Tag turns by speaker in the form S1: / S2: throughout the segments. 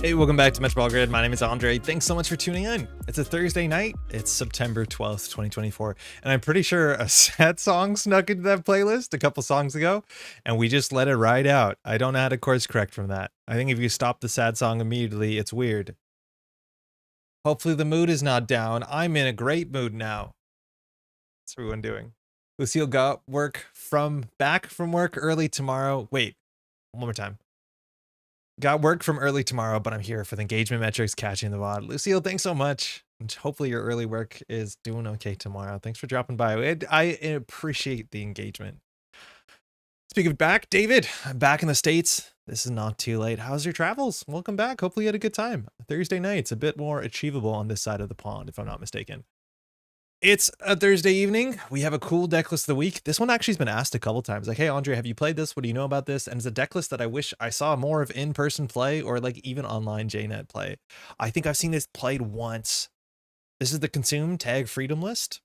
S1: Hey, welcome back to Metropole Grid. My name is Andre. Thanks so much for tuning in. It's a Thursday night. It's September 12th, 2024. And I'm pretty sure a sad song snuck into that playlist a couple songs ago, and we just let it ride out. I don't know how to course correct from that. I think if you stop the sad song immediately, it's weird. Hopefully the mood is not down. I'm in a great mood now. What's everyone doing? Lucille got back from work early tomorrow. Wait, one more time. Got work from early tomorrow, but I'm here for the engagement metrics, catching the VOD. Lucille, thanks so much. And hopefully your early work is doing okay tomorrow. Thanks for dropping by. I appreciate the engagement. Speaking of back, David, I'm back in the States. This is not too late. How's your travels? Welcome back. Hopefully you had a good time. Thursday night's a bit more achievable on this side of the pond, if I'm not mistaken. It's a Thursday evening. We have a cool deck list of the week. This one actually has been asked a couple times. Like, hey, Andre, have you played this? What do you know about this? And it's a deck list that I wish I saw more of in-person play or like even online jnet play. I think I've seen this played once. This is the Consume Tag Freedom list,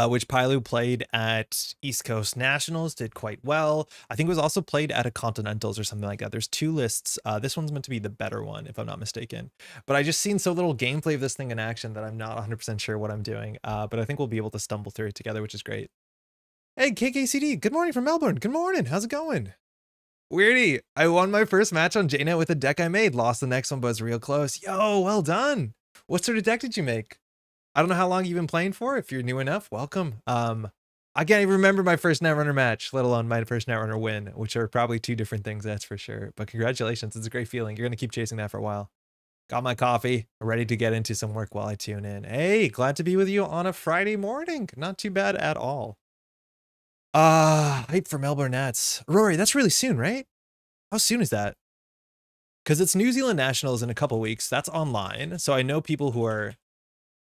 S1: which Pilu played at East Coast Nationals, did quite well. I think it was also played at a Continentals or something like that. There's two lists. This one's meant to be the better one, if I'm not mistaken. But I just seen so little gameplay of this thing in action that I'm not 100% sure what I'm doing. But I think we'll be able to stumble through it together, which is great. Hey, KKCD, good morning from Melbourne. Good morning. How's it going? Weirdy, I won my first match on JNet with a deck I made. Lost the next one, but was real close. Yo, well done. What sort of deck did you make? I don't know how long you've been playing for. If you're new enough, welcome. I can't even remember my first Netrunner match, let alone my first Netrunner win, which are probably two different things, that's for sure. But congratulations, it's a great feeling. You're going to keep chasing that for a while. Got my coffee, ready to get into some work while I tune in. Hey, glad to be with you on a Friday morning. Not too bad at all. Hype for Melbourne Nats. Rory, that's really soon, right? How soon is that? Because it's New Zealand Nationals in a couple weeks. That's online. So I know people who are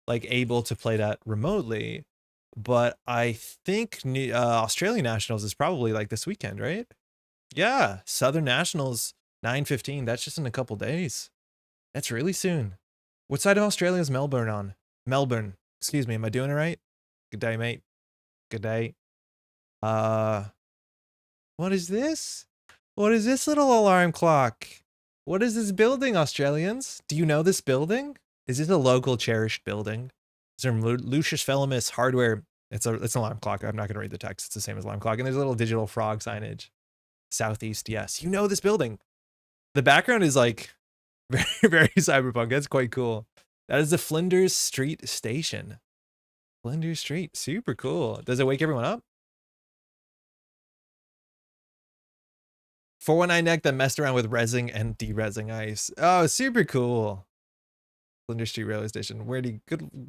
S1: like able to play that remotely, but I think Australian Nationals is probably like this weekend, right? Yeah, Southern Nationals 9/15. That's just in a couple days. That's really soon. What side of Australia is Melbourne on? Melbourne. Excuse me. Am I doing it right? Good day, mate. Good day. What is this? What is this little alarm clock? What is this building, Australians? Do you know this building? Is this a local cherished building? Is there Lucius Felamus hardware? It's an alarm clock. I'm not going to read the text. It's the same as alarm clock. And there's a little digital frog signage. Southeast, yes. You know this building. The background is like very, very cyberpunk. That's quite cool. That is the Flinders Street Station. Flinders Street. Super cool. Does it wake everyone up? 419 deck that messed around with rezzing and de-rezzing ice. Oh, super cool. Flinders Street Railway Station.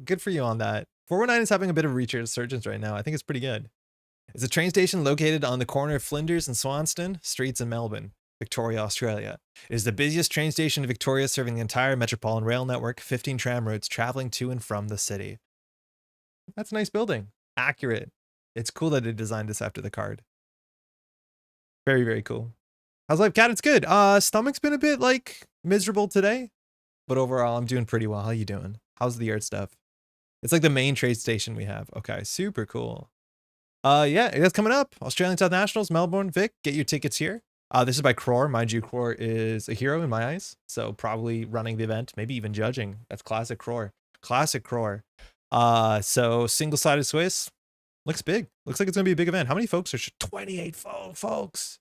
S1: Good for you on that. 419 is having a bit of a resurgence right now. I think it's pretty good. It's a train station located on the corner of Flinders and Swanston Streets in Melbourne, Victoria, Australia. It is the busiest train station in Victoria, serving the entire metropolitan rail network, 15 tram routes traveling to and from the city. That's a nice building. Accurate. It's cool that they designed this after the card. Very, very cool. How's life, Cat? It's good. Stomach's been a bit like miserable today, but overall I'm doing pretty well. How you doing? How's the art stuff? It's like the main trade station we have. Okay, super cool. Yeah, it's coming up. Australian South Nationals, Melbourne, Vic. Get your tickets here. This is by Crore. Mind you, Crore is a hero in my eyes, so probably running the event, maybe even judging. That's classic Crore. Classic Crore. So single-sided Swiss. Looks big. Looks like it's gonna be a big event. How many folks are 28 folks?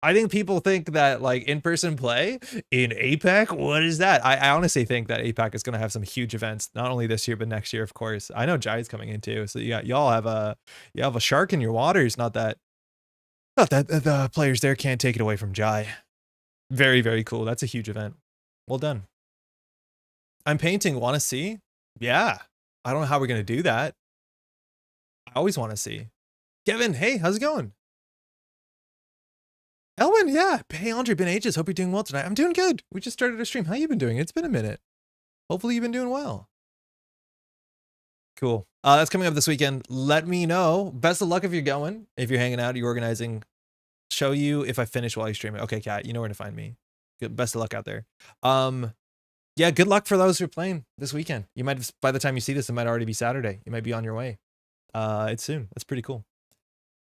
S1: I think people think that like in-person play in APAC, what is that? I honestly think that APAC is going to have some huge events, not only this year, but next year, of course. I know Jai's coming in too. So y'all have a shark in your waters. Not that the players there can't take it away from Jai. Very, very cool. That's a huge event. Well done. I'm painting. Want to see? Yeah. I don't know how we're going to do that. I always want to see. Kevin, hey, how's it going? Elwin, yeah. Hey, Andre, been ages. Hope you're doing well tonight. I'm doing good. We just started a stream. How you been doing? It's been a minute. Hopefully you've been doing well. Cool. That's coming up this weekend. Let me know. Best of luck if you're going. If you're hanging out, you're organizing. Show you if I finish while you stream it. Okay, Kat, you know where to find me. Good. Best of luck out there. Yeah, good luck for those who are playing this weekend. You might have, by the time you see this, it might already be Saturday. You might be on your way. It's soon. That's pretty cool.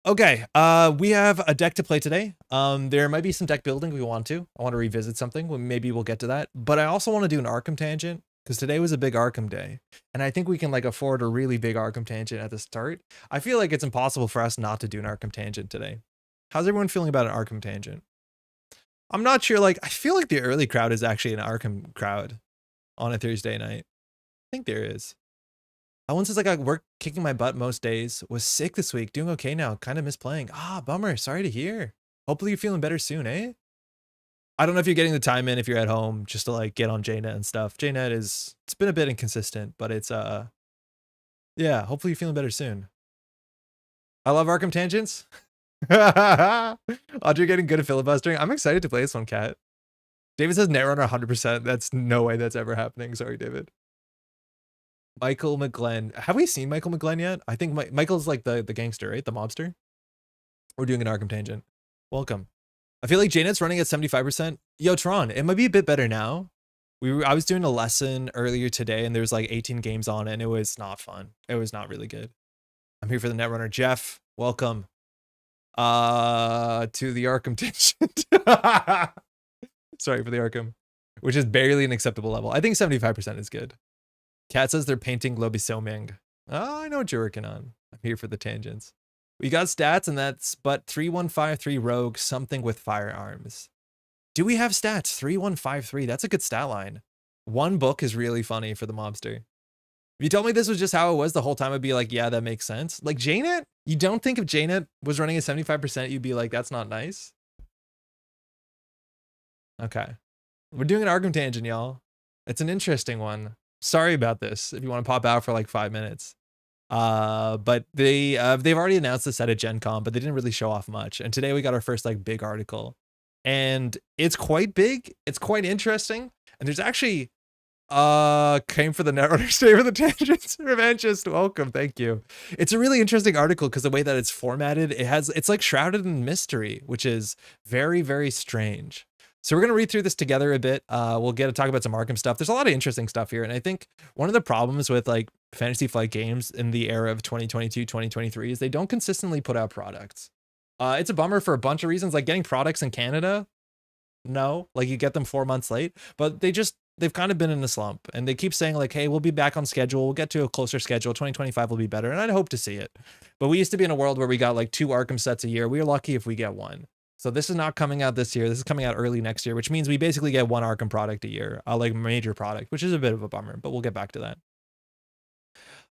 S1: Okay, we have a deck to play today. There might be some deck building we want to. I want to revisit something. Maybe we'll get to that. But I also want to do an Arkham Tangent because today was a big Arkham day. And I think we can like afford a really big Arkham Tangent at the start. I feel like it's impossible for us not to do an Arkham Tangent today. How's everyone feeling about an Arkham Tangent? I'm not sure, like, I feel like the early crowd is actually an Arkham crowd on a Thursday night. I think there is. One says like I work kicking my butt most days. Was sick this week. Doing okay now. Kind of miss playing. Ah, bummer. Sorry to hear. Hopefully you're feeling better soon, eh? I don't know if you're getting the time in if you're at home just to like get on jnet and stuff. Jnet it's been a bit inconsistent, but it's yeah, hopefully you're feeling better soon. I love Arkham Tangents. Audrey getting good at filibustering. I'm excited to play this one, Cat. David says Netrunner 100%. That's no way that's ever happening. Sorry, David. Michael McGlenn. Have we seen Michael McGlenn yet? I think Michael's like the gangster, right? The mobster. We're doing an Arkham Tangent. Welcome. I feel like jnet's running at 75%. Yo, Tron, it might be a bit better now. I was doing a lesson earlier today and there was like 18 games on it and it was not fun. It was not really good. I'm here for the Netrunner. Jeff, welcome. To the Arkham Tangent. Sorry for the Arkham, which is barely an acceptable level. I think 75% is good. Kat says they're painting Lobisoming. Oh, I know what you're working on. I'm here for the tangents. We got stats, and that's but 3153 rogue, something with firearms. Do we have stats? 3153. That's a good stat line. One book is really funny for the mobster. If you told me this was just how it was the whole time, I'd be like, yeah, that makes sense. Like jnet, you don't think if jnet was running at 75%, you'd be like, that's not nice. Okay. We're doing an Arkham Tangent, y'all. It's an interesting one. Sorry about this if you want to pop out for like 5 minutes. But they've already announced this at Gen Con, but they didn't really show off much. And today we got our first like big article. And it's quite big. It's quite interesting. And there's actually came for the Netrunner, stay for the tangents. Revanchist, welcome, thank you. It's a really interesting article because the way that it's formatted, it's like shrouded in mystery, which is very, very strange. So we're going to read through this together a bit. We'll get to talk about some Arkham stuff. There's a lot of interesting stuff here. And I think one of the problems with like Fantasy Flight games in the era of 2022, 2023 is they don't consistently put out products. It's a bummer for a bunch of reasons, like getting products in Canada. No, like you get them 4 months late, but they've kind of been in a slump and they keep saying like, hey, we'll be back on schedule. We'll get to a closer schedule. 2025 will be better. And I'd hope to see it. But we used to be in a world where we got like 2 Arkham sets a year. We are lucky if we get 1. So this is not coming out this year. This is coming out early next year, which means we basically get 1 Arkham product a year, like major product, which is a bit of a bummer, but we'll get back to that.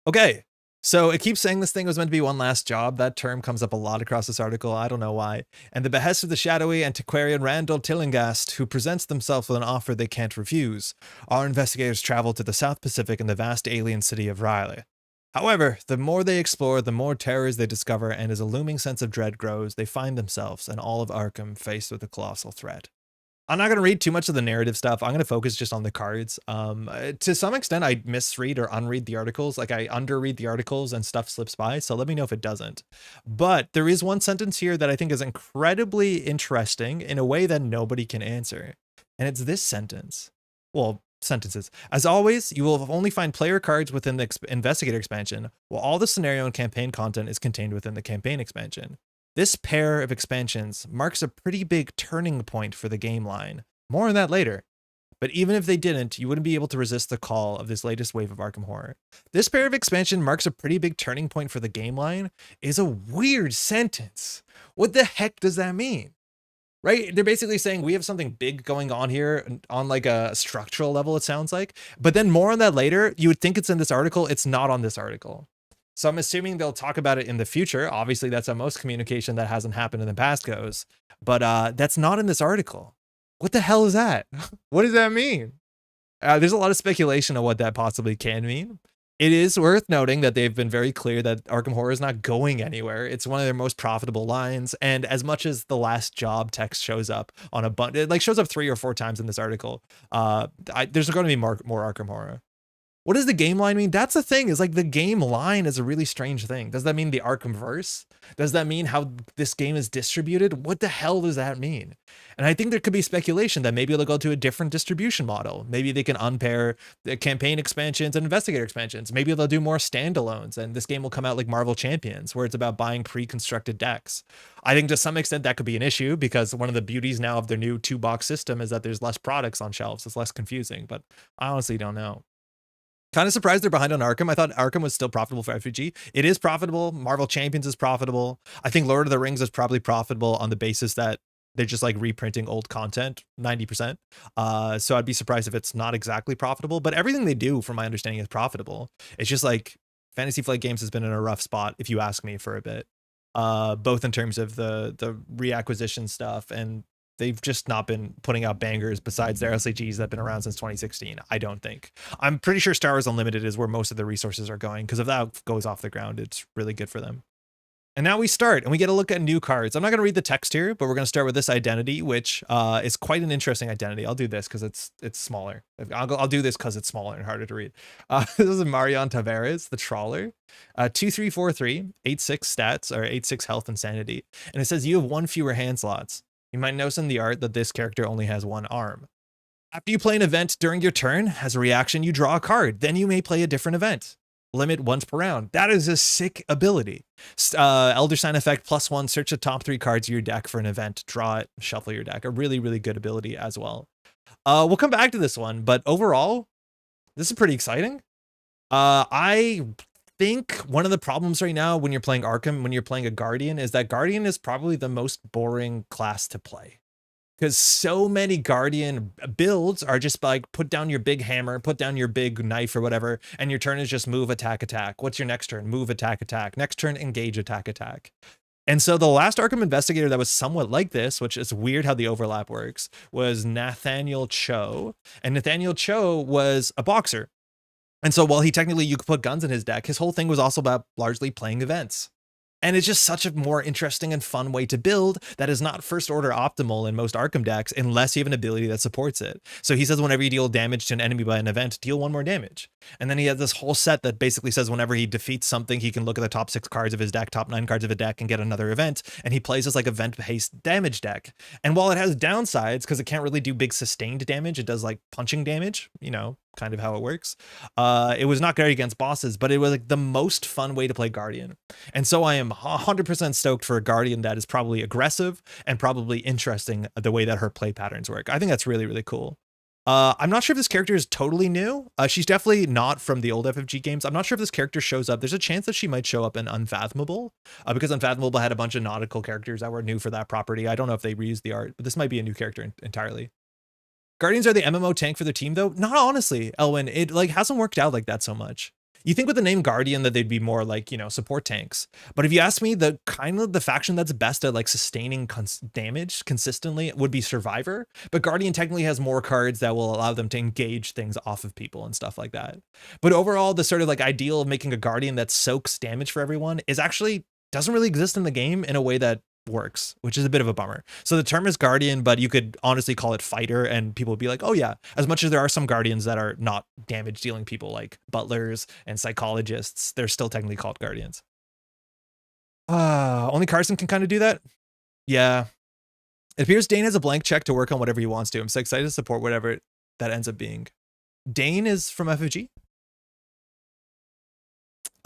S1: Okay. So it keeps saying this thing was meant to be one last job. That term comes up a lot across this article. I don't know why. And the behest of the shadowy antiquarian Randall Tillinghast, who presents themselves with an offer they can't refuse. Our investigators travel to the South Pacific in the vast alien city of Riley. However, the more they explore, the more terrors they discover, and as a looming sense of dread grows, they find themselves and all of Arkham faced with a colossal threat. I'm not going to read too much of the narrative stuff. I'm going to focus just on the cards. To some extent, I misread or unread the articles. Like I underread the articles and stuff slips by. So let me know if it doesn't. But there is one sentence here that I think is incredibly interesting in a way that nobody can answer. And it's this sentence. Well, sentences. As always, you will only find player cards within the investigator expansion, while all the scenario and campaign content is contained within the campaign expansion. This pair of expansions marks a pretty big turning point for the game line. More on that later. But even if they didn't, you wouldn't be able to resist the call of this latest wave of Arkham horror. This pair of expansion marks a pretty big turning point for the game line is a weird sentence. What the heck does that mean? Right? They're basically saying we have something big going on here on like a structural level, it sounds like. But then more on that later. You would think it's in this article. It's not on this article. So I'm assuming they'll talk about it in the future. Obviously, that's how most communication that hasn't happened in the past goes. But that's not in this article. What the hell is that? What does that mean? There's a lot of speculation on what that possibly can mean. It is worth noting that they've been very clear that Arkham Horror is not going anywhere. It's one of their most profitable lines. And as much as the last job text shows up on a bunch, it like shows up 3 or 4 times in this article, there's going to be more Arkham Horror. What does the game line mean? That's the thing, is like the game line is a really strange thing. Does that mean the Arkham verse? Does that mean how this game is distributed? What the hell does that mean? And I think there could be speculation that maybe they'll go to a different distribution model. Maybe they can unpair the campaign expansions and investigator expansions. Maybe they'll do more standalones and this game will come out like Marvel Champions, where it's about buying pre-constructed decks. I think to some extent that could be an issue, because one of the beauties now of their new 2-box system is that there's less products on shelves. It's less confusing, but I honestly don't know. Kind of surprised they're behind on Arkham. I thought Arkham was still profitable for FFG. It is profitable. Marvel Champions is profitable. I think Lord of the Rings is probably profitable on the basis that they're just like reprinting old content 90%. So I'd be surprised if it's not exactly profitable, but everything they do, from my understanding, is profitable. It's just like Fantasy Flight Games has been in a rough spot, if you ask me, for a bit. Both in terms of the reacquisition stuff, and they've just not been putting out bangers besides their SAGs that have been around since 2016, I don't think. I'm pretty sure Star Wars Unlimited is where most of the resources are going, because if that goes off the ground, it's really good for them. And now we start, and we get a look at new cards. I'm not going to read the text here, but we're going to start with this identity, which is quite an interesting identity. I'll do this because it's smaller. I'll do this because it's smaller and harder to read. This is Marion Tavares, the Trawler. 2343, 86 stats, or 86 health and sanity. And it says you have 1 fewer hand slots. You might notice in the art that this character only has 1 arm. After you play an event during your turn, as a reaction, you draw a card. Then you may play a different event. Limit once per round. That is a sick ability. Elder Sign effect +1, search the top 3 cards of your deck for an event, draw it, shuffle your deck. A really, really good ability as well. We'll come back to this one, but overall, this is pretty exciting. I think one of the problems right now when you're playing Arkham, when you're playing a Guardian, is that Guardian is probably the most boring class to play. Because so many Guardian builds are just like, put down your big hammer, put down your big knife or whatever, and your turn is just move, attack, attack. What's your next turn? Move, attack, attack. Next turn, engage, attack, attack. And so the last Arkham Investigator that was somewhat like this, which is weird how the overlap works, was Nathaniel Cho. And Nathaniel Cho was a boxer. And so while he technically, you could put guns in his deck, his whole thing was also about largely playing events. And it's just such a more interesting and fun way to build that is not first order optimal in most Arkham decks unless you have an ability that supports it. So he says whenever you deal damage to an enemy by an event, deal 1 more damage. And then he has this whole set that basically says whenever he defeats something, he can look at the top 6 cards of his deck, top 9 cards of a deck, and get another event. And he plays this like event-based damage deck. And while it has downsides, because it can't really do big sustained damage, it does like punching damage, you know, kind of how it works. It was not great against bosses, but it was like the most fun way to play Guardian. And so I am 100% stoked for a Guardian that is probably aggressive and probably interesting the way that her play patterns work. I think that's really, really cool. I'm not sure if this character is totally new. She's definitely not from the old FFG games. I'm not sure if this character shows up. There's a chance that she might show up in Unfathomable, because Unfathomable had a bunch of nautical characters that were new for that property. I don't know if they reused the art, but this might be a new character entirely. Guardians are the MMO tank for their team, though? Not honestly, Elwin. It like hasn't worked out like that so much. You think with the name Guardian that they'd be more like, you know, support tanks. But if you ask me, the kind of the faction that's best at like sustaining damage consistently would be Survivor. But Guardian technically has more cards that will allow them to engage things off of people and stuff like that. But overall, the sort of like ideal of making a Guardian that soaks damage for everyone is actually doesn't really exist in the game in a way that works, which is a bit of a bummer. So the term is Guardian, but you could honestly call it Fighter, and people would be like, oh yeah, as much as there are some Guardians that are not damage dealing people like butlers and psychologists, they're still technically called Guardians. Only Carson can kind of do that. Yeah. It appears Dane has a blank check to work on whatever he wants to. I'm so excited to support whatever that ends up being. Dane is from FFG.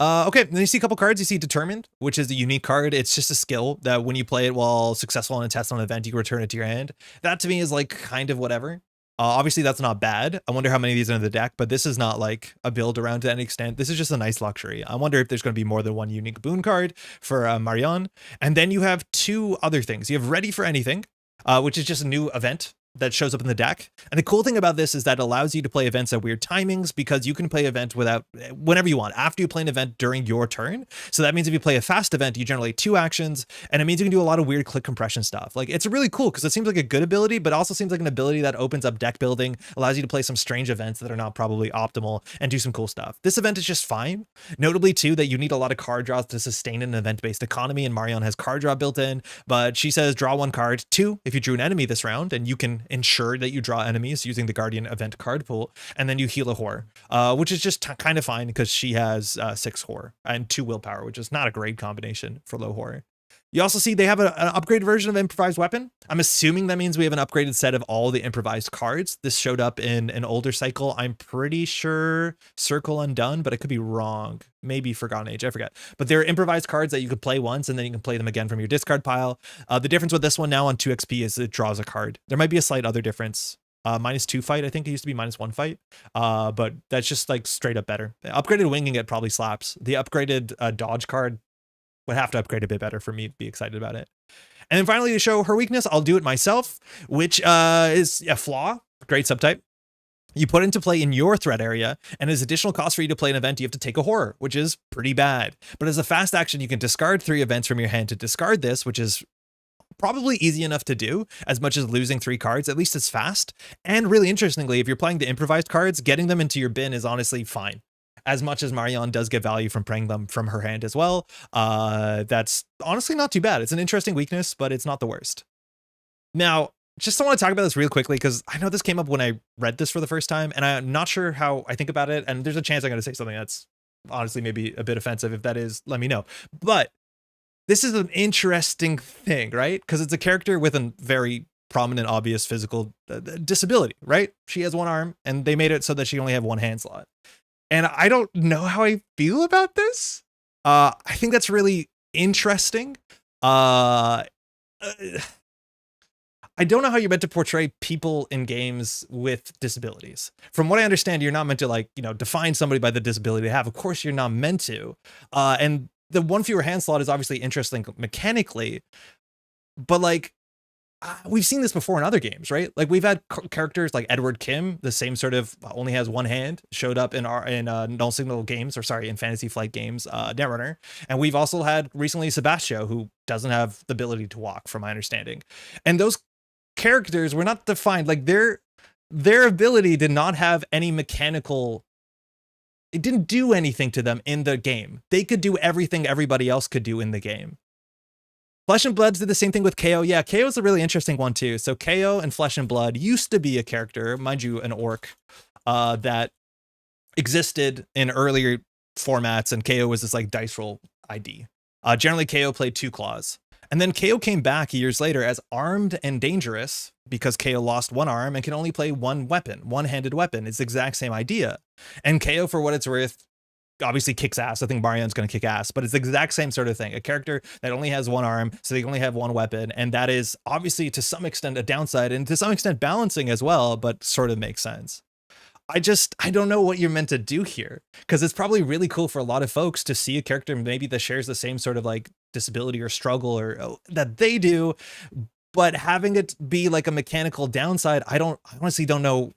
S1: Okay, then you see a couple cards. You see Determined, which is the unique card. It's just a skill that when you play it while successful in a test on an event, you can return it to your hand. That to me is like kind of whatever. Obviously, that's not bad. I wonder how many of these are in the deck, but this is not like a build around to any extent. This is just a nice luxury. I wonder if there's going to be more than one unique boon card for Marion. And then you have 2 other things. You have Ready for Anything, which is just a new event that shows up in the deck. And the cool thing about this is that it allows you to play events at weird timings, because you can play event whenever you want, after you play an event during your turn. So that means if you play a fast event, you generate 2 actions, and it means you can do a lot of weird click compression stuff. Like, it's really cool because it seems like a good ability, but also seems like an ability that opens up deck building, allows you to play some strange events that are not probably optimal and do some cool stuff. This event is just fine. Notably too, that you need a lot of card draws to sustain an event-based economy, and Marion has card draw built in, but she says draw 1 card, 2 if you drew an enemy this round, and you can can ensure that you draw enemies using the Guardian event card pool, and then you heal a whore, which is just kind of fine because she has 6 whore and 2 willpower, which is not a great combination for low whore. You also see they have an upgraded version of improvised weapon. I'm assuming that means we have an upgraded set of all the improvised cards. This showed up in an older cycle. I'm pretty sure Circle Undone, but I could be wrong. Maybe Forgotten Age, I forget. But they're improvised cards that you could play once and then you can play them again from your discard pile. The difference with this one now on 2 XP is it draws a card. There might be a slight other difference. -2 fight, I think it used to be -1 fight, but that's just like straight up better. Upgraded winging it probably slaps. The upgraded dodge card would have to upgrade a bit better for me to be excited about it. And then finally, to show her weakness, I'll do it myself, which is a flaw. Great subtype. You put into play in your threat area, and as additional cost for you to play an event, you have to take a horror, which is pretty bad. But as a fast action, you can discard 3 events from your hand to discard this, which is probably easy enough to do, as much as losing 3 cards. At least it's fast. And really interestingly, if you're playing the improvised cards, getting them into your bin is honestly fine. As much as Marion does get value from playing them from her hand as well, that's honestly not too bad. It's an interesting weakness, but it's not the worst. Now, just want to talk about this real quickly because I know this came up when I read this for the first time, and I'm not sure how I think about it. And there's a chance I'm going to say something that's honestly maybe a bit offensive. If that is, let me know. But this is an interesting thing, right? Because it's a character with a very prominent, obvious physical disability, right? She has 1 arm, and they made it so that she only have 1 hand slot. And I don't know how I feel about this. I think that's really interesting. I don't know how you're meant to portray people in games with disabilities. From what I understand, you're not meant to, like, you know, define somebody by the disability they have. Of course, you're not meant to. And the 1 fewer hand slot is obviously interesting mechanically, but like, we've seen this before in other games, right? Like we've had characters like Edward Kim, the same sort of only has 1 hand, showed up in Null Signal games, or sorry, in Fantasy Flight games, Netrunner. And we've also had recently Sebastio, who doesn't have the ability to walk, from my understanding. And those characters were not defined, like their ability did not have any mechanical, it didn't do anything to them in the game. They could do everything everybody else could do in the game. Flesh and Blood did the same thing with KO. Yeah, KO is a really interesting one too. So KO and Flesh and Blood used to be a character, mind you, an orc, that existed in earlier formats, and KO was this like dice roll ID. Generally, KO played 2 claws. And then KO came back years later as Armed and Dangerous because KO lost 1 arm and can only play 1 weapon, 1-handed weapon. It's the exact same idea. And KO, for what it's worth, obviously kicks ass. I think Marion's going to kick ass, but it's the exact same sort of thing. A character that only has 1 arm, so they only have 1 weapon. And that is obviously to some extent a downside and to some extent balancing as well, but sort of makes sense. I don't know what you're meant to do here, because it's probably really cool for a lot of folks to see a character maybe that shares the same sort of like disability or struggle or that they do, but having it be like a mechanical downside, I honestly don't know.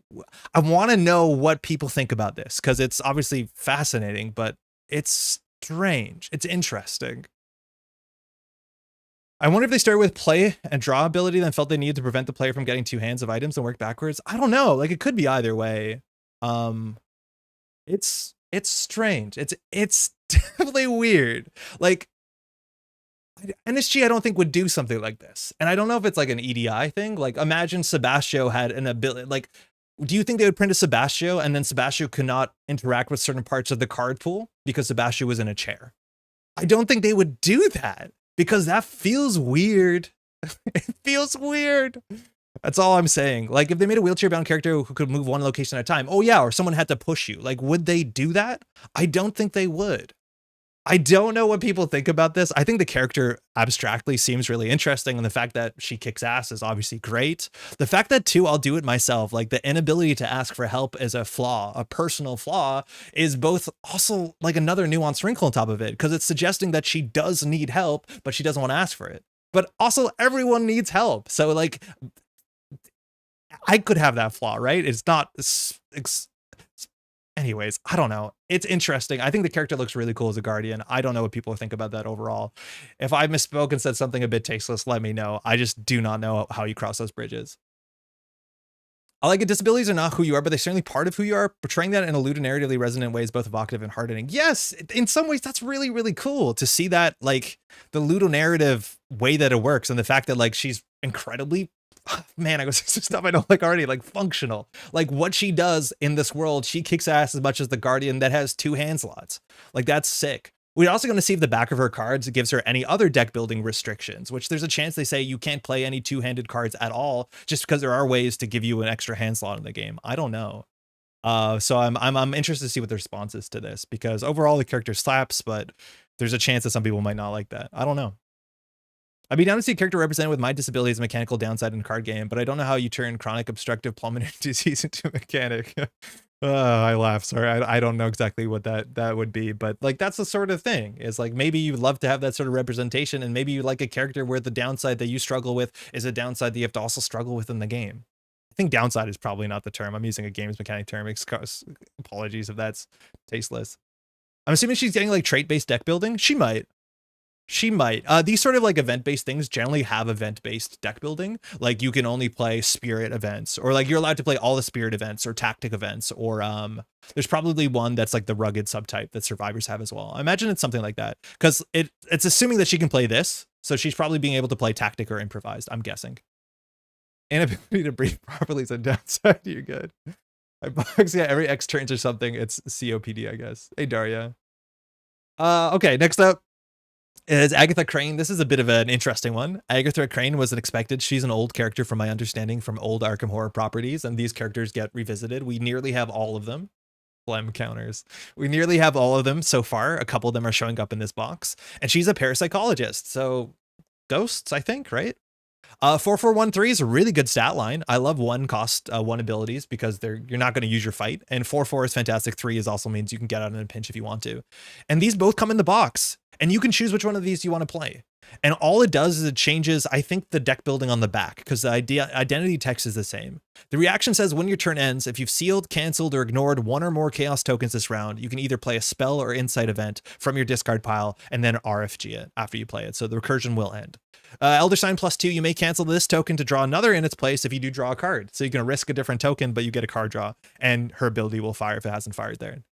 S1: I want to know what people think about this, because it's obviously fascinating, but it's strange. It's interesting. I wonder if they started with play and draw ability, then felt they needed to prevent the player from getting 2 hands of items and work backwards. I don't know. Like, it could be either way. It's strange. It's definitely weird. Like, NSG, I don't think would do something like this. And I don't know if it's like an EDI thing. Like, imagine Sebastio had an ability. Like, do you think they would print a Sebastio and then Sebastio could not interact with certain parts of the card pool because Sebastio was in a chair? I don't think they would do that, because that feels weird. It feels weird. That's all I'm saying. Like, if they made a wheelchair-bound character who could move 1 location at a time, oh yeah, or someone had to push you, like, would they do that? I don't think they would. I don't know what people think about this. I think the character abstractly seems really interesting, and the fact that she kicks ass is obviously great. The fact that, too, I'll do it myself, like the inability to ask for help is a flaw, a personal flaw, is both also like another nuanced wrinkle on top of it, because it's suggesting that she does need help, but she doesn't want to ask for it. But also, everyone needs help. So, like, I could have that flaw, right? It's not... Anyways, I don't know. It's interesting. I think the character looks really cool as a Guardian. I don't know what people think about that overall. If I misspoke and said something a bit tasteless, let me know. I just do not know how you cross those bridges. I like it. Disabilities are not who you are, but they're certainly part of who you are. Portraying that in a ludonarratively resonant way is both evocative and heartening. Yes, in some ways, that's really, really cool to see that, like, the ludonarrative way that it works, and the fact that, like, she's incredibly Man, I was stuff I don't like already, like functional. Like what she does in this world, she kicks ass as much as the Guardian that has 2 hand slots. Like that's sick. We're also going to see if the back of her cards gives her any other deck building restrictions, which there's a chance they say you can't play any 2-handed cards at all, just because there are ways to give you an extra hand slot in the game. I don't know. So I'm interested to see what the response is to this, because overall the character slaps, but there's a chance that some people might not like that. I don't know. I'd be down to see a character represented with my disability as a mechanical downside in a card game, but I don't know how you turn chronic obstructive pulmonary disease into a mechanic. I laugh. Sorry, I don't know exactly what that would be, but like that's the sort of thing. Is like maybe you'd love to have that sort of representation, and maybe you like a character where the downside that you struggle with is a downside that you have to also struggle with in the game. I think downside is probably not the term. I'm using a games mechanic term. Apologies if that's tasteless. I'm assuming she's getting like trait-based deck building. She might. She might. These sort of like event-based things generally have event-based deck building. Like you can only play spirit events, or like you're allowed to play all the spirit events or tactic events, or there's probably one that's like the rugged subtype that survivors have as well. I imagine it's something like that, because it's assuming that she can play this, so she's probably being able to play tactic or improvised, I'm guessing. Inability to breathe properly is a downside. You're good. I box, yeah, every X turns or something, it's COPD, I guess. Hey Daria. Okay, next up is Agatha Crane. This is a bit of an interesting one. Agatha Crane was unexpected. She's an old character from my understanding from old Arkham Horror properties, and these characters get revisited. We nearly have all of them. Phlegm counters. We nearly have all of them so far. A couple of them are showing up in this box, and she's a parapsychologist. So ghosts, I think, right? 4413 is a really good stat line. I love 1 cost 1 abilities because you're not going to use your fight, and 4/4 is fantastic. 3 is also means you can get out in a pinch if you want to, and these both come in the box, and you can choose which one of these you want to play. And all it does is it changes, I think, the deck building on the back, because the identity text is the same. The reaction says when your turn ends, if you've sealed, canceled, or ignored 1 or more chaos tokens this round, you can either play a spell or insight event from your discard pile and then RFG it after you play it. So the recursion will end. Elder Sign +2, you may cancel this token to draw another in its place if you do draw a card. So you can risk a different token, but you get a card draw, and her ability will fire if it hasn't fired there.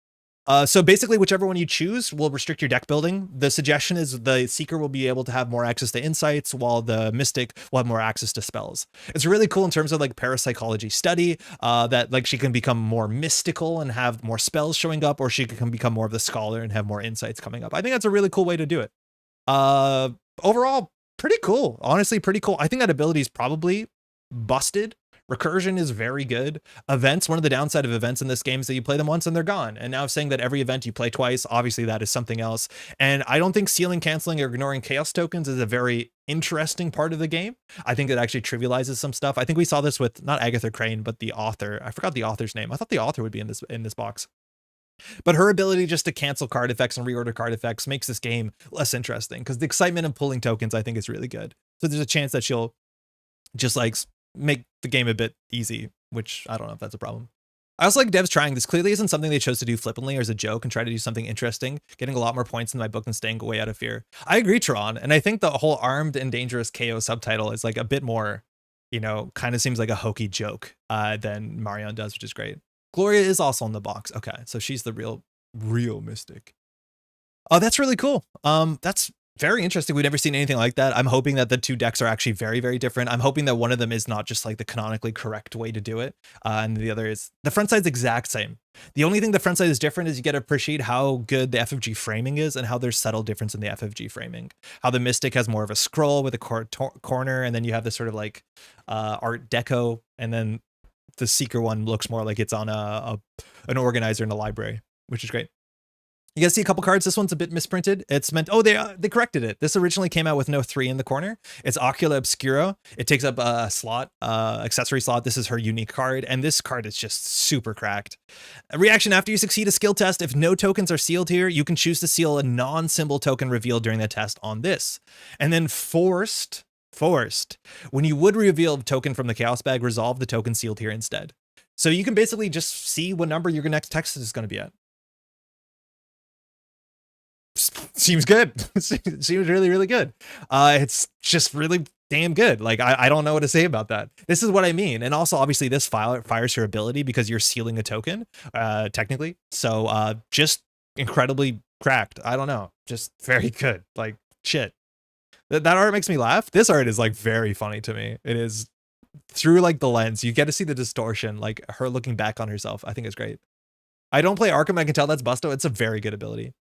S1: So basically, whichever one you choose will restrict your deck building. The suggestion is the Seeker will be able to have more access to insights, while the Mystic will have more access to spells. It's really cool in terms of like parapsychology study, that like she can become more mystical and have more spells showing up, or she can become more of the scholar and have more insights coming up. I think that's a really cool way to do it. Overall, pretty cool. Honestly, pretty cool. I think that ability is probably busted. Recursion is very good. Events, one of the downside of events in this game is that you play them once and they're gone. And now saying that every event you play twice, obviously that is something else. And I don't think sealing, canceling, or ignoring chaos tokens is a very interesting part of the game. I think it actually trivializes some stuff. I think we saw this with not Agatha Crane, but the author. I forgot the author's name. I thought the author would be in this box. But her ability just to cancel card effects and reorder card effects makes this game less interesting, because the excitement of pulling tokens I think is really good. So there's a chance that she'll just like make the game a bit easy, which I don't know if that's a problem. I also like devs trying. This clearly isn't something they chose to do flippantly or as a joke and try to do something interesting, getting a lot more points in my book and staying away out of fear. I agree, Tron, and I think the whole armed and dangerous KO subtitle is like a bit more, you know, kind of seems like a hokey joke than Marion does, which is great. Gloria is also in the box. Okay, so she's the real Mystic. Oh, that's really cool. That's very interesting. We've never seen anything like that. I'm hoping that the 2 decks are actually very, very different. I'm hoping that one of them is not just like the canonically correct way to do it. And the other is the front side's exact same. The only thing the front side is different is you get to appreciate how good the FFG framing is and how there's subtle difference in the FFG framing. How the Mystic has more of a scroll with a corner, and then you have this sort of like Art Deco, and then the Seeker one looks more like it's on an organizer in a library, which is great. You guys see a couple cards. This one's a bit misprinted. It's meant, oh, they corrected it. This originally came out with no 3 in the corner. It's Ocula Obscura. It takes up a slot, accessory slot. This is her unique card, and this card is just super cracked. A reaction: after you succeed a skill test, if no tokens are sealed here, you can choose to seal a non-symbol token revealed during the test on this. And then forced, when you would reveal a token from the chaos bag, resolve the token sealed here instead. So you can basically just see what number your next text is going to be at. Seems good. Seems really, really good. It's just really damn good. Like, I don't know what to say about that. This is what I mean. And also, obviously, this fires her ability because you're sealing a token, technically. So just incredibly cracked. I don't know. Just very good. Like, shit. That art makes me laugh. This art is like very funny to me. It is through like the lens. You get to see the distortion, like her looking back on herself. I think it's great. I don't play Arkham. I can tell that's Busto. It's a very good ability.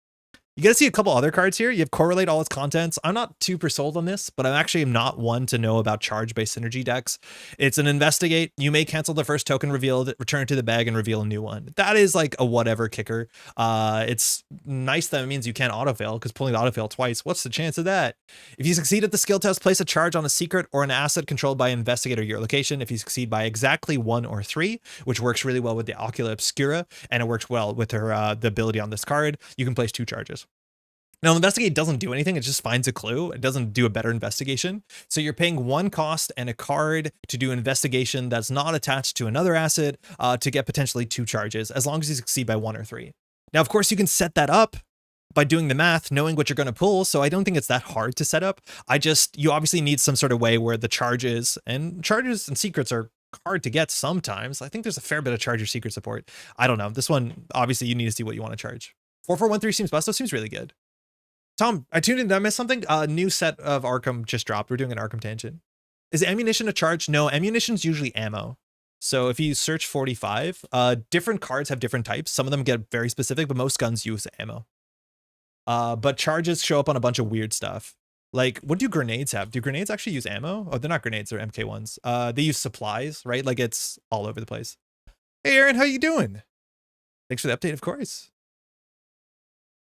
S1: You get to see a couple other cards here. You have Correlate all its contents. I'm not super sold on this, but I'm actually not one to know about charge-based synergy decks. It's an Investigate. You may cancel the first token revealed, return it to the bag, and reveal a new one. That is like a whatever kicker. It's nice that it means you can't autofail, because pulling the autofail twice, what's the chance of that? If you succeed at the skill test, place a charge on a secret or an asset controlled by an Investigator your location. If you succeed by exactly 1 or 3, which works really well with the Ocula Obscura, and it works well with her the ability on this card, you can place 2 charges. Now, Investigate doesn't do anything. It just finds a clue. It doesn't do a better investigation. So you're paying 1 cost and a card to do an investigation that's not attached to another asset to get potentially 2 charges, as long as you succeed by 1 or 3. Now, of course, you can set that up by doing the math, knowing what you're going to pull. So I don't think it's that hard to set up. You obviously need some sort of way where the charges and secrets are hard to get sometimes. I think there's a fair bit of charge or secret support. I don't know. This one, obviously, you need to see what you want to charge. 4413 seems Busto seems really good. Tom, I tuned in. Did I miss something? A new set of Arkham just dropped. We're doing an Arkham Tangent. Is ammunition a charge? No, ammunition's usually ammo. So if you search 45, different cards have different types. Some of them get very specific, but most guns use ammo. But charges show up on a bunch of weird stuff. Like, what do grenades have? Do grenades actually use ammo? Oh, they're not grenades, they're MK1s. They use supplies, right? Like, it's all over the place. Hey, Aaron, how you doing? Thanks for the update, of course.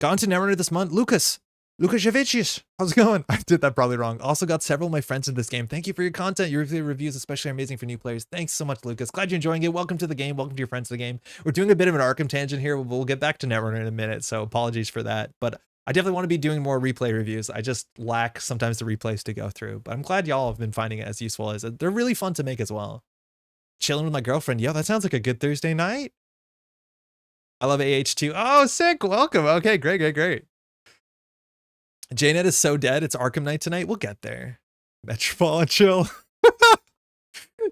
S1: Gone to Netrunner this month. Lukashevicius, how's it going? I did that probably wrong. Also got several of my friends in this game. Thank you for your content. Your reviews especially are amazing for new players. Thanks so much, Lucas. Glad you're enjoying it. Welcome to the game. Welcome to your friends to the game. We're doing a bit of an Arkham Tangent here. We'll get back to Netrunner in a minute, so apologies for that. But I definitely want to be doing more replay reviews. I just lack sometimes the replays to go through. But I'm glad y'all have been finding it as useful as it. They're really fun to make as well. Chilling with my girlfriend. Yo, that sounds like a good Thursday night. I love AH2. Oh, sick. Welcome. Okay, great. Jnet is so dead. It's Arkham night tonight. We'll get there. Metropole chill.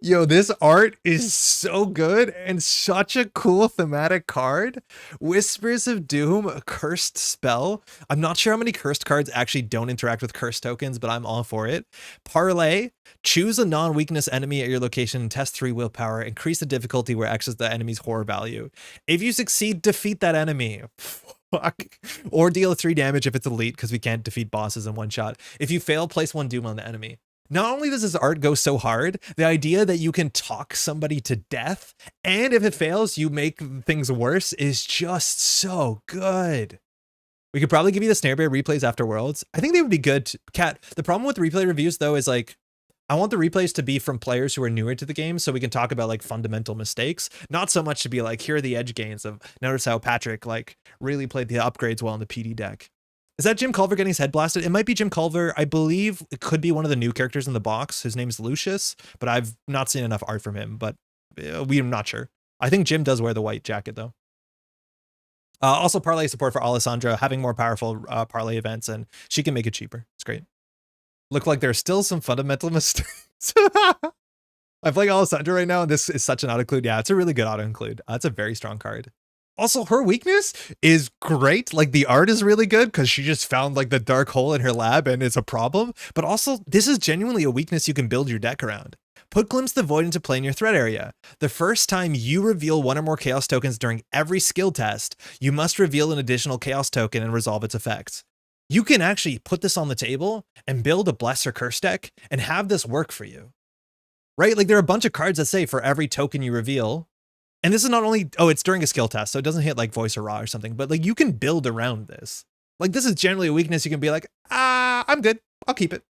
S1: Yo, this art is so good and such a cool thematic card. Whispers of Doom, a cursed spell. I'm not sure how many cursed cards actually don't interact with cursed tokens, but I'm all for it. Parlay, choose a non-weakness enemy at your location and test 3 willpower. Increase the difficulty where X is the enemy's horror value. If you succeed, defeat that enemy. Fuck. Or deal 3 damage if it's elite, because we can't defeat bosses in one shot. If you fail, place 1 doom on the enemy. Not only does this art go so hard, the idea that you can talk somebody to death, and if it fails, you make things worse, is just so good. We could probably give you the Snare Bear replays after Worlds. I think they would be good. Cat, the problem with replay reviews, though, is like, I want the replays to be from players who are newer to the game, so we can talk about like fundamental mistakes, not so much to be like, here are the edge gains of, notice how Patrick like really played the upgrades well in the PD deck. Is that Jim Culver getting his head blasted? It might be Jim Culver. I believe it could be one of the new characters in the box. His name is Lucius, but I've not seen enough art from him, but we're not sure. I think Jim does wear the white jacket though. Also parlay support for Alessandra, having more powerful parlay events, and she can make it cheaper. It's great. Look like there's still some fundamental mistakes. I'm playing Alessandra right now, and this is such an auto-include. Yeah, it's a really good auto-include. It's a very strong card. Also, her weakness is great. Like, the art is really good because she just found like the dark hole in her lab and it's a problem. But also, this is genuinely a weakness you can build your deck around. Put Glimpse the Void into play in your threat area. The first time you reveal 1 or more chaos tokens during every skill test, you must reveal an additional chaos token and resolve its effects. You can actually put this on the table and build a Bless or Curse deck and have this work for you. Right? Like, there are a bunch of cards that say for every token you reveal. And this is not only, oh, it's during a skill test, so it doesn't hit like Voice or Raw or something, but like you can build around this. Like, this is generally a weakness you can be like, I'm good. I'll keep it.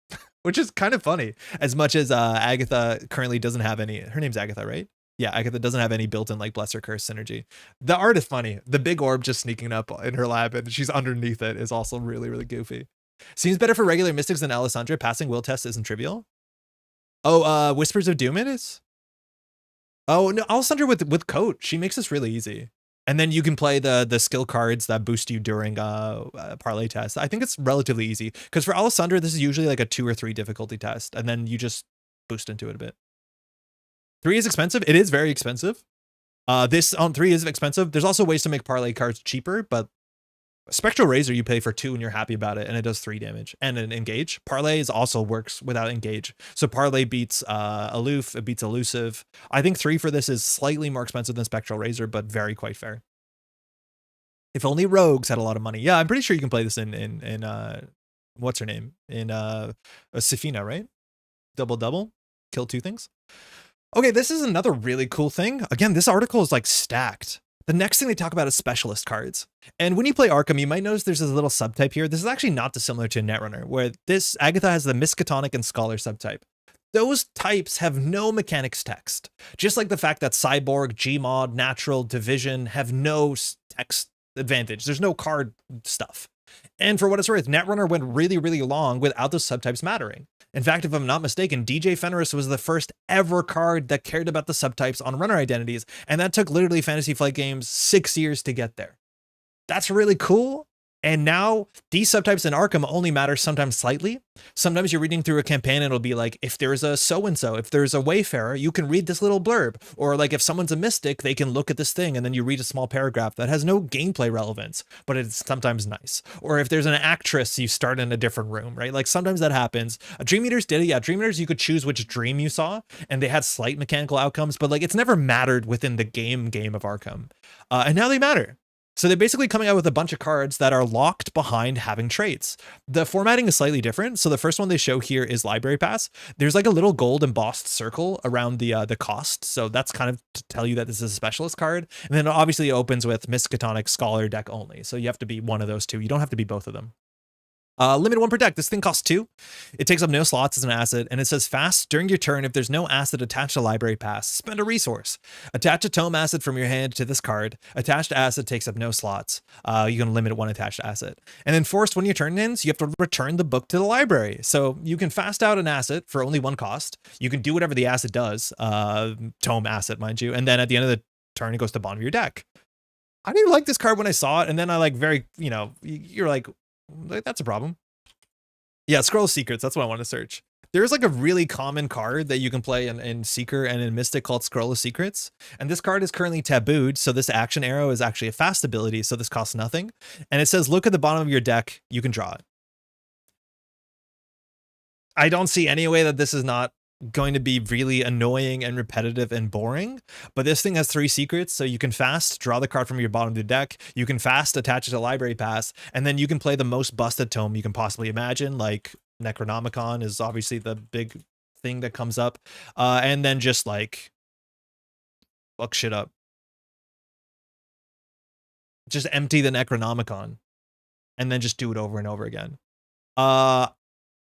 S1: Which is kind of funny. As much as Agatha currently doesn't have any, her name's Agatha, right? Yeah, Agatha doesn't have any built-in like Bless or Curse synergy. The art is funny. The big orb just sneaking up in her lab and she's underneath it is also really, really goofy. Seems better for regular mystics than Alessandra. Passing will test isn't trivial. Oh, Whispers of Doom it is? Oh, no, Alessandra with Coat. She makes this really easy. And then you can play the skill cards that boost you during parlay tests. I think it's relatively easy. Because for Alessandra, this is usually like a 2 or 3 difficulty test. And then you just boost into it a bit. 3 is expensive. It is very expensive. This on 3 is expensive. There's also ways to make parlay cards cheaper, but Spectral Razor you pay for 2 and you're happy about it, and it does 3 damage. And an Engage. Parlay also works without Engage. So Parlay beats Aloof, it beats Elusive. I think 3 for this is slightly more expensive than Spectral Razor, but very quite fair. If only Rogues had a lot of money. Yeah, I'm pretty sure you can play this in what's her name? In Safina, right? Double. Kill 2 things. Okay, this is another really cool thing. Again, this article is like stacked. The next thing they talk about is specialist cards. And when you play Arkham, you might notice there's this little subtype here. This is actually not dissimilar to Netrunner, where this Agatha has the Miskatonic and Scholar subtype. Those types have no mechanics text. Just like the fact that Cyborg, Gmod, Natural, Division have no text advantage. There's no card stuff. And for what it's worth, Netrunner went really, really long without those subtypes mattering. In fact, if I'm not mistaken, DJ Fenris was the first ever card that cared about the subtypes on runner identities, and that took literally Fantasy Flight Games 6 years to get there. That's really cool. And now these subtypes in Arkham only matter sometimes slightly. Sometimes you're reading through a campaign and it'll be like, if there's a so-and-so, if there's a Wayfarer, you can read this little blurb. Or like if someone's a mystic, they can look at this thing and then you read a small paragraph that has no gameplay relevance, but it's sometimes nice. Or if there's an actress, you start in a different room, right? Like sometimes that happens. Dream Eaters did it. Yeah, Dream Eaters, you could choose which dream you saw and they had slight mechanical outcomes, but like it's never mattered within the game of Arkham. And now they matter. So they're basically coming out with a bunch of cards that are locked behind having traits. The formatting is slightly different. So the first one they show here is Library Pass. There's like a little gold embossed circle around the cost. So that's kind of to tell you that this is a specialist card. And then obviously it opens with Miskatonic Scholar deck only. So you have to be one of those two. You don't have to be both of them. Limit 1 per deck. This thing costs 2. It takes up no slots as an asset, and it says fast during your turn. If there's no asset attached to Library Pass, spend a resource. Attach a tome asset from your hand to this card. Attached asset takes up no slots. You can limit 1 attached asset. And then forced, when your turn ends, you have to return the book to the library. So you can fast out an asset for only 1 cost. You can do whatever the asset does, tome asset, mind you. And then at the end of the turn, it goes to the bottom of your deck. I didn't like this card when I saw it, and then I like you're like, that's a problem. Yeah, Scroll of Secrets. That's what I want to search. There's like a really common card that you can play in Seeker and in Mystic called Scroll of Secrets. And this card is currently tabooed. So this action arrow is actually a fast ability. So this costs nothing. And it says, look at the bottom of your deck. You can draw it. I don't see any way that this is not going to be really annoying and repetitive and boring, but this thing has 3 secrets, so you can fast draw the card from your bottom of the deck, you can fast attach it to Library Pass, and then you can play the most busted tome you can possibly imagine, like Necronomicon is obviously the big thing that comes up, and then just like fuck shit up, just empty the Necronomicon and then just do it over and over again. That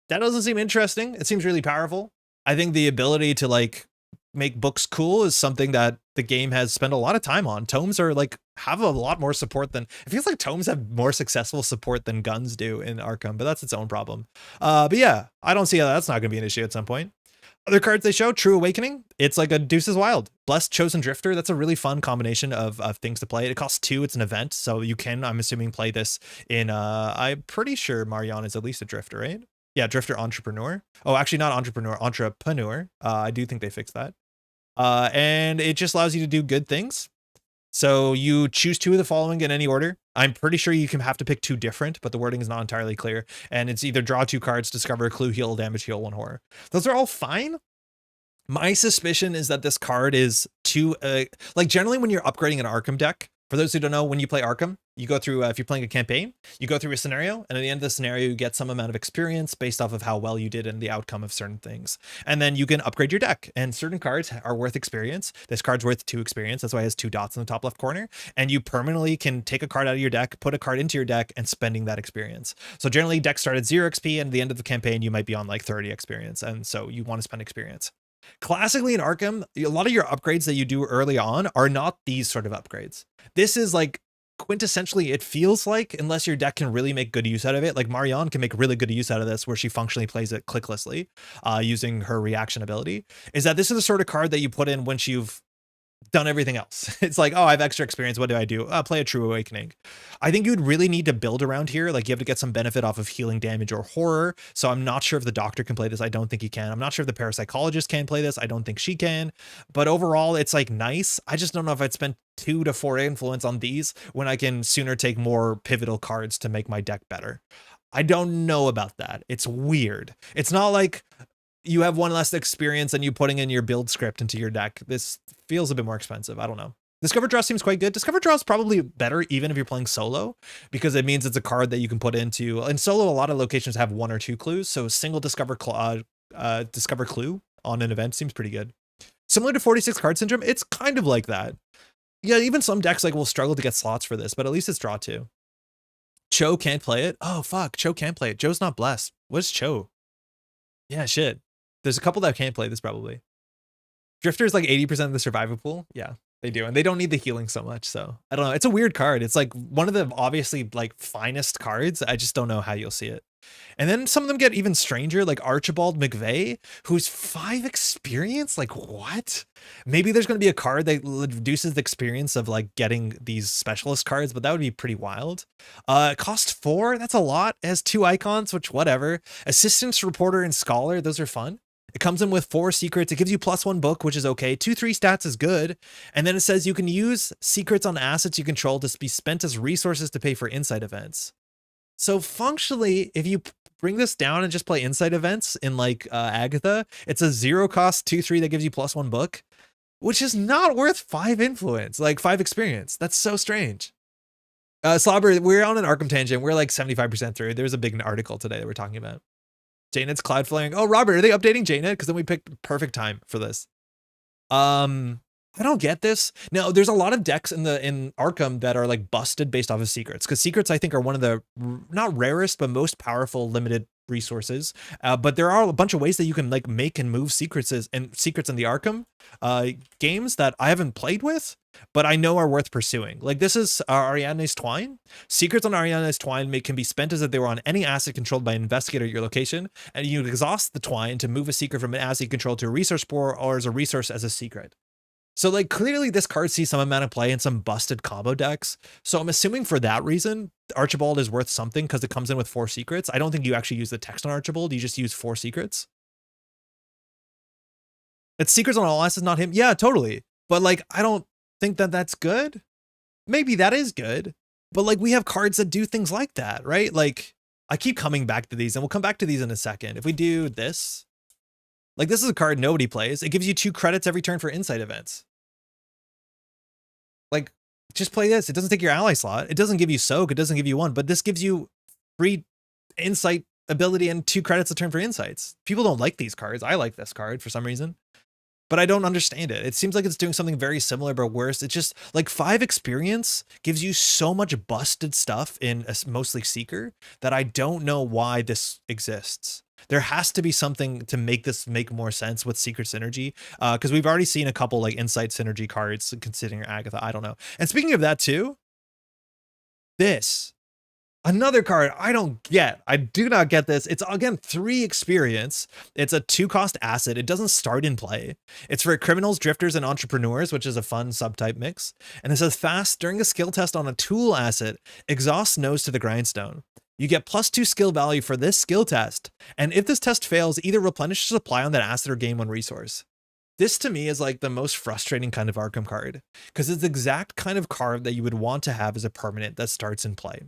S1: doesn't seem interesting. It seems really powerful. I think the ability to like make books cool is something that the game has spent a lot of time on. Tomes are like have a lot more support than, it feels like tomes have more successful support than guns do in Arkham, but that's its own problem. But yeah, I don't see how that's not going to be an issue at some point. Other cards they show, True Awakening. It's like a Deuce's Wild. Blessed Chosen Drifter. That's a really fun combination of things to play. It costs 2. It's an event, so you can, I'm assuming, play this in, I'm pretty sure Marion is at least a Drifter, right? Yeah, Drifter Entrepreneur. Oh, actually not Entrepreneur. I do think they fixed that. And it just allows you to do good things. So you choose 2 of the following in any order. I'm pretty sure you can have to pick 2 different, but the wording is not entirely clear. And it's either draw 2 cards, discover a clue, heal, damage, heal 1 horror. Those are all fine. My suspicion is that this card is too, like generally when you're upgrading an Arkham deck, for those who don't know, when you play Arkham, you go through, if you're playing a campaign, you go through a scenario, and at the end of the scenario, you get some amount of experience based off of how well you did in the outcome of certain things. And then you can upgrade your deck, and certain cards are worth experience. This card's worth 2 experience. That's why it has 2 dots in the top left corner. And you permanently can take a card out of your deck, put a card into your deck, and spending that experience. So generally, decks start at 0 XP, and at the end of the campaign, you might be on like 30 experience. And so you want to spend experience. Classically in Arkham, a lot of your upgrades that you do early on are not these sort of upgrades. This is like quintessentially, it feels like, unless your deck can really make good use out of it, like Marion can make really good use out of this, where she functionally plays it clicklessly, using her reaction ability, is that this is the sort of card that you put in once you've done everything else. It's like, oh, I have extra experience. What do I do? Play a True Awakening. I think you'd really need to build around here. Like you have to get some benefit off of healing damage or horror. So I'm not sure if the doctor can play this. I don't think he can. I'm not sure if the parapsychologist can play this. I don't think she can. But overall, it's like nice. I just don't know if I'd spend 2 to 4 influence on these when I can sooner take more pivotal cards to make my deck better. I don't know about that. It's weird. It's not like you have 1 less experience and you putting in your build script into your deck. This feels a bit more expensive. I don't know. Discover Draw seems quite good. Discover Draw is probably better even if you're playing solo, because it means it's a card that you can put into. In solo, a lot of locations have 1 or 2 clues, so single Discover clue on an event seems pretty good. Similar to 46 Card Syndrome, it's kind of like that. Yeah, even some decks like will struggle to get slots for this, but at least it's draw 2. Cho can't play it. Oh fuck, Cho can't play it. Joe's not blessed. What's Cho? Yeah, shit. There's a couple that can't play this probably. Drifter's like 80% of the survival pool. Yeah, they do. And they don't need the healing so much. So I don't know. It's a weird card. It's like one of the obviously like finest cards. I just don't know how you'll see it. And then some of them get even stranger, like Archibald McVeigh, who's 5 experience. Like what? Maybe there's going to be a card that reduces the experience of like getting these specialist cards, but that would be pretty wild. Cost 4. That's a lot. It has 2 icons, which whatever. Assistance, Reporter, and Scholar. Those are fun. It comes in with 4 secrets. It gives you +1 book, which is okay. 2/3 stats is good. And then it says you can use secrets on assets you control to be spent as resources to pay for insight events. So functionally, if you bring this down and just play insight events in like Agatha, it's a 0 cost 2/3 that gives you +1 book, which is not worth 5 influence, like 5 experience. That's so strange. Slobber, we're on an Arkham Tangent. We're like 75% through. There's a big article today that we're talking about. JNet's cloud flaring. Oh, Robert, are they updating JNet? Because then we picked perfect time for this. I don't get this. Now, there's a lot of decks in Arkham that are like busted based off of secrets, because secrets I think are one of the not rarest but most powerful limited resources. But there are a bunch of ways that you can like make and move secrets in the Arkham games that I haven't played with, but I know are worth pursuing. Like this is Ariadne's Twine. Secrets on Ariadne's Twine can be spent as if they were on any asset controlled by an investigator at your location, and you exhaust the twine to move a secret from an asset you control to a resource pool or as a resource as a secret. So like clearly this card sees some amount of play in some busted combo decks. So I'm assuming for that reason, Archibald is worth something because it comes in with 4 secrets. I don't think you actually use the text on Archibald. You just use 4 secrets. It's secrets on all assets, not him. Yeah, totally. But like, I don't think that that's good. Maybe that is good. But like we have cards that do things like that, right? Like I keep coming back to these and we'll come back to these in a second. If we do this, like this is a card nobody plays. It gives you 2 credits every turn for insight events. Like, just play this. It doesn't take your ally slot. It doesn't give you soak. It doesn't give you 1, but this gives you free insight ability and 2 credits a turn for insights. People don't like these cards. I like this card for some reason, but I don't understand it. It seems like it's doing something very similar, but worse. It's just like 5 experience gives you so much busted stuff in a mostly Seeker that I don't know why this exists. There has to be something to make this make more sense with secret synergy, because we've already seen a couple like insight synergy cards considering Agatha. I don't know. And speaking of that too, this another card I don't get. I do not get this. It's again 3 experience. It's a 2 cost asset. It doesn't start in play. It's for criminals, drifters, and entrepreneurs, which is a fun subtype mix. And it says fast during a skill test on a tool asset, exhaust nose to the grindstone. You get +2 skill value for this skill test. And if this test fails, either replenish the supply on that asset or gain 1 resource. This to me is like the most frustrating kind of Arkham card, because it's the exact kind of card that you would want to have as a permanent that starts in play.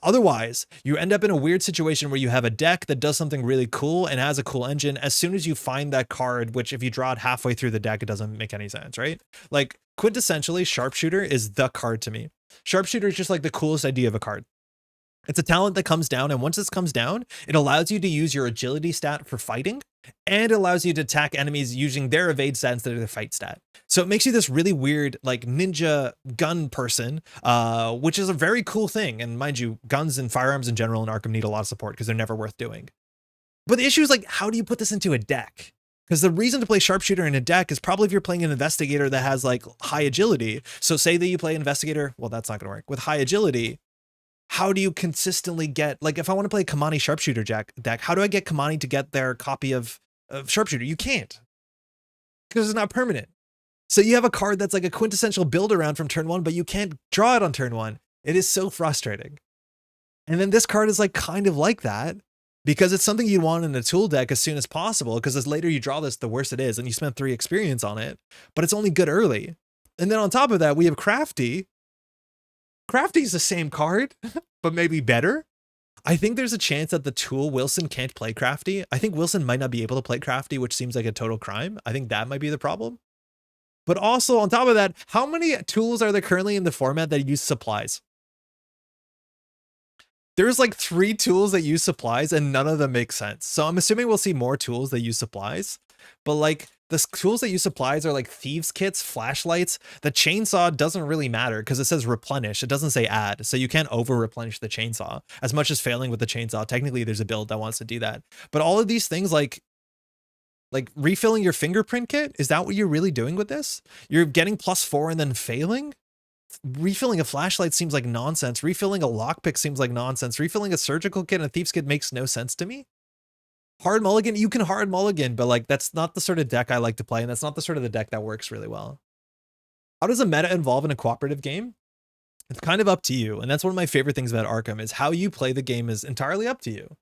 S1: Otherwise, you end up in a weird situation where you have a deck that does something really cool and has a cool engine. As soon as you find that card, which if you draw it halfway through the deck, it doesn't make any sense, right? Like quintessentially, Sharpshooter is the card to me. Sharpshooter is just like the coolest idea of a card. It's a talent that comes down, and once this comes down, it allows you to use your agility stat for fighting, and it allows you to attack enemies using their evade stat instead of their fight stat. So it makes you this really weird, like ninja gun person, which is a very cool thing. And mind you, guns and firearms in general in Arkham need a lot of support because they're never worth doing. But the issue is like, how do you put this into a deck? Because the reason to play Sharpshooter in a deck is probably if you're playing an investigator that has like high agility. So say that you play investigator, well, that's not going to work. With high agility, how do you consistently get, like if I want to play Kamani Sharpshooter deck, how do I get Kamani to get their copy of Sharpshooter? You can't, because it's not permanent. So you have a card that's like a quintessential build around from turn 1, but you can't draw it on turn 1. It is so frustrating. And then this card is like kind of like that, because it's something you want in a tool deck as soon as possible, because as later you draw this, the worse it is, and you spend 3 experience on it, but it's only good early. And then on top of that, we have Crafty. Crafty's the same card, but maybe better. I think there's a chance that the tool Wilson can't play Crafty. I think Wilson might not be able to play Crafty, which seems like a total crime. I think that might be the problem. But also on top of that, how many tools are there currently in the format that use supplies? There's like 3 tools that use supplies and none of them make sense. So I'm assuming we'll see more tools that use supplies, but like the tools that use supplies are like thieves kits, flashlights. The chainsaw doesn't really matter because it says replenish. It doesn't say add. So you can't over replenish the chainsaw as much as failing with the chainsaw. Technically there's a build that wants to do that, but all of these things like refilling your fingerprint kit. Is that what you're really doing with this? You're getting +4 and then failing? Refilling a flashlight seems like nonsense. Refilling a lockpick seems like nonsense. Refilling a surgical kit and a thieves kit makes no sense to me. Hard mulligan, you can hard mulligan, but like that's not the sort of deck I like to play, and that's not the sort of the deck that works really well. How does a meta evolve in a cooperative game? It's kind of up to you, and that's one of my favorite things about Arkham is how you play the game is entirely up to you.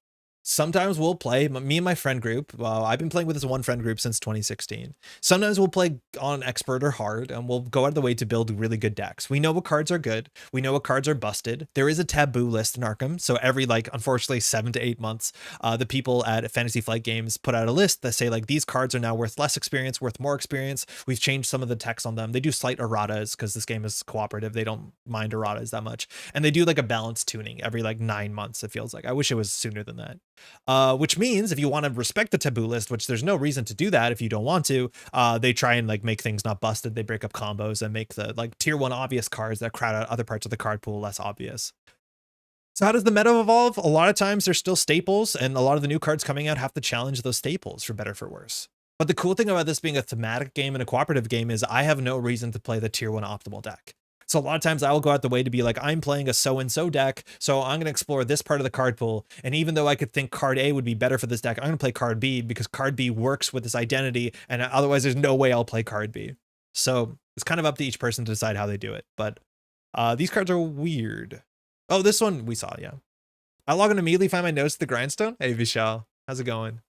S1: Sometimes we'll play, me and my friend group, well, I've been playing with this one friend group since 2016. Sometimes we'll play on expert or hard, and we'll go out of the way to build really good decks. We know what cards are good. We know what cards are busted. There is a taboo list in Arkham. So every, like, unfortunately, 7 to 8 months, the people at Fantasy Flight Games put out a list that say, like, these cards are now worth less experience, worth more experience. We've changed some of the text on them. They do slight erratas because this game is cooperative. They don't mind erratas that much. And they do, like, a balanced tuning every, like, 9 months, it feels like. I wish it was sooner than that. Which means if you want to respect the taboo list, which there's no reason to do that if you don't want to, they try and like make things not busted. They break up combos and make the like tier 1 obvious cards that crowd out other parts of the card pool less obvious. So how does the meta evolve? A lot of times there's still staples, and a lot of the new cards coming out have to challenge those staples for better or for worse. But the cool thing about this being a thematic game and a cooperative game is I have no reason to play the tier 1 optimal deck. So a lot of times I will go out the way to be like, I'm playing a so-and-so deck, so I'm going to explore this part of the card pool. And even though I could think card A would be better for this deck, I'm going to play card B because card B works with this identity, and otherwise there's no way I'll play card B. So it's kind of up to each person to decide how they do it. But these cards are weird. Oh, this one we saw, yeah. I log in immediately, find my notes at the grindstone. Hey, Vishal, how's it going?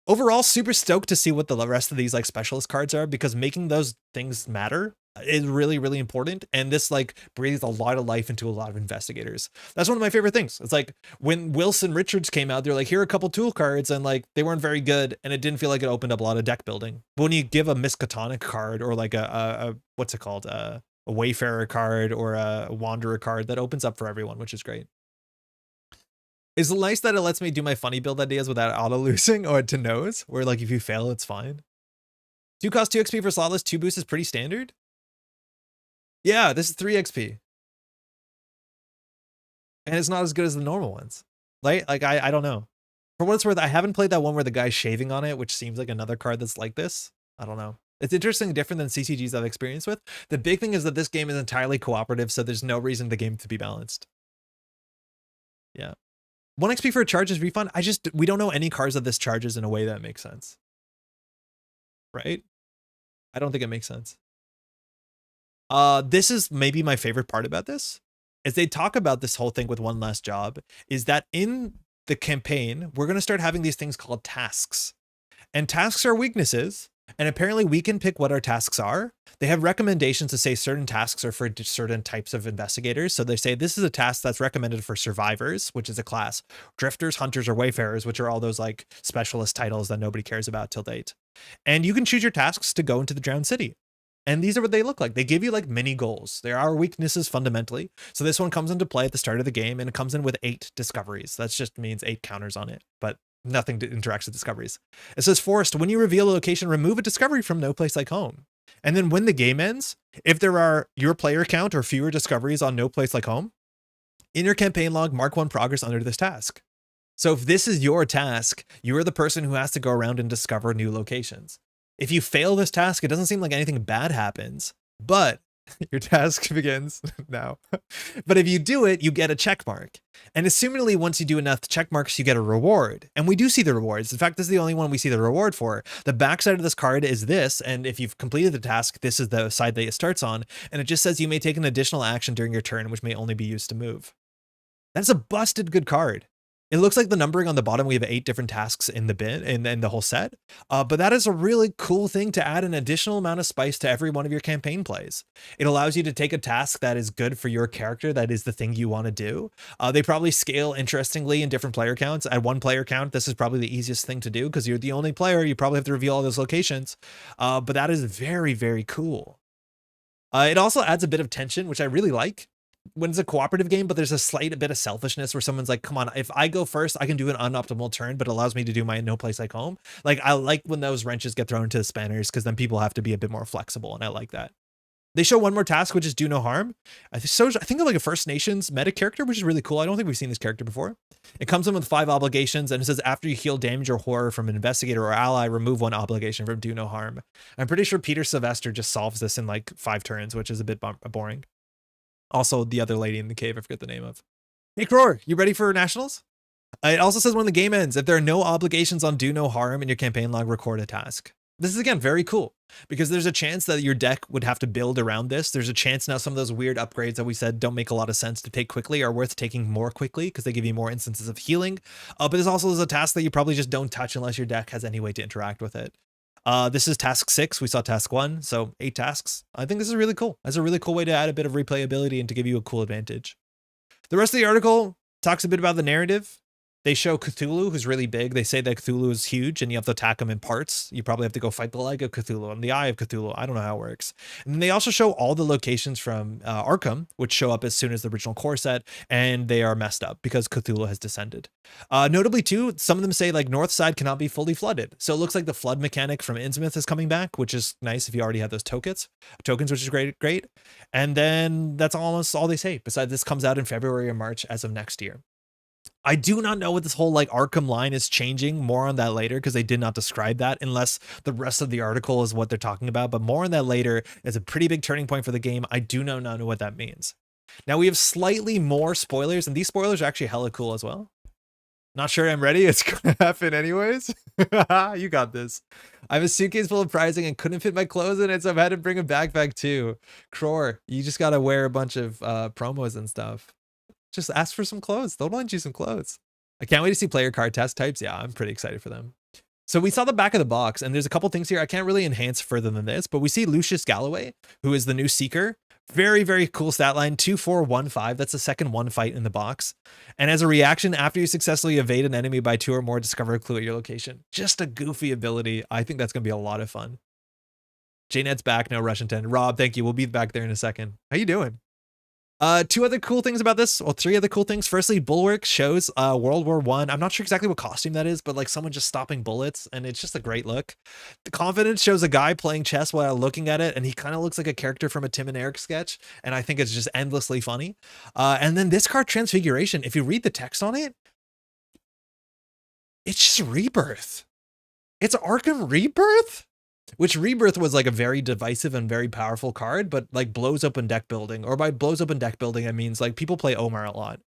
S1: Overall, super stoked to see what the rest of these like specialist cards are, because making those things matter is really, really important. And this like breathes a lot of life into a lot of investigators. That's one of my favorite things. It's like when Wilson Richards came out, they're like, here are a couple tool cards, and like they weren't very good, and it didn't feel like it opened up a lot of deck building. But when you give a Miskatonic card or like a what's it called? A Wayfarer card or a Wanderer card, that opens up for everyone, which is great. It's nice that it lets me do my funny build ideas without auto-losing or to nose, where like if you fail, it's fine. 2 cost 2 XP for slotless, 2 boost is pretty standard. Yeah, this is 3 XP. And it's not as good as the normal ones. Like I don't know. For what it's worth, I haven't played that one where the guy's shaving on it, which seems like another card that's like this. I don't know. It's interesting, different than CCGs I've experienced with. The big thing is that this game is entirely cooperative, so there's no reason the game to be balanced. Yeah. 1 XP for a charge is refund. We don't know any cards that this charges in a way that makes sense. Right? I don't think it makes sense. This is maybe my favorite part about this, is they talk about this whole thing with one last job, is that in the campaign, we're going to start having these things called tasks. And tasks are weaknesses. And apparently we can pick what our tasks are. They have recommendations to say certain tasks are for certain types of investigators. So they say this is a task that's recommended for survivors, which is a class, drifters, hunters, or wayfarers, which are all those like specialist titles that nobody cares about till date. And you can choose your tasks to go into the drowned city. And these are what they look like. They give you like mini goals. There are weaknesses fundamentally. So this one comes into play at the start of the game, and it comes in with 8 discoveries. That just means 8 counters on it, but nothing interacts with discoveries. It says, Forrest, when you reveal a location, remove a discovery from No Place Like Home. And then when the game ends, if there are your player count or fewer discoveries on No Place Like Home, in your campaign log, mark 1 progress under this task. So if this is your task, you are the person who has to go around and discover new locations. If you fail this task, it doesn't seem like anything bad happens, but Your task begins now. But if you do it, you get a check mark. And assumingly, once you do enough check marks, you get a reward. And we do see the rewards. In fact, this is the only one we see the reward for. The backside of this card is this. And if you've completed the task, this is the side that it starts on. And it just says you may take an additional action during your turn, which may only be used to move. That's a busted good card. It looks like the numbering on the bottom, we have 8 different tasks in the bin in the whole set. But that is a really cool thing to add an additional amount of spice to every one of your campaign plays. It allows you to take a task that is good for your character, that is the thing you want to do. They probably scale interestingly in different player counts. At 1 player count, this is probably the easiest thing to do because you're the only player. You probably have to reveal all those locations. But that is very, very cool. It also adds a bit of tension, which I really like. When it's a cooperative game, but there's a slight bit of selfishness where someone's like, come on, if I go first, I can do an unoptimal turn, but it allows me to do my no place like home. Like, I like when those wrenches get thrown into the spanners because then people have to be a bit more flexible, and I like that. They show one more task, which is do no harm. I think of like a First Nations meta character, which is really cool. I don't think we've seen this character before. It comes in with 5 obligations, and it says after you heal damage or horror from an investigator or ally, remove 1 obligation from do no harm. I'm pretty sure Peter Sylvester just solves this in like 5 turns, which is a bit boring. Also, the other lady in the cave, I forget the name of. Hey, Cror, you ready for Nationals? It also says when the game ends, if there are no obligations on do no harm in your campaign log, record a task. This is, again, very cool because there's a chance that your deck would have to build around this. There's a chance now some of those weird upgrades that we said don't make a lot of sense to take quickly are worth taking more quickly because they give you more instances of healing. But this also is a task that you probably just don't touch unless your deck has any way to interact with it. This is task 6. We saw task 1, so 8 tasks. I think this is really cool. That's a really cool way to add a bit of replayability and to give you a cool advantage. The rest of the article talks a bit about the narrative. They show Cthulhu, who's really big. They say that Cthulhu is huge and you have to attack him in parts. You probably have to go fight the leg of Cthulhu and the eye of Cthulhu. I don't know how it works. And then they also show all the locations from Arkham, which show up as soon as the original core set, and they are messed up because Cthulhu has descended. Notably, too, some of them say like north side cannot be fully flooded. So it looks like the flood mechanic from Innsmouth is coming back, which is nice if you already have those tokens, which is great. And then that's almost all they say. Besides, this comes out in February or March as of next year. I do not know what this whole like Arkham line is changing. More on that later because they did not describe that unless the rest of the article is what they're talking about. But more on that later. It's a pretty big turning point for the game. I do not know what that means. Now we have slightly more spoilers, and these spoilers are actually hella cool as well. Not sure I'm ready. It's gonna happen anyways. You got this. I have a suitcase full of prizing and couldn't fit my clothes in it, so I've had to bring a backpack too. Cror, you just gotta wear a bunch of promos and stuff. Just ask for some clothes. They'll lend you some clothes. I can't wait to see player card test types. Yeah, I'm pretty excited for them. So we saw the back of the box, and there's a couple things here I can't really enhance further than this, but we see Lucius Galloway, who is the new Seeker. Very, very cool stat line, 2415. That's the second 1 fight in the box. And as a reaction, after you successfully evade an enemy by 2 or more, discover a clue at your location. Just a goofy ability. I think that's going to be a lot of fun. JNet's back, no Russian 10. Rob, thank you. We'll be back there in a second. How you doing? 2 other cool things about this, well, 3 other cool things. Firstly, Bulwark shows World War I. I'm not sure exactly what costume that is, but like someone just stopping bullets, and it's just a great look. The Confidence shows a guy playing chess while looking at it, and he kind of looks like a character from a Tim and Eric sketch, and I think it's just endlessly funny. And then this card Transfiguration, if you read the text on it, it's just Rebirth. It's Arkham Rebirth? Which Rebirth was like a very divisive and very powerful card, but like blows open deck building. Or by blows open deck building, it means like people play Omar a lot.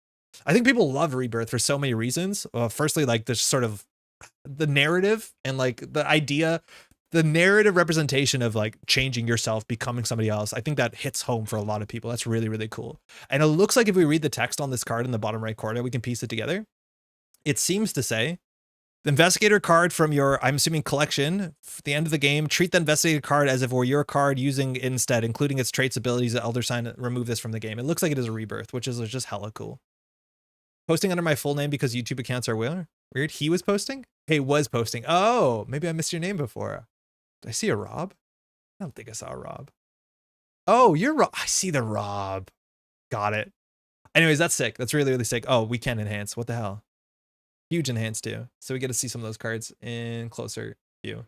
S1: I think people love Rebirth for so many reasons. Firstly, like this sort of the narrative and like the idea, the narrative representation of like changing yourself, becoming somebody else. I think that hits home for a lot of people. That's really, really cool. And it looks like if we read the text on this card in the bottom right corner, we can piece it together. It seems to say, the investigator card from your, I'm assuming, collection at the end of the game, treat the investigator card as if it were your card using it instead, including its traits, abilities, and Elder Sign. Remove this from the game. It looks like it is a Rebirth, which is just hella cool. Posting under my full name because YouTube accounts are weird. He was posting? Hey, was posting. Oh, maybe I missed your name before. Did I see a Rob? I don't think I saw a Rob. Oh, you're Rob. I see the Rob. Got it. Anyways, that's sick. That's really, really sick. Oh, we can enhance. What the hell? Huge enhance too. So we get to see some of those cards in closer view.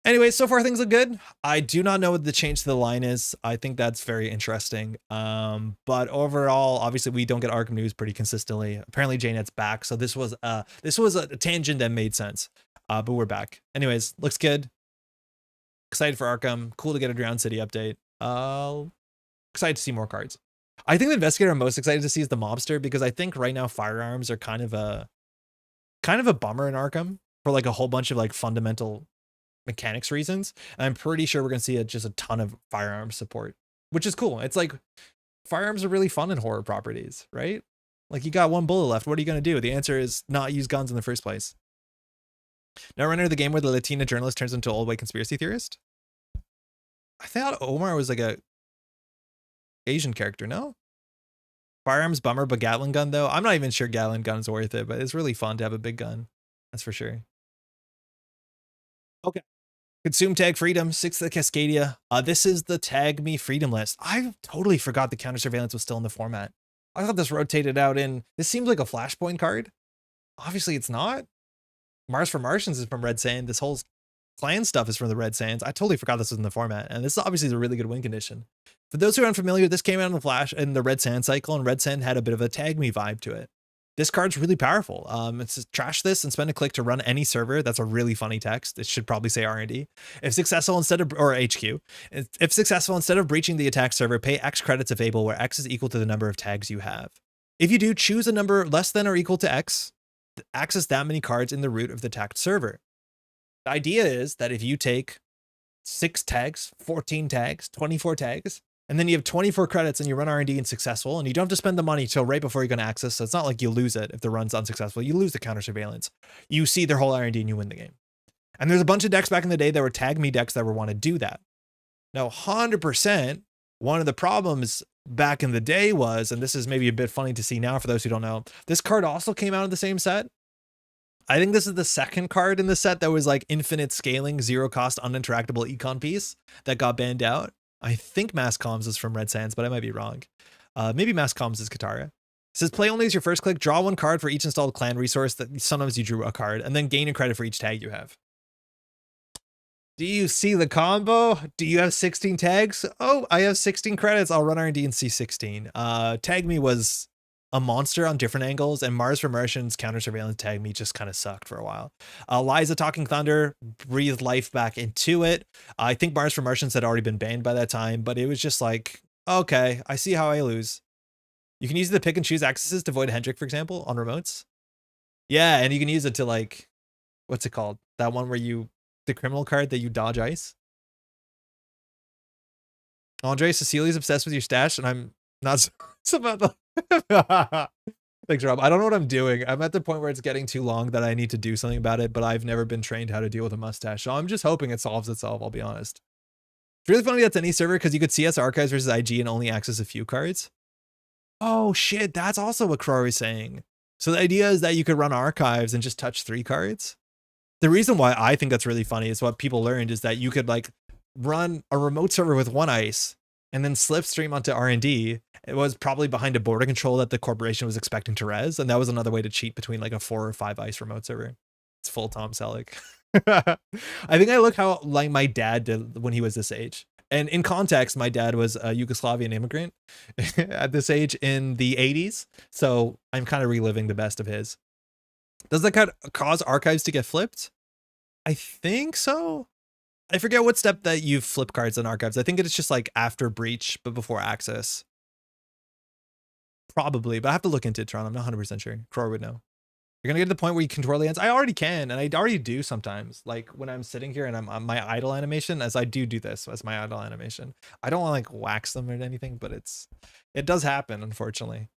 S1: Anyway, so far things look good. I do not know what the change to the line is. I think that's very interesting. But overall, obviously we don't get Arkham news pretty consistently. Apparently JNet's back. So this was a tangent that made sense. But we're back. Anyways, looks good. Excited for Arkham. Cool to get a Drowned City update. Excited to see more cards. I think the investigator I'm most excited to see is the mobster, because I think right now firearms are kind of a bummer in Arkham for like a whole bunch of like fundamental mechanics reasons. And I'm pretty sure we're gonna see just a ton of firearms support, which is cool. It's like firearms are really fun in horror properties, right? Like you got one bullet left. What are you gonna do? The answer is not use guns in the first place. Netrunner, the game where the Latina journalist turns into an old white conspiracy theorist. I thought Omar was like a Asian character, no? Firearms bummer, but Gatling gun though. I'm not even sure Gatling gun's worth it, but it's really fun to have a big gun. That's for sure. Okay. Consume tag freedom, 6th the Cascadia. This is the tag me freedom list. I totally forgot the counter surveillance was still in the format. I thought this rotated out in, this seems like a Flashpoint card. Obviously it's not. Mars for Martians is from Red Sand. This whole clan stuff is from the Red Sands. I totally forgot this was in the format. And this obviously is a really good win condition. For those who are unfamiliar, this came out in the Flash in the Red Sand cycle, and Red Sand had a bit of a tag me vibe to it. This card's really powerful. It's just trash this and spend a click to run any server. That's a really funny text. It should probably say R&D. If successful instead of, or HQ. If successful, instead of breaching the attack server, pay X credits if able, where X is equal to the number of tags you have. If you do, choose a number less than or equal to X. Access that many cards in the root of the attacked server. The idea is that if you take 6 tags, 14 tags, 24 tags, and then you have 24 credits and you run R&D and successful, and you don't have to spend the money till right before you're going to access. So it's not like you lose it if the run's unsuccessful. You lose the counter surveillance. You see their whole R&D and you win the game. And there's a bunch of decks back in the day that were tag me decks that would want to do that. Now, 100%, one of the problems back in the day was, and this is maybe a bit funny to see now for those who don't know, this card also came out in the same set. I think this is the second card in the set that was like infinite scaling, 0 cost, uninteractable econ piece that got banned out. I think Mass Comms is from Red Sands, but I might be wrong. Maybe Mass Comms is Katara. It says play only as your first click, draw 1 card for each installed clan resource. That sometimes you drew a card, and then gain a credit for each tag you have. Do you see the combo? Do you have 16 tags? Oh, I have 16 credits. I'll run R&D and see 16. Tag me was a monster on different angles, and Mars for Martians counter surveillance tag me just kind of sucked for a while. Liza Talking Thunder breathed life back into it. I think Mars for Martians had already been banned by that time, but it was just like, okay, I see how I lose. You can use the pick and choose accesses to avoid Hendrick, for example, on remotes. Yeah, and you can use it to like, what's it called? That one where you, the criminal card that you dodge ice. Andre, Cecilia's obsessed with your stash, and I'm not so about the Thanks, Rob. I don't know what I'm doing. I'm at the point where it's getting too long that I need to do something about it, but I've never been trained how to deal with a mustache. So I'm just hoping it solves itself, I'll be honest. It's really funny that's any server because you could CS archives versus IG and only access a few cards. Oh shit, that's also what Crow is saying. So the idea is that you could run archives and just touch 3 cards. The reason why I think that's really funny is what people learned is that you could like run a remote server with 1 ice and then slipstream onto R&D. It was probably behind a border control that the corporation was expecting to res, and that was another way to cheat between like a 4 or 5 ice remote server. It's full Tom Selleck. I think I look how like my dad did when he was this age. And in context, my dad was a Yugoslavian immigrant at this age in the 80s. So I'm kind of reliving the best of his. Does that cause archives to get flipped? I think so. I forget what step that you flip cards in archives. I think it's just like after breach, but before access. Probably, but I have to look into it, Tron. I'm not 100% sure. Cror would know. You're going to get to the point where you control the hands. I already can, and I already do sometimes. Like when I'm sitting here and I'm on my idle animation, as I do this as my idle animation. I don't want to like wax them or anything, but it does happen, unfortunately.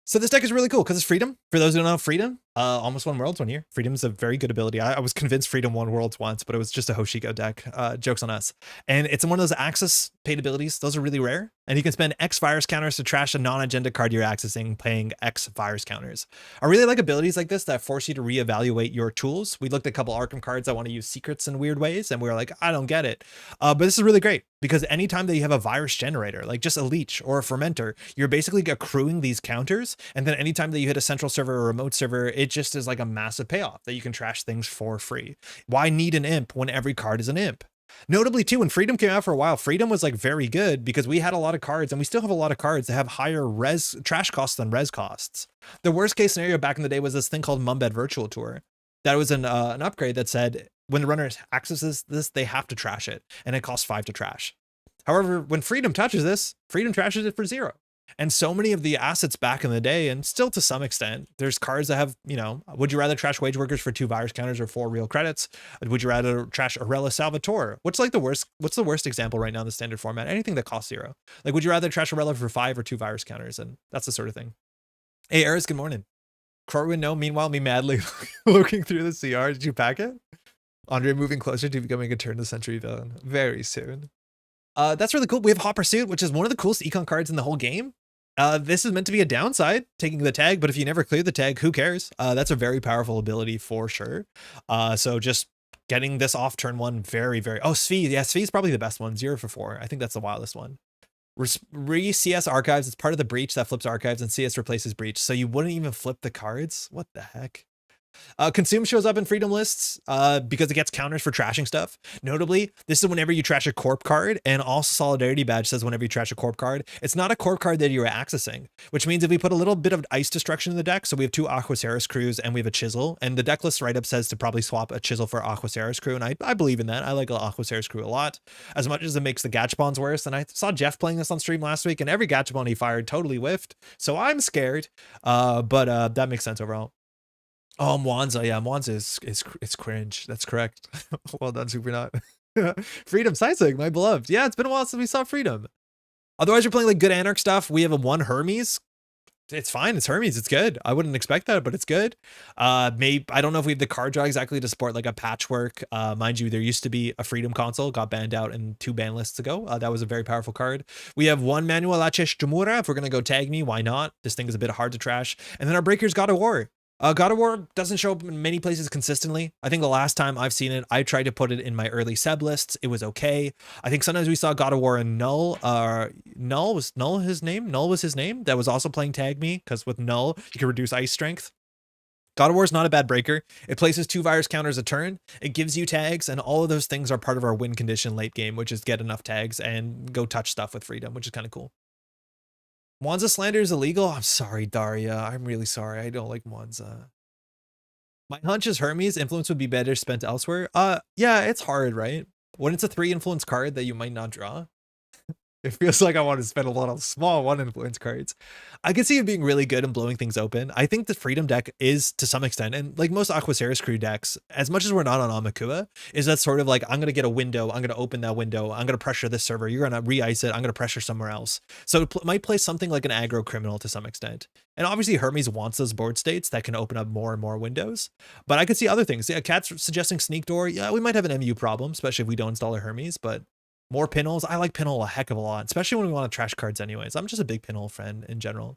S1: So this deck is really cool because it's Freedom. For those who don't know, Freedom almost won Worlds 1 year. Freedom is a very good ability. I was convinced Freedom won Worlds once, but it was just a Hoshiko deck. Jokes on us. And it's one of those access paid abilities. Those are really rare. And you can spend X virus counters to trash a non-agenda card you're accessing, paying X virus counters. I really like abilities like this that force you to reevaluate your tools. We looked at a couple Arkham cards that want to use secrets in weird ways, and we were like, I don't get it. But this is really great because anytime that you have a virus generator, like just a leech or a fermenter, you're basically accruing these counters. And then anytime that you hit a central server or a remote server, it just is like a massive payoff that you can trash things for free. Why need an imp when every card is an imp? Notably too, when Freedom came out for a while, Freedom was like very good because we had a lot of cards, and we still have a lot of cards that have higher trash costs than res costs. The worst case scenario back in the day was this thing called Mumbed Virtual Tour. That was an upgrade that said when the runner accesses this, they have to trash it, and it costs 5 to trash. However, when Freedom touches this, Freedom trashes it for 0. And so many of the assets back in the day, and still to some extent, there's cards that have, you know, would you rather trash Wage Workers for 2 virus counters or 4 real credits? Would you rather trash Arella Salvatore? What's like the worst? What's the worst example right now in the standard format? Anything that costs 0. Like, would you rather trash Arella for 5 or 2 virus counters? And that's the sort of thing. Hey, Eris, good morning. Corwin, no. Meanwhile, me madly looking through the CR. Did you pack it? Andre moving closer to becoming a turn of the century villain very soon. That's really cool. We have Hot Pursuit, which is one of the coolest econ cards in the whole game. This is meant to be a downside, taking the tag, but if you never clear the tag, who cares? That's a very powerful ability for sure. So just getting this off turn 1, very, very... Oh, Svi. Yeah, Svi is probably the best one. 0 for 4. I think that's the wildest one. Re-CS Archives. It's part of the Breach that flips Archives, and CS replaces Breach. So you wouldn't even flip the cards? What the heck? Consume shows up in Freedom lists because it gets counters for trashing stuff. Notably, this is whenever you trash a Corp card, and also Solidarity Badge says whenever you trash a Corp card. It's not a Corp card that you're accessing, which means if we put a little bit of ice destruction in the deck, so we have 2 Aquaceris crews and we have a Chisel, and the deck list write-up says to probably swap a Chisel for Aquaceris crew, and I believe in that. I like Aquaceris crew a lot, as much as it makes the Gachapons worse. And I saw Jeff playing this on stream last week, and every Gachapon he fired totally whiffed, so I'm scared, but that makes sense overall. Oh, Mwanza. Yeah, Mwanza is cringe. That's correct. Well done, Supernaut. Freedom Sisig, my beloved. Yeah, it's been a while since we saw Freedom. Otherwise, you're playing like good Anarch stuff. We have a 1 Hermes. It's fine. It's Hermes. It's good. I wouldn't expect that, but it's good. Maybe I don't know if we have the card draw exactly to support like a patchwork. Mind you, there used to be a Freedom console, got banned out in 2 ban lists ago. That was a very powerful card. We have 1 Manuel Achesh Jamura. If we're gonna go tag me, why not? This thing is a bit hard to trash. And then our breakers God of War. God of War doesn't show up in many places consistently. I think the last time I've seen it, I tried to put it in my early Seb lists. It was okay. I think sometimes we saw God of War in Null. Null was his name. Null was his name. That was also playing Tag Me, because with Null, you can reduce ice strength. God of War is not a bad breaker. It places 2 virus counters a turn. It gives you tags, and all of those things are part of our win condition late game, which is get enough tags and go touch stuff with Freedom, which is kind of cool. Mwanza slander is illegal. I'm sorry, Daria. I'm really sorry. I don't like Mwanza. My hunch is Hermes influence would be better spent elsewhere. Yeah, it's hard, right? When it's a 3 influence card that you might not draw, it feels like I want to spend a lot of small 1 influence cards. I can see it being really good and blowing things open. I think the Freedom deck is to some extent, and like most Aquaceris crew decks, as much as we're not on Amakua, is that sort of like, I'm going to get a window, I'm going to open that window, I'm going to pressure this server, you're going to re-ice it, I'm going to pressure somewhere else. So it might play something like an aggro criminal to some extent. And obviously Hermes wants those board states that can open up more and more windows. But I could see other things. Yeah, Cat's suggesting Sneak Door. Yeah, we might have an MU problem, especially if we don't install a Hermes, but more pinholes. I like pinhole a heck of a lot, especially when we want to trash cards anyways. I'm just a big pinhole friend in general.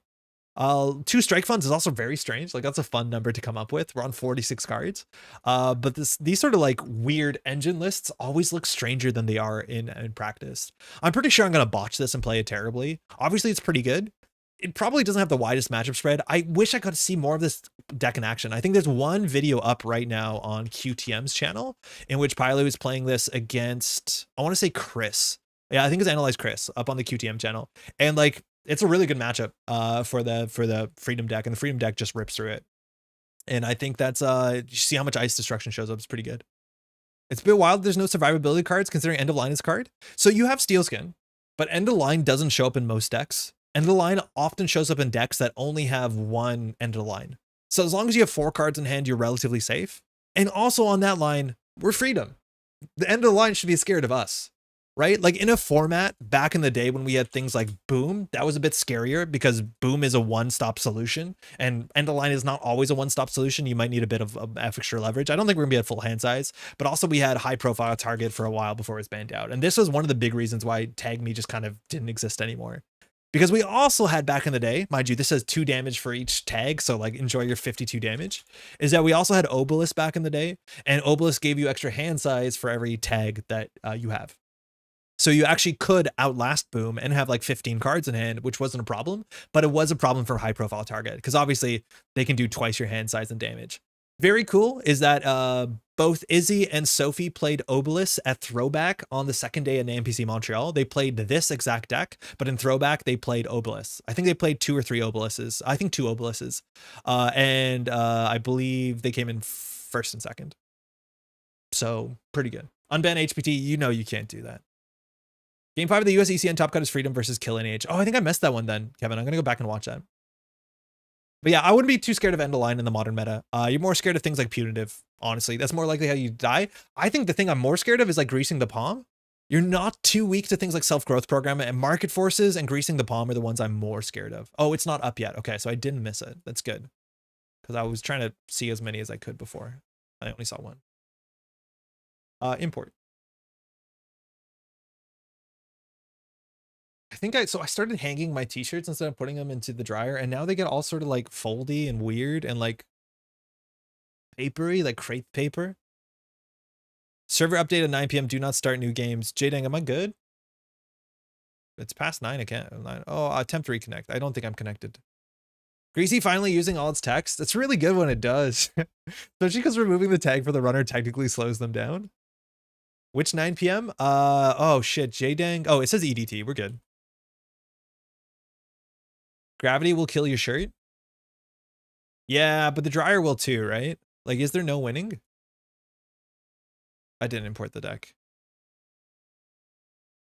S1: 2 strike funds is also very strange. Like, that's a fun number to come up with. We're on 46 cards. But these sort of like weird engine lists always look stranger than they are in practice. I'm pretty sure I'm going to botch this and play it terribly. Obviously, it's pretty good. It probably doesn't have the widest matchup spread. I wish I could see more of this deck in action. I think there's one video up right now on QTM's channel in which Pylo is playing this against, I want to say Chris. Yeah, I think it's Analyze Chris up on the QTM channel. And like, it's a really good matchup for the Freedom deck, and the Freedom deck just rips through it. And I think that's, you see how much Ice Destruction shows up. It's pretty good. It's a bit wild. There's no survivability cards considering End of Line is a card. So you have Steel Skin, but End of Line doesn't show up in most decks. End of Line often shows up in decks that only have 1 End of Line. So as long as you have 4 cards in hand, you're relatively safe. And also on that line, we're Freedom. The End of the Line should be scared of us, right? Like in a format back in the day when we had things like Boom, that was a bit scarier because Boom is a one-stop solution, and End of Line is not always a one-stop solution. You might need a bit of extra leverage. I don't think we're gonna be at full hand size, but also we had high-profile target for a while before it was banned out. And this was one of the big reasons why Tag Me just kind of didn't exist anymore. Because we also had back in the day, mind you, this has 2 damage for each tag, so like enjoy your 52 damage, is that we also had Obelisk back in the day, and Obelisk gave you extra hand size for every tag that you have. So you actually could outlast Boom and have like 15 cards in hand, which wasn't a problem, but it was a problem for high profile target, because obviously they can do twice your hand size and damage. Very cool is that both Izzy and Sophie played Obelisk at Throwback on the second day in NPC Montreal. They played this exact deck, but in Throwback, they played Obelisk. I think they played 2 or 3 Obelisks. I think 2 Obelisks. And I believe they came in first and second. So pretty good. Unban HPT, you know you can't do that. Game 5 of the US ECN Top Cut is Freedom versus Kill NH. Oh, I think I missed that one then, Kevin. I'm going to go back and watch that. But yeah, I wouldn't be too scared of End of Line in the modern meta. You're more scared of things like Punitive, honestly. That's more likely how you die. I think the thing I'm more scared of is like Greasing the Palm. You're not too weak to things like Self-Growth Program, and Market Forces and Greasing the Palm are the ones I'm more scared of. Oh, it's not up yet. Okay, so I didn't miss it. That's good. Because I was trying to see as many as I could before. I only saw one. Import. I started hanging my t-shirts instead of putting them into the dryer, and now they get all sort of like foldy and weird and like papery, like crepe paper. Server update at 9 p.m. Do not start new games. Jdang, am I good? It's past 9. I can't. 9. Oh, attempt to reconnect. I don't think I'm connected. Greasy finally using all its text. It's really good when it does. Especially because removing the tag for the runner technically slows them down. Which 9 p.m.? Oh shit, Jdang. Oh, it says EDT. We're good. Gravity will kill your shirt. Yeah, but the dryer will too, right? Like, is there no winning? I didn't import the deck.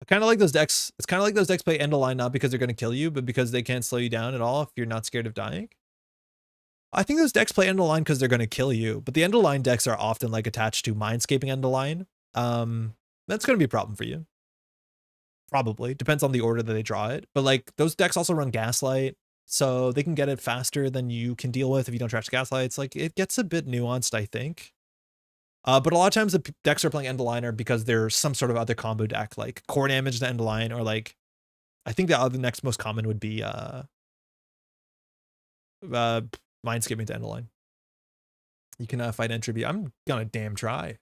S1: I kind of like those decks. It's kind of like those decks play End of Line, not because they're going to kill you, but because they can't slow you down at all if you're not scared of dying. I think those decks play End of Line because they're going to kill you, but the End of Line decks are often like attached to Mindscaping End of Line. That's going to be a problem for you. Probably. Depends on the order that they draw it. But like those decks also run Gaslight, so they can get it faster than you can deal with if you don't trash Gaslights. Like it gets a bit nuanced, I think. But a lot of times the decks are playing End of Line are because there's some sort of other combo deck, like core damage to End of Line, or like I think the next most common would be Mindscaping to End of Line. You can fight Entropy. I'm gonna damn try.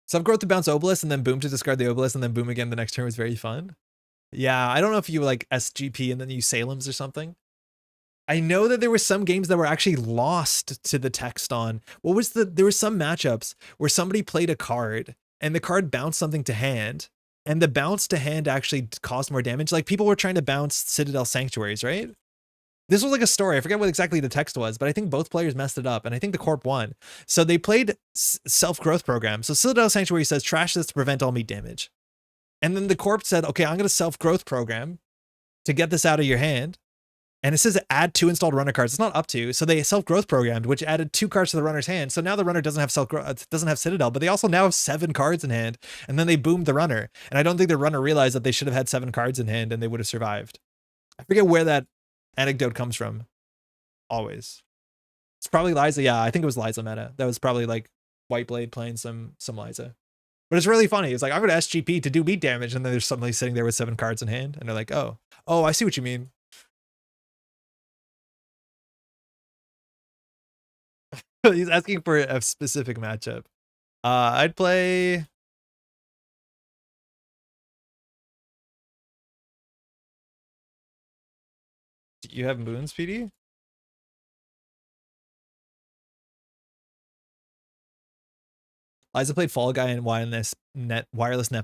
S1: Self-Growth to bounce Obelisk and then boom to discard the Obelisk and then boom again the next turn was very fun. Yeah, I don't know if you like SGP and then you Salem's or something. I know that there were some games that were actually lost to the text on. There were some matchups where somebody played a card and the card bounced something to hand, and the bounce to hand actually caused more damage. Like people were trying to bounce Citadel Sanctuaries, right? This was like a story. I forget what exactly the text was, but I think both players messed it up, and I think the Corp won. So they played Self-Growth Program. So Citadel Sanctuary says, trash this to prevent all meat damage. And then the Corp said, okay, I'm going to Self-Growth Program to get this out of your hand. And it says add 2 installed runner cards. It's not up to. So they Self-Growth Programmed, which added 2 cards to the runner's hand. So now the runner doesn't have Citadel, but they also now have 7 cards in hand. And then they boomed the runner. And I don't think the runner realized that they should have had 7 cards in hand and they would have survived. I forget where that anecdote comes from. Always. It's probably Liza. Yeah, I think it was Liza meta. That was probably like Whiteblade playing some Liza. But it's really funny. It's like, I'm going to SGP to do meat damage. And then there's somebody sitting there with 7 cards in hand. And they're like, oh, I see what you mean. He's asking for a specific matchup. I'd play... Do you have Moons, PD? Liza played Fall Guy and wireless net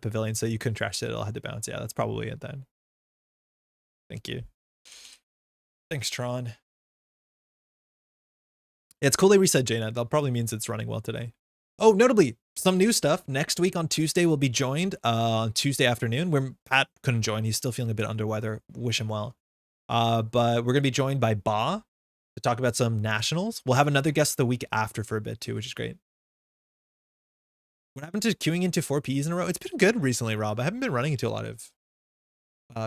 S1: pavilion, so you couldn't trash it. It'll had to bounce. Yeah, that's probably it then. Thank you. Thanks, Tron. It's cool they reset JNet. That probably means it's running well today. Oh, notably, some new stuff. Next week on Tuesday, we'll be joined on Tuesday afternoon, where Pat couldn't join. He's still feeling a bit under weather. Wish him well. But we're going to be joined by Ba to talk about some nationals. We'll have another guest the week after for a bit too, which is great. What happened to queuing into 4 PEs in a row? It's been good recently, Rob. I haven't been running into a lot of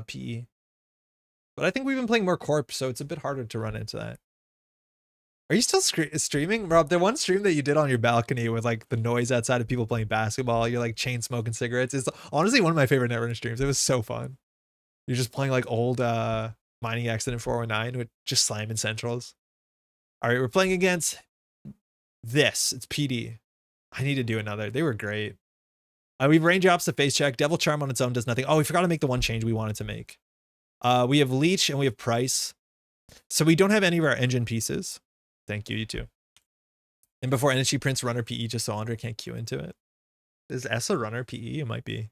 S1: PE. But I think we've been playing more Corp, so it's a bit harder to run into that. Are you still streaming, Rob? The one stream that you did on your balcony with like the noise outside of people playing basketball, you're like chain smoking cigarettes, is honestly one of my favorite Netrunner streams. It was so fun. You're just playing like old Mining Accident 409 with just slamming centrals. All right, we're playing against this. It's PD. I need to do another. They were great. We have raindrops to face check. Devil Charm on its own does nothing. Oh, we forgot to make the one change we wanted to make. We have Leech and we have Price. So we don't have any of our engine pieces. Thank you, you too. And before Energy Prince runner PE just so Andre can't queue into it. Is S a runner PE? It might be.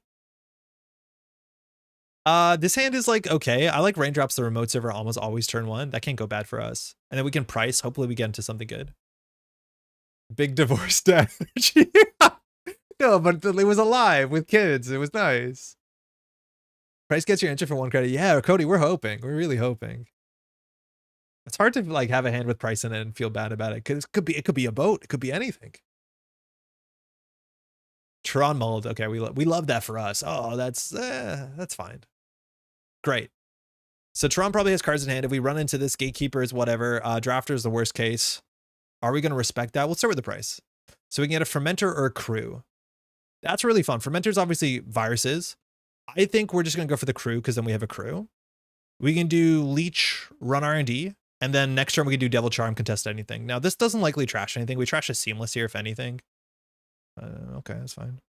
S1: This hand is like, okay. I like raindrops the remote server almost always turn 1. That can't go bad for us. And then we can Price. Hopefully we get into something good. Big divorce death. No, but it was alive with kids. It was nice. Price gets your entry for 1 credit. Yeah, Cody, we're hoping. We're really hoping. It's hard to like have a hand with price in it and feel bad about it because it could be a boat. It could be anything. Tron mold. Okay, we love that for us. Oh, that's fine. Great. So Tron probably has cards in hand. If we run into this, gatekeepers, whatever. Drafter is the worst case. Are we going to respect that? We'll start with the price. So we can get a fermenter or a crew. That's really fun. Fermenters obviously viruses. I think we're just going to go for the crew because then we have a crew. We can do leech, run R&D, and then next turn we can do devil charm, contest anything. Now this doesn't likely trash anything. We trash a seamless here if anything. Okay, that's fine.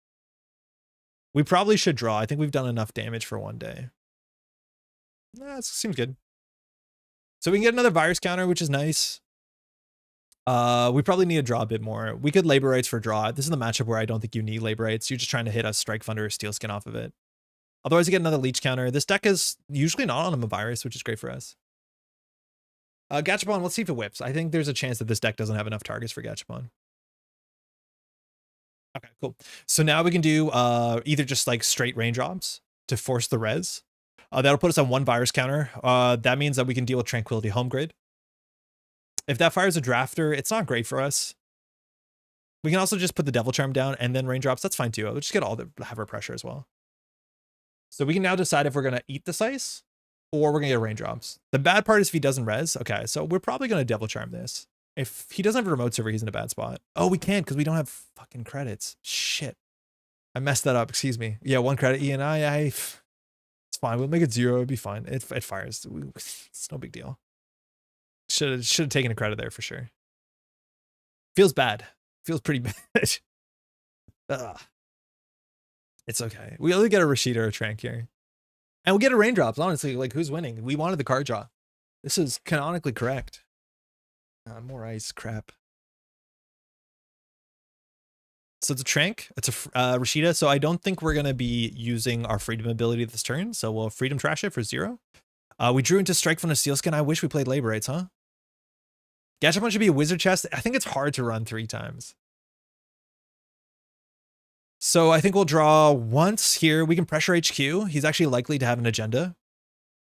S1: We probably should draw. I think we've done enough damage for 1 day. That seems good. So we can get another virus counter, which is nice. We probably need to draw a bit more. We could labor rights for draw. This is the matchup where I don't think you need labor rights. You're just trying to hit a strike fund or a steel skin off of it. Otherwise, you get another leech counter. This deck is usually not on a virus, which is great for us. Gachapon, let's see if it whips. I think there's a chance that this deck doesn't have enough targets for Gachapon. Okay, cool. So now we can do either just like straight raindrops to force the res. That'll put us on 1 virus counter. That means that we can deal with Tranquility Home Grid. If that fires a drafter, it's not great for us. We can also just put the Devil Charm down and then raindrops. That's fine too. We'll just get all the have our pressure as well. So we can now decide if we're going to eat this ice or we're going to get raindrops. The bad part is if he doesn't res. Okay, so we're probably going to Devil Charm this. If he doesn't have a remote server, he's in a bad spot. Oh, we can't because we don't have fucking credits. Shit. I messed that up. Excuse me. Yeah, 1 credit. Ian, it's fine. We'll make it 0. It'll be fine. It fires. It's no big deal. Should have taken a credit there for sure. Feels bad. Feels pretty bad. It's okay. We only get a Rashida or a Trank here. And we get a raindrops, honestly. Like, who's winning? We wanted the card draw. This is canonically correct. More ice. Crap. So it's a Trank. It's a Rashida. So I don't think we're going to be using our freedom ability this turn. So we'll freedom trash it for 0. We drew into strike from a steel skin. I wish we played labor rights, huh? Gachapon should be a wizard chest. I think it's hard to run 3 times. So I think we'll draw once here. We can pressure HQ. He's actually likely to have an agenda.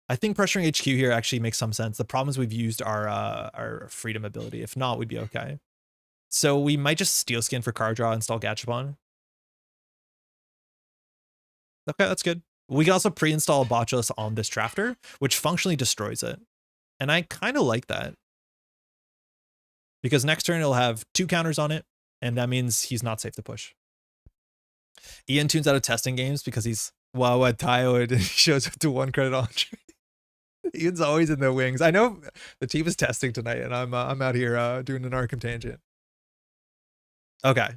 S1: I think pressuring HQ here actually makes some sense. The problem is we've used our freedom ability. If not, we'd be okay. So we might just steel skin for card draw, install Gachapon. Okay, that's good. We can also pre-install Botulus on this drafter, which functionally destroys it. And I kind of like that. Because next turn it'll have 2 counters on it, and that means he's not safe to push. Ian tunes out of testing games because he's Wawa Tayo and shows up to 1 credit Andre. Ian's always in the wings. I know the team is testing tonight, and I'm out here doing an Arkham Tangent. Okay,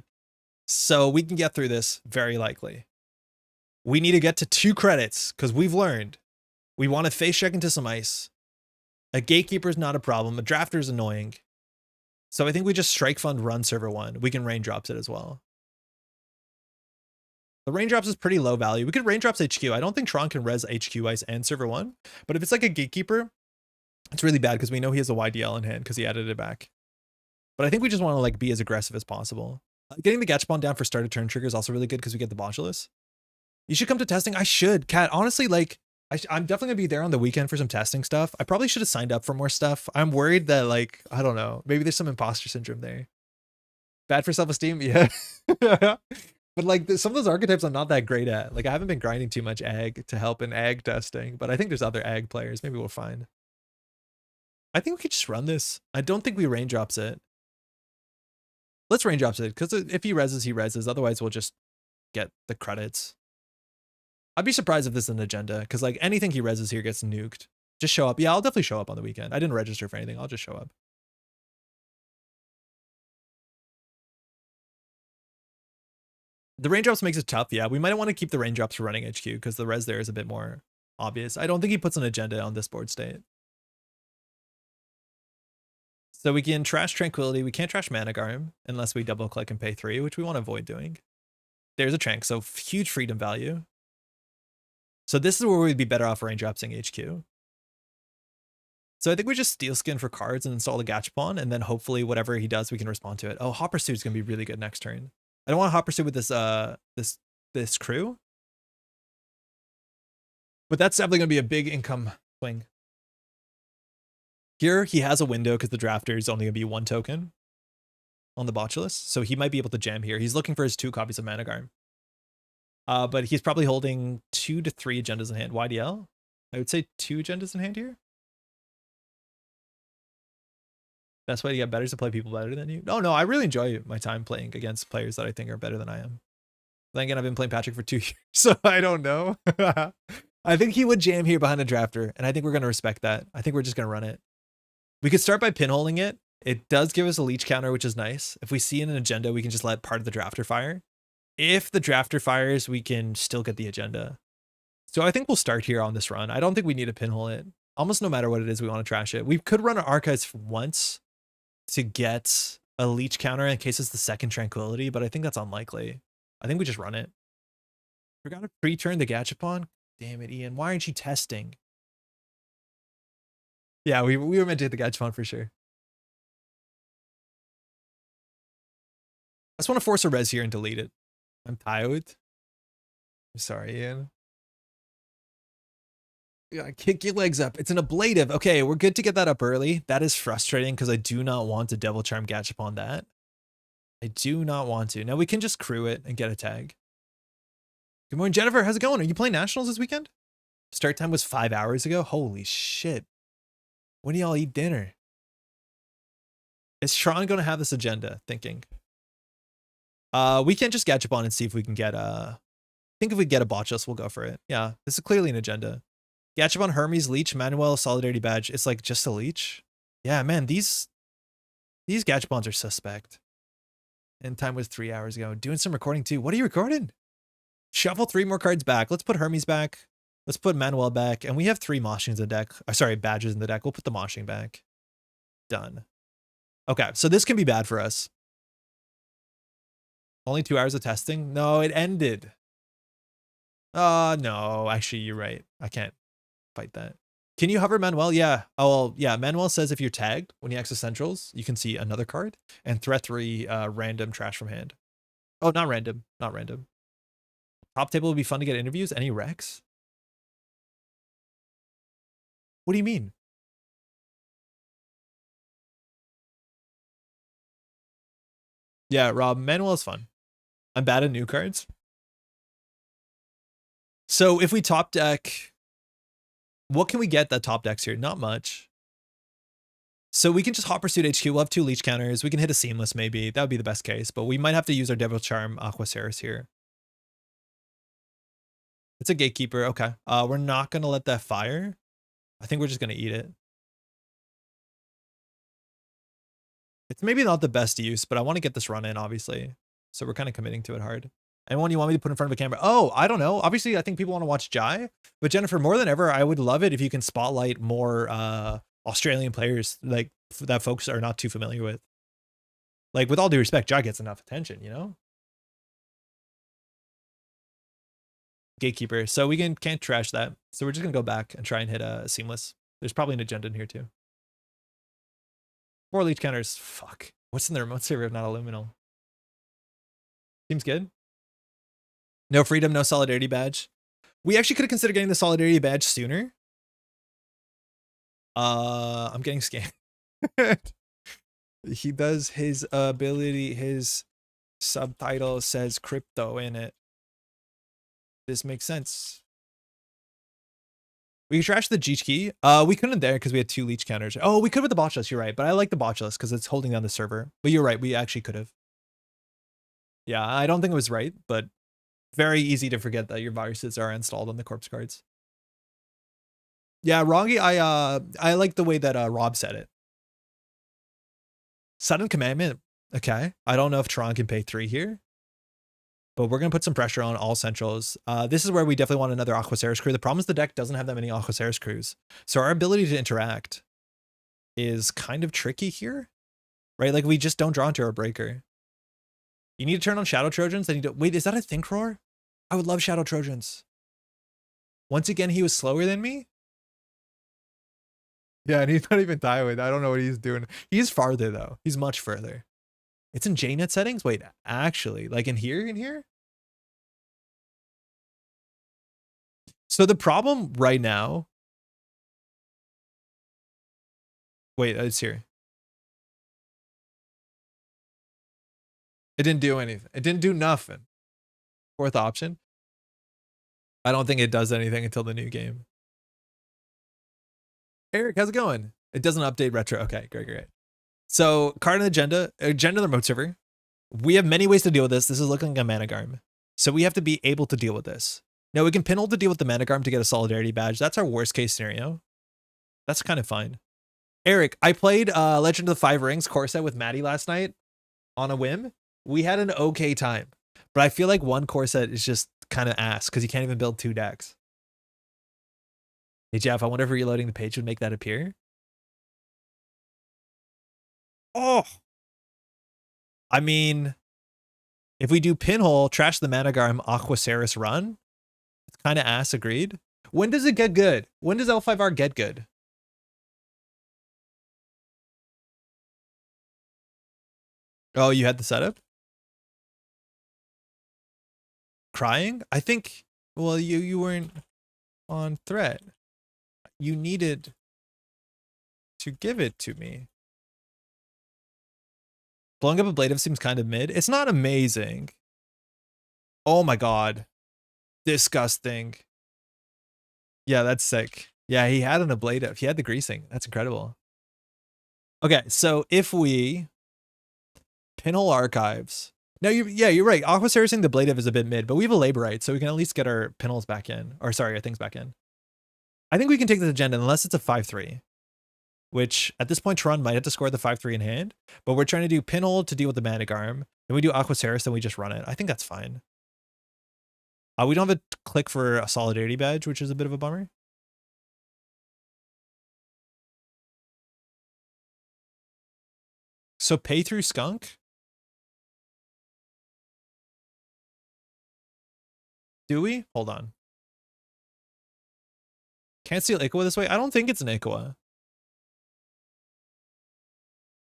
S1: so we can get through this very likely. We need to get to 2 credits because we've learned we want to face check into some ice. A gatekeeper is not a problem. A drafter is annoying. So I think we just strike fund run server 1. We can raindrops it as well. The raindrops is pretty low value. We could raindrops HQ. I don't think Tron can res HQ ice and server 1. But if it's like a gatekeeper, it's really bad because we know he has a YDL in hand because he added it back. But I think we just want to like be as aggressive as possible. Getting the Gachapon down for started turn trigger is also really good because we get the Botulus. You should come to testing. I should, Kat. Honestly, like, I'm definitely gonna be there on the weekend for some testing stuff. I probably should have signed up for more stuff. I'm worried that, like, I don't know, maybe there's some imposter syndrome there. Bad for self-esteem, yeah. But like, some of those archetypes I'm not that great at. Like, I haven't been grinding too much ag to help in ag testing, but I think there's other ag players. Maybe we'll find. I think we could just run this. I don't think we raindrops it. Let's raindrops it, because if he reses, he reses. Otherwise, we'll just get the credits. I'd be surprised if this is an agenda, because like anything he reses here gets nuked. Just show up. Yeah, I'll definitely show up on the weekend. I didn't register for anything. I'll just show up. The raindrops makes it tough. Yeah, we might want to keep the raindrops for running HQ because the res there is a bit more obvious. I don't think he puts an agenda on this board state. So we can trash Tranquility. We can't trash Managarm unless we double click and pay 3, which we want to avoid doing. There's a Trank, so huge freedom value. So this is where we'd be better off raindropsing HQ. So I think we just steel skin for cards and install the Gachapon, and then hopefully whatever he does, we can respond to it. Oh, Hot Pursuit is going to be really good next turn. I don't want to Hot Pursuit with this this crew. But that's definitely going to be a big income swing. Here, he has a window because the drafter is only going to be 1 token on the botulus, so he might be able to jam here. He's looking for his 2 copies of Managarm. But he's probably holding 2 to 3 agendas in hand. YDL? I would say 2 agendas in hand here. Best way to get better is to play people better than you. No, I really enjoy my time playing against players that I think are better than I am. Then again, I've been playing Patrick for 2 years, so I don't know. I think he would jam here behind a drafter, and I think we're going to respect that. I think we're just going to run it. We could start by pinholing it. It does give us a leech counter, which is nice. If we see in an agenda, we can just let part of the drafter fire. If the drafter fires, we can still get the agenda. So I think we'll start here on this run. I don't think we need to pinhole it. Almost no matter what it is, we want to trash it. We could run an Archives once to get a leech counter in case it's the second Tranquility, but I think that's unlikely. I think we just run it. Forgot to pre-turn the Gachapon. Damn it, Ian. Why aren't you testing? Yeah, we were meant to hit the Gachapon for sure. I just want to force a res here and delete it. I'm tired. I'm sorry, Ian. Yeah, kick your legs up. It's an ablative. Okay, we're good to get that up early. That is frustrating because I do not want to Devil Charm Gachapon that. I do not want to. Now we can just crew it and get a tag. Good morning, Jennifer. How's it going? Are you playing Nationals this weekend? Start time was 5 hours ago. Holy shit. When do y'all eat dinner? Is Tron going to have this agenda? Thinking. We can just Gachapon and see if we can get I think if we get a Botchus, we'll go for it. Yeah, this is clearly an agenda. Gachapon, Hermes, Leech, Manuel, Solidarity Badge. It's like just a Leech. Yeah, man, these Gachapons are suspect. And time was 3 hours ago. Doing some recording too. What are you recording? Shuffle 3 more cards back. Let's put Hermes back. Let's put Manuel back. And we have 3 Moshings in the deck. Sorry, badges in the deck. We'll put the Moshing back. Done. Okay, so this can be bad for us. Only 2 hours of testing? No, it ended. No, actually, you're right. I can't fight that. Can you hover Manuel? Yeah. Oh, well, yeah. Manuel says if you're tagged when you access centrals, you can see another card and threat 3 random trash from hand. Oh, not random. Not random. Top table would be fun to get interviews. Any Rex? What do you mean? Yeah, Rob, Manuel is fun. I'm bad at new cards. So if we top deck, what can we get that top decks here? Not much. So we can just Hot Pursuit HQ. We'll have 2 leech counters. We can hit a Seamless maybe. That would be the best case. But we might have to use our Devil Charm Aquaceris here. It's a Gatekeeper. Okay. We're not going to let that fire. I think we're just going to eat it. It's maybe not the best use, but I want to get this run in, obviously. So we're kind of committing to it hard. Anyone you want me to put in front of a camera? Oh, I don't know. Obviously, I think people want to watch Jai. But Jennifer, more than ever, I would love it if you can spotlight more Australian players like that folks are not too familiar with. Like, with all due respect, Jai gets enough attention, you know? Gatekeeper. So we can't trash that. So we're just going to go back and try and hit a Seamless. There's probably an agenda in here, too. 4 leech counters. Fuck. What's in the remote server if not a Luminal? Seems good. No freedom, no solidarity badge. We actually could have considered getting the solidarity badge sooner. I'm getting scammed. He does his ability, his subtitle says crypto in it. This makes sense. We could trash the G key. We couldn't there because we had 2 leech counters. Oh, we could with the Botchus, you're right. But I like the Botchus because it's holding down the server. But you're right, we actually could have. Yeah, I don't think it was right, but very easy to forget that your viruses are installed on the corpse cards. Yeah, Rongi, I like the way that Rob said it. Sudden Commandment. Okay. I don't know if Tron can pay 3 here. But we're going to put some pressure on all centrals. This is where we definitely want another Aquaceris crew. The problem is the deck doesn't have that many Aquaceris crews. So our ability to interact is kind of tricky here. Right? Like, we just don't draw into our breaker. You need to turn on Shadow Trojans. Then you wait, is that a Think Roar? I would love Shadow Trojans. Once again, he was slower than me. Yeah, and he's not even Tywin. I don't know what he's doing. He's farther, though. He's much further. It's in JNet settings? Wait, actually, like in here? So the problem right now. Wait, it's here. It didn't do anything. It didn't do nothing. Fourth option. I don't think it does anything until the new game. Eric, how's it going? It doesn't update retro. Okay, great. So card and agenda the remote server. We have many ways to deal with this. This is looking like a Managarm. So we have to be able to deal with this. Now we can pinhole to deal with the Managarm to get a solidarity badge. That's our worst case scenario. That's kind of fine. Eric, I played Legend of the Five Rings core set with Maddie last night on a whim. We had an okay time, but I feel like one core set is just kind of ass because you can't even build 2 decks. Hey Jeff, I wonder if reloading the page would make that appear. Oh, I mean, if we do pinhole, trash the Managarm, Aquaceris run, it's kind of ass, agreed. When does it get good? When does L5R get good? Oh, you had the setup? Crying? I think, well, you weren't on threat. You needed to give it to me. Blowing up a Blade of seems kind of mid. It's not amazing. Oh my god. Disgusting. Yeah, that's sick. Yeah, he had an ablative. He had the greasing. That's incredible. Okay, so if we pinhole archives. No, you're right. Aquacerising the Blade of is a bit mid, but we have a Laborite, so we can at least get our pinholes back in. Or sorry, our things back in. I think we can take this agenda unless it's a 5-3. Which at this point Tron might have to score the 5-3 in hand, but we're trying to do pinhole to deal with the Managarm. Then we do Aquaceris, then we just run it. I think that's fine. We don't have a click for a solidarity badge, which is a bit of a bummer. So pay through skunk? Do we? Hold on. Can't steal Iqua this way? I don't think it's an Iqua.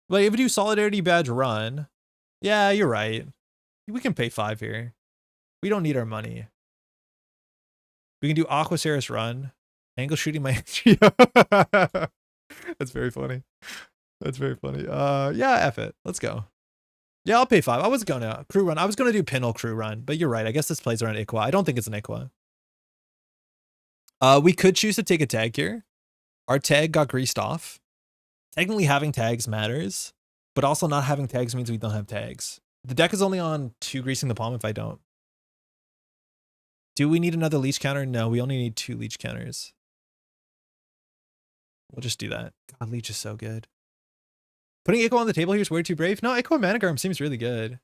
S1: But if we do solidarity badge run, yeah, you're right. We can pay 5 here. We don't need our money. We can do Aquaceris run. Angle shooting my That's very funny. That's very funny. Yeah, F it. Let's go. Yeah, I'll pay 5. I was gonna crew run. I was gonna do pinhole crew run, but you're right. I guess this plays around Iqua. I don't think it's an Iqua. We could choose to take a tag here. Our tag got greased off. Technically having tags matters, but also not having tags means we don't have tags. The deck is only on 2 greasing the palm if I don't. Do we need another leech counter? No, we only need 2 leech counters. We'll just do that. God, leech is so good. Putting Iqua on the table here is way too brave. No, Iqua Managarm seems really good.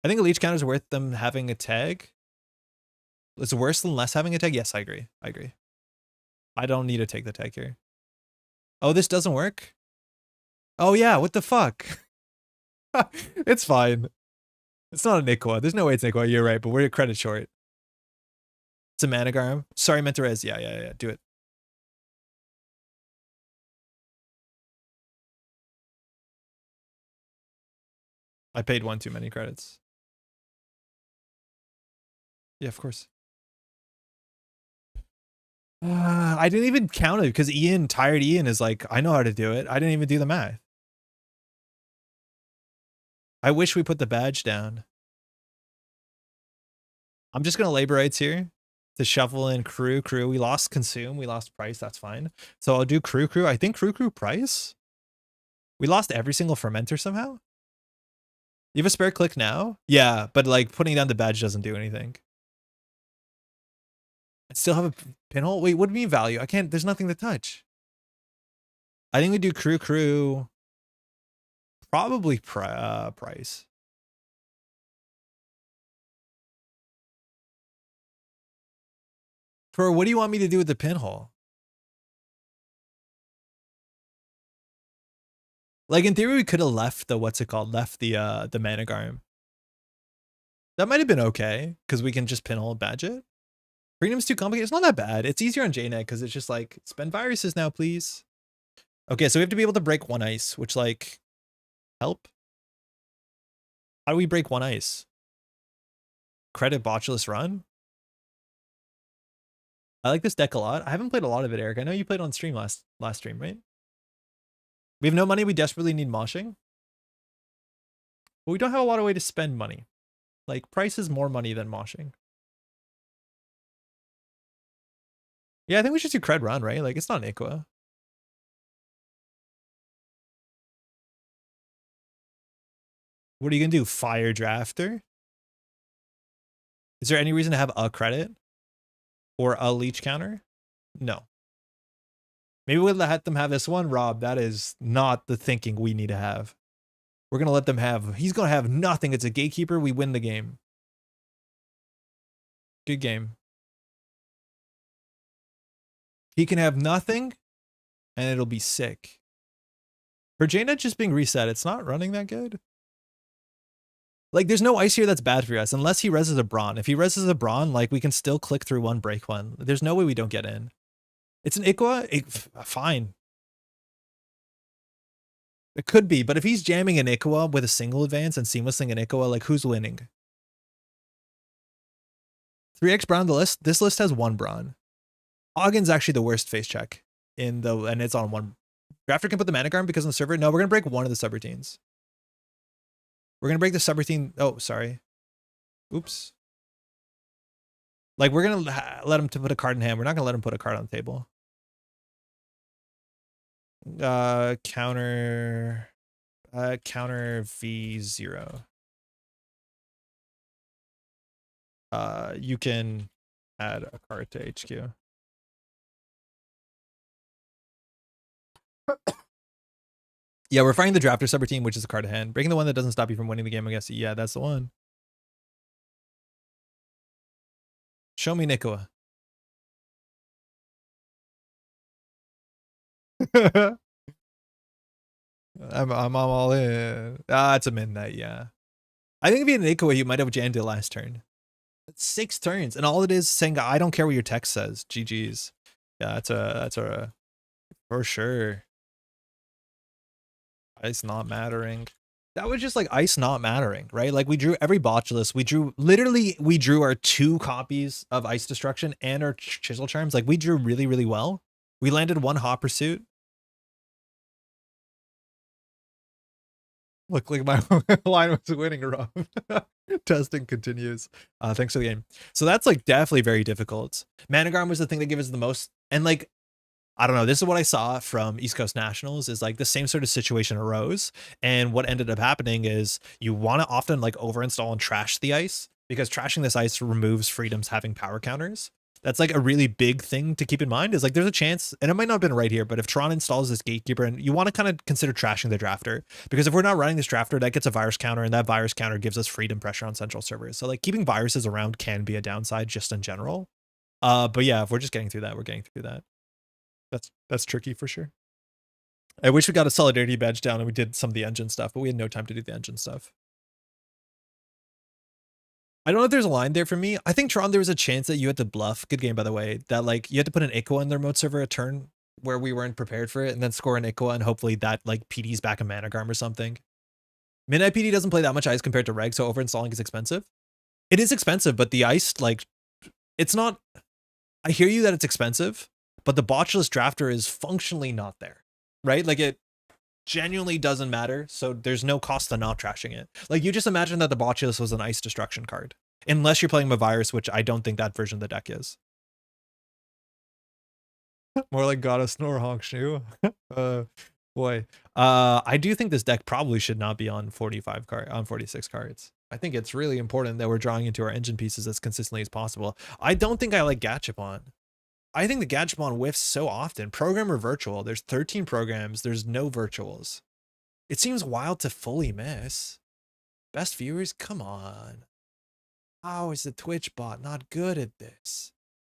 S1: I think a leech counter is worth them having a tag. It's worse than less having a tag. Yes, I agree. I don't need to take the tag here. Oh, this doesn't work? Oh yeah, what the fuck? It's fine. It's not an Iqua. There's no way it's an Iqua. You're right, but we're credit short. It's a Managarm. Sorry, meant to res. Yeah. Do it. I paid 1 too many credits. Yeah, of course. I didn't even count it because tired Ian is like, I know how to do it. I didn't even do the math. I wish we put the badge down. I'm just going to labor rights here to shuffle in crew. We lost consume. We lost price. That's fine. So I'll do crew. I think crew price. We lost every single fermenter somehow. You have a spare click now? Yeah, but like putting down the badge doesn't do anything. I still have a pinhole. Wait, what do you mean value? I can't, there's nothing to touch. I think we do crew. Probably price. For what do you want me to do with the pinhole? Like in theory, we could have left the left the Managarm. That might have been okay because we can just pinhole badge it. Freedom's too complicated. It's not that bad. It's easier on jnet because it's just like spend viruses now, please. Okay, so we have to be able to break 1 ice, which like help. How do we break 1 ice? credit botchless run. I like this deck a lot. I haven't played a lot of it, Eric. I know you played on stream last stream, right? We have no money. We desperately need moshing. But we don't have a lot of way to spend money. Like, price is more money than moshing. Yeah, I think we should do cred run, right? Like, it's not an Iqua. What are you gonna do? Fire drafter? Is there any reason to have a credit? Or a leech counter? No. Maybe we'll let them have this one, Rob. That is not the thinking we need to have. We're gonna let them have, he's gonna have nothing. It's a gatekeeper, we win the game. Good game. He can have nothing, and it'll be sick. For jnet just being reset, it's not running that good. Like, there's no ice here that's bad for us, unless he reses a Brawn. If he reses a Brawn, like, we can still click through one, break one. There's no way we don't get in. It's an Iqua? Fine. It could be, but if he's jamming an Iqua with a single advance and seamlessing an Iqua, like, who's winning? 3x Brawn the list? This list has 1 Brawn. Ogden's actually the worst face check in the, and it's on 1. Drafter can put the Manic Arm because on the server. No, we're gonna break one of the subroutines. We're gonna break the subroutine. Oh, sorry. Oops. Like, we're gonna let him to put a card in hand. We're not gonna let him put a card on the table. Counter V0. You can add a card to HQ. Yeah, we're fighting the drafter subroutine, which is a card to hand. Breaking the one that doesn't stop you from winning the game, I guess. Yeah, that's the one. Show me Nicoa. I'm all in. Ah, it's a midnight, yeah. I think if you had an Nicoa, you might have jammed it last turn. It's 6 turns, and all it is saying, I don't care what your text says. GG's. Yeah, that's a for sure. Ice not mattering. That was just like ice not mattering, right? Like, we drew every botchless. We drew our 2 copies of Ice Destruction and our Chisel Charms. Like, we drew really, really well. We landed 1 Hot Pursuit. Look, like my line was winning, Rob. Testing continues. Thanks for the game. So that's like definitely very difficult. Managram was the thing that gave us the most, and like, I don't know, this is what I saw from East Coast Nationals, is like the same sort of situation arose. And what ended up happening is you want to often like overinstall and trash the ice, because trashing this ice removes freedoms having power counters. That's like a really big thing to keep in mind, is like there's a chance, and it might not have been right here, but if Tron installs this gatekeeper, and you want to kind of consider trashing the drafter, because if we're not running this drafter, that gets a virus counter, and that virus counter gives us freedom pressure on central servers. So like keeping viruses around can be a downside just in general. But yeah, if we're just getting through that, we're getting through that. That's tricky for sure. I wish we got a solidarity badge down and we did some of the engine stuff, but we had no time to do the engine stuff. I don't know if there's a line there for me. I think Tron, there was a chance that you had to bluff. Good game, by the way. That like you had to put an Iqua in their remote server a turn where we weren't prepared for it, and then score an Iqua, and hopefully that like PD's back a Managarm or something. Midnight PD doesn't play that much ice compared to reg, so overinstalling is expensive. It is expensive, but the ice, like, it's not. I hear you that it's expensive, but the botchless drafter is functionally not there, right? Like, it genuinely doesn't matter, so there's no cost to not trashing it. Like, you just imagine that the botchless was an ice destruction card, unless you're playing Mavirus, which I don't think that version of the deck is. More like God of Snorhonk Shoe. Boy. I do think this deck probably should not be on 46 cards. I think it's really important that we're drawing into our engine pieces as consistently as possible. I don't think I like Gachapon. I think the Gachapon whiffs so often. Program or virtual. There's 13 programs. There's no virtuals. It seems wild to fully miss. Best viewers? Come on. How is the Twitch bot not good at this?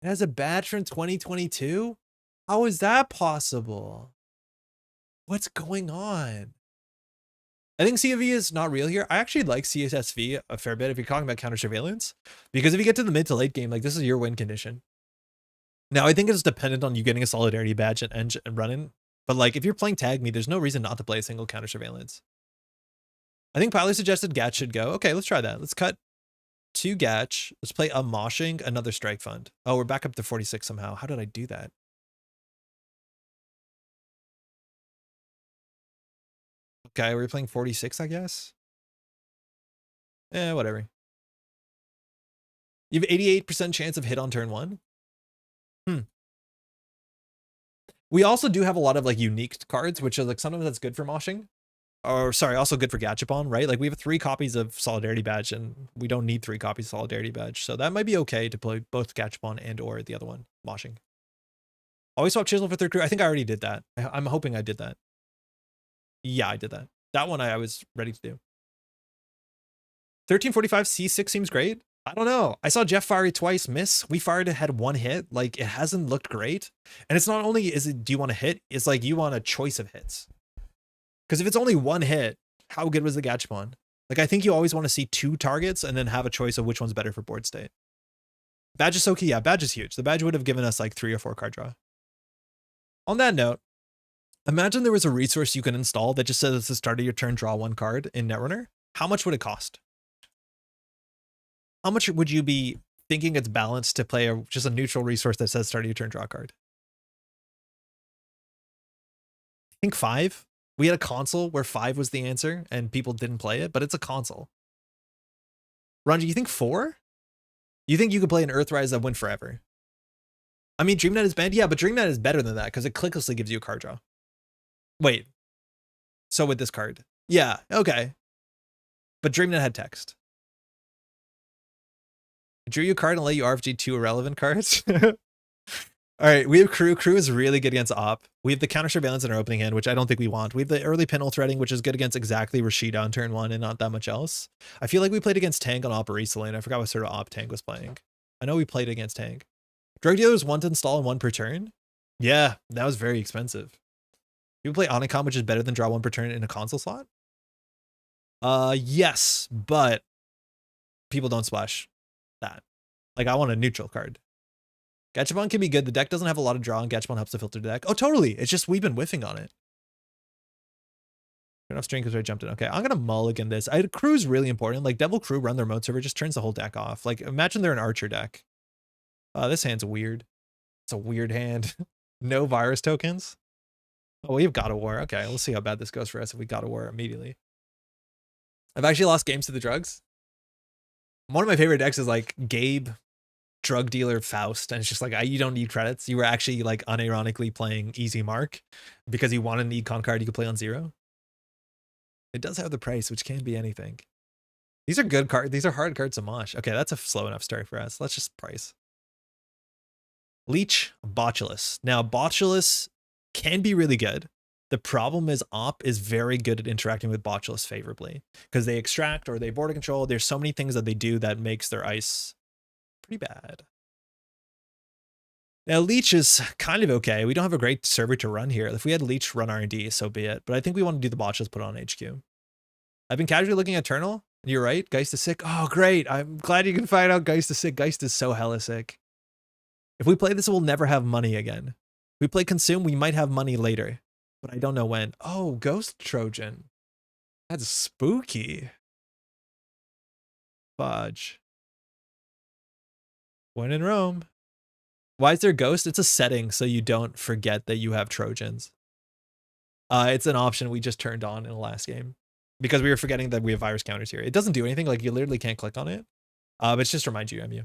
S1: It has a badge from 2022? How is that possible? What's going on? I think CSV is not real here. I actually like CSSV a fair bit if you're talking about counter surveillance, because if you get to the mid to late game, like, this is your win condition. Now, I think it's dependent on you getting a solidarity badge and running, but like, if you're playing Tag Me, there's no reason not to play a single counter surveillance. I think Pilot suggested Gat should go. Okay, let's try that. Let's cut 2 Gatch. Let's play a Moshing, another Strike Fund. Oh, we're back up to 46 somehow. How did I do that? Okay, we're playing 46, I guess. Whatever. You have 88% chance of hit on turn 1. We also do have a lot of like unique cards, which is like sometimes that's good for moshing. Or sorry, also good for Gachapon, right? Like we have 3 copies of Solidarity Badge and we don't need 3 copies of Solidarity Badge. So that might be okay to play both Gachapon and or the other one, moshing. Always swap Chisel for 3rd crew. I think I already did that. I'm hoping I did that. Yeah, I did that. That one I was ready to do. 1345 C6 seems great. I don't know. I saw Jeff fire it twice, miss. We fired it, had 1 hit. Like it hasn't looked great. And it's not only is it do you want to hit, it's like you want a choice of hits. Because if it's only 1 hit, how good was the Gachapon? Like I think you always want to see 2 targets and then have a choice of which one's better for board state. Badge is so key. Yeah, badge is huge. The badge would have given us like 3 or 4 card draw. On that note, imagine there was a resource you can install that just says at the start of your turn, draw 1 card in Netrunner. How much would it cost? How much would you be thinking it's balanced to play just a neutral resource that says start of your turn, draw a card? I think 5. We had a console where 5 was the answer and people didn't play it, but it's a console. Ranji, you think 4? You think you could play an Earthrise that went forever? I mean, DreamNet is banned? Yeah, but DreamNet is better than that because it clicklessly gives you a card draw. Wait. So with this card. Yeah, okay. But DreamNet had text. Drew you a card and let you RFG 2 irrelevant cards. All right, we have Crew. Crew is really good against Op. We have the counter surveillance in our opening hand, which I don't think we want. We have the early pinhole threading, which is good against exactly Rashida on turn 1 and not that much else. I feel like we played against Tank on Op recently, and I forgot what sort of Op Tank was playing. I know we played against Tank. Drug dealers 1 to install and 1 per turn. Yeah, that was very expensive. You play Onicom, which is better than draw 1 per turn in a console slot. Yes, but people don't splash that. Like I want a neutral card. Gachapon can be good. The deck doesn't have a lot of draw and Gachapon helps to filter the deck. Oh, totally. It's just we've been whiffing on it. Enough string because I jumped in. Okay, I'm gonna mulligan this. Crew's really important. Like Devil Crew run their mode server just turns the whole deck off. Like imagine they're an Archer deck. This hand's weird. It's a weird hand. No virus tokens. Oh, we've got a war. Okay, we'll see how bad this goes for us if we got a war immediately. I've actually lost games to the drugs. One of my favorite decks is like Gabe, drug dealer Faust, and it's just like you don't need credits. You were actually like unironically playing easy mark because you want an econ card you could play on 0. It does have the price, which can be anything. These are good cards. These are hard cards to mosh. Okay, that's a slow enough start for us. Let's just price. Leech, Botulus. Now, Botulus can be really good. The problem is Op is very good at interacting with Botulus favorably because they extract or they border control. There's so many things that they do that makes their ice pretty bad. Now, Leech is kind of okay. We don't have a great server to run here. If we had Leech run R&D, so be it. But I think we want to do the Botulus put on HQ. I've been casually looking at Eternal. You're right. Geist is sick. Oh, great. I'm glad you can find out Geist is sick. Geist is so hella sick. If we play this, we'll never have money again. If we play Consume, we might have money later. But I don't know when. Oh, Ghost Trojan. That's spooky. Fudge. When in Rome. Why is there Ghost? It's a setting so you don't forget that you have Trojans. It's an option we just turned on in the last game because we were forgetting that we have virus counters here. It doesn't do anything. Like you literally can't click on it. But it's just to remind you, MU.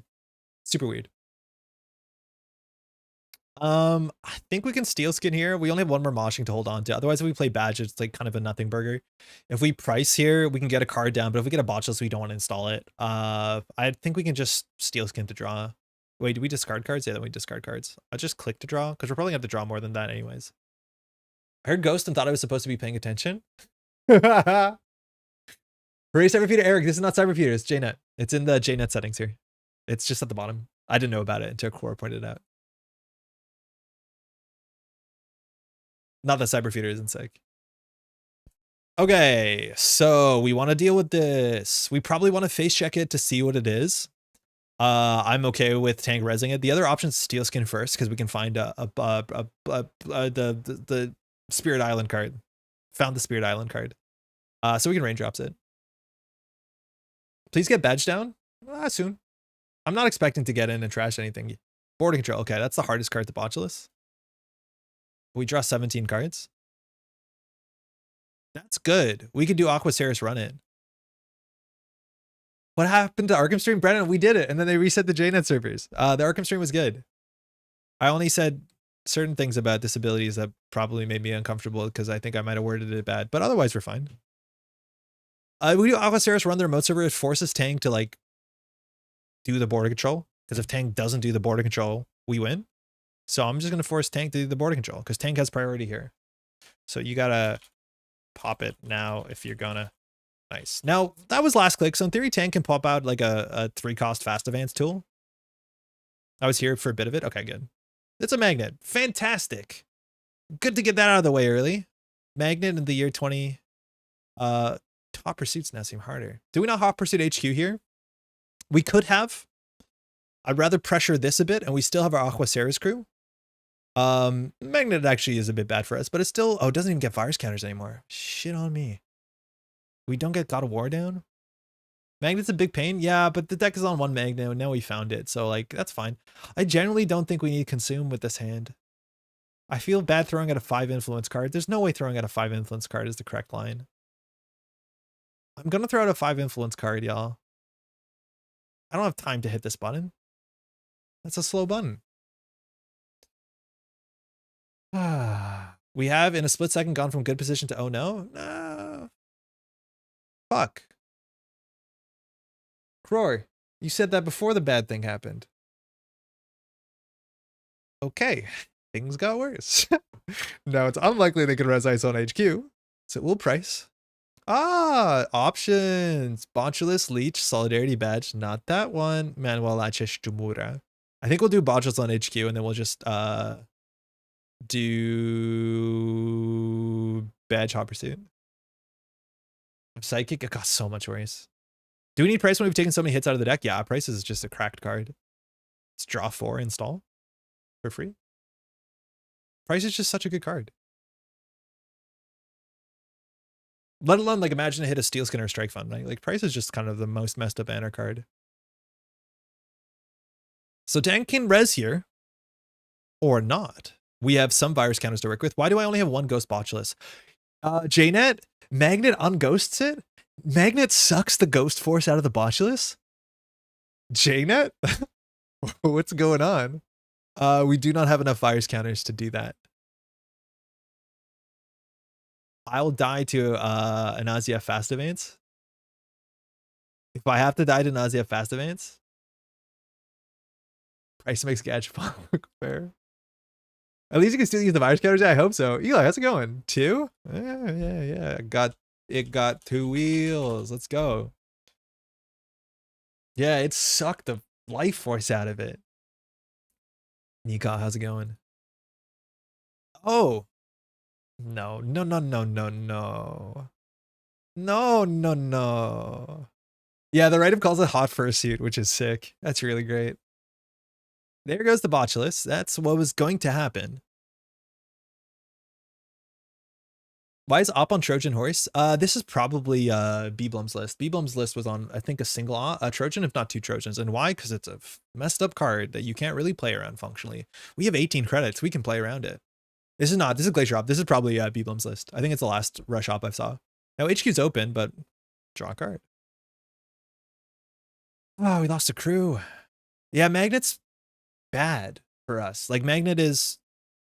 S1: Super weird. I think we can steal skin here. We only have 1 more moshing to hold on to. Otherwise, if we play badge, it's like kind of a nothing burger. If we price here, we can get a card down. But if we get a botchless, we don't want to install it. I think we can just steal skin to draw. Wait, do we discard cards? Yeah, then we discard cards. I'll just click to draw because we're probably gonna have to draw more than that anyways. I heard Ghost and thought I was supposed to be paying attention. Hooray, Cyberpeter. Eric, this is not Cyberpeter. It's jnet. It's in the jnet settings here. It's just at the bottom. I didn't know about it until Core pointed it out. Not that Cyberfeeder isn't sick. Okay, so we want to deal with this. We probably want to face check it to see what it is. I'm okay with tank resing it. The other option is steal skin first because we can find the Spirit Island card. Found the Spirit Island card. So we can raindrops it. Please get badge down. Soon. I'm not expecting to get in and trash anything. Border control. Okay, that's the hardest card to botulus. We draw 17 cards. That's good. We could do Aquaceris run in. What happened to Arkham Stream? Brennan, we did it. And then they reset the JNet servers. The Arkham Stream was good. I only said certain things about disabilities that probably made me uncomfortable because I think I might have worded it bad. But otherwise, we're fine. We do Aquaceris run the remote server. It forces Tang to like do the border control. Because if Tang doesn't do the border control, we win. So I'm just going to force Tank to do the border control because Tank has priority here. So you got to pop it now if you're going to. Nice. Now, that was last click. So in theory, Tank can pop out like a 3-cost fast advance tool. I was here for a bit of it. Okay, good. It's a magnet. Fantastic. Good to get that out of the way early. Magnet in the year 20. Top pursuits now seem harder. Do we not hot pursuit HQ here? We could have. I'd rather pressure this a bit, and we still have our Aquaceris crew. Magnet actually is a bit bad for us, but it's still... Oh, it doesn't even get virus counters anymore. Shit on me. We don't get God of War down? Magnet's a big pain? Yeah, but the deck is on 1 Magnet, and now we found it, so, like, that's fine. I generally don't think we need Consume with this hand. I feel bad throwing out a 5 influence card. There's no way throwing out a 5 influence card is the correct line. I'm gonna throw out a 5 influence card, y'all. I don't have time to hit this button. That's a slow button. We have, in a split second, gone from good position to oh no? No. Fuck. Cror, you said that before the bad thing happened. Okay, things got worse. Now it's unlikely they could res ice on HQ, so it will price. Ah, options. Botulus, Leech, Solidarity Badge. Not that one. Manuel Lachesh Jumura. I think we'll do Botulus on HQ and then we'll just do Badge Hot Pursuit. Psychic, it got so much worse. Do we need Price when we've taken so many hits out of the deck? Yeah, Price is just a cracked card. Let's draw 4, install for free. Price is just such a good card. Let alone, like, imagine to hit a Steel Skin or Strike Fund, right? Like, Price is just kind of the most messed up banner card. So Tank can res here, or not. We have some virus counters to work with. Why do I only have 1 Ghost Botulus? JNet, Magnet unghosts it? Magnet sucks the Ghost Force out of the Botulus? JNet? What's going on? We do not have enough virus counters to do that. I'll die to an Azia Fast Advance. If I have to die to an Azia Fast Advance, Price makes Gadget look fair. At least you can still use the virus counters. Yeah, I hope so. Eli, how's it going? 2? Yeah. It got 2 wheels. Let's go. Yeah, it sucked the life force out of it. Nika, how's it going? Oh. No. Yeah, the write-up calls it hot fursuit, which is sick. That's really great. There goes the Botulus. That's what was going to happen. Why is Op on Trojan Horse? This is probably Beeblum's list. Beeblum's list was on, I think, a single Trojan, if not 2 Trojans. And why? Because it's a messed up card that you can't really play around functionally. We have 18 credits. We can play around it. This is Glacier Op. This is probably Beeblum's list. I think it's the last Rush Op I saw. Now HQ's open, but draw a card. Oh, we lost a crew. Yeah, Magnet's bad for us. Like, Magnet is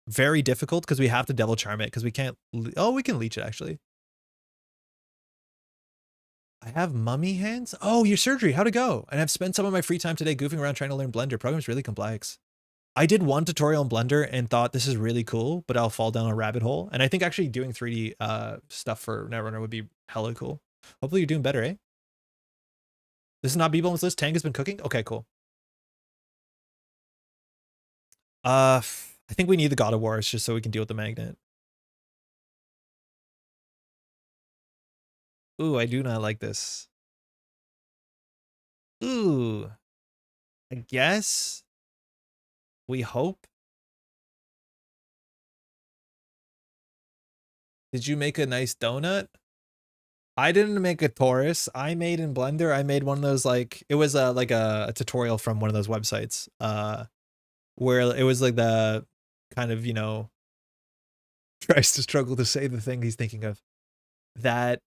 S1: very difficult because we have to Devil Charm it because we can't... Oh, we can leech it, actually. I have mummy hands? Oh, your surgery. How'd it go? And I've spent some of my free time today goofing around trying to learn Blender. Program's really complex. I did 1 tutorial in Blender and thought this is really cool, but I'll fall down a rabbit hole. And I think actually doing 3D stuff for Netrunner would be hella cool. Hopefully you're doing better, eh? This is not Beeblum's list. Tang has been cooking? Okay, cool. I think we need the God of War just so we can deal with the Magnet. Ooh, I do not like this. Ooh. I guess we hope. Did you make a nice donut? I didn't make a Taurus. I made in Blender. I made one of those like it was like a tutorial from one of those websites. Where it was like the kind of, you know, tries to struggle to say the thing he's thinking of. That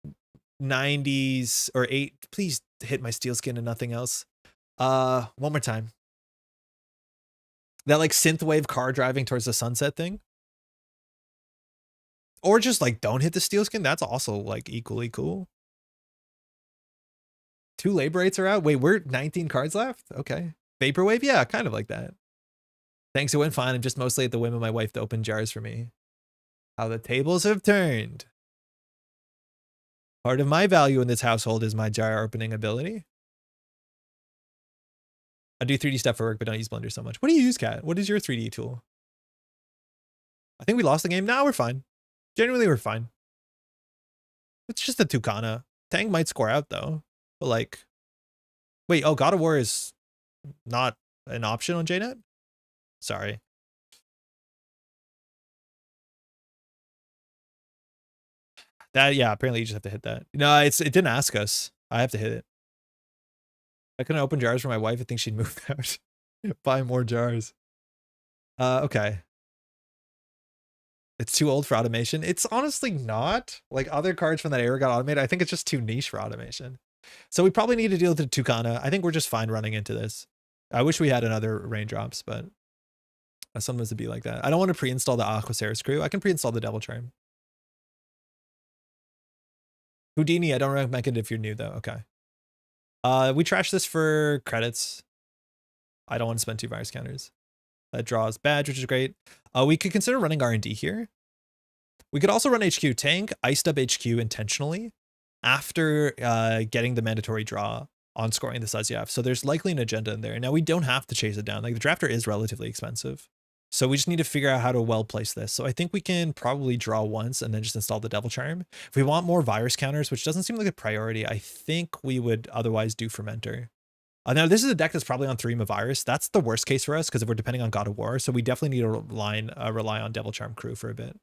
S1: 90s or 8. Please hit my steel skin and nothing else. One more time. That like synthwave car driving towards the sunset thing. Or just like don't hit the steel skin. That's also like equally cool. 2 labor rates are out. Wait, we're 19 cards left? Okay. Vaporwave? Yeah, kind of like that. Thanks, it went fine. I'm just mostly at the whim of my wife to open jars for me. How the tables have turned. Part of my value in this household is my jar opening ability. I do 3D stuff for work, but don't use Blender so much. What do you use, Kat? What is your 3D tool? I think we lost the game. No, we're fine. Genuinely, we're fine. It's just a Tucana. Tang might score out, though. But, like... Wait, oh, God of War is not an option on jnet? Sorry. That, yeah, apparently you just have to hit that. No, it didn't ask us. I have to hit it. I couldn't open jars for my wife. I think she'd move out. Buy more jars. Okay. It's too old for automation. It's honestly not. Like other cards from that era got automated. I think it's just too niche for automation. So we probably need to deal with the Tucana. I think we're just fine running into this. I wish we had another raindrops, but sometimes it'd be like that. I don't want to pre-install the Aquaceres crew. I can pre-install the Devil Charm. Houdini, I don't recommend it if you're new though. Okay. We trash this for credits. I don't want to spend 2 virus counters. That draws badge, which is great. We could consider running R&D here. We could also run HQ. Tank iced up HQ intentionally after getting the mandatory draw on scoring the Suzyaf. So there's likely an agenda in there. Now we don't have to chase it down. Like the drafter is relatively expensive. So we just need to figure out how to well place this. So I think we can probably draw once and then just install the Devil Charm. If we want more virus counters, which doesn't seem like a priority, I think we would otherwise do Fermenter. Now this is a deck that's probably on 3 virus. That's the worst case for us because if we're depending on God of War. So we definitely need to rely on Devil Charm crew for a bit. It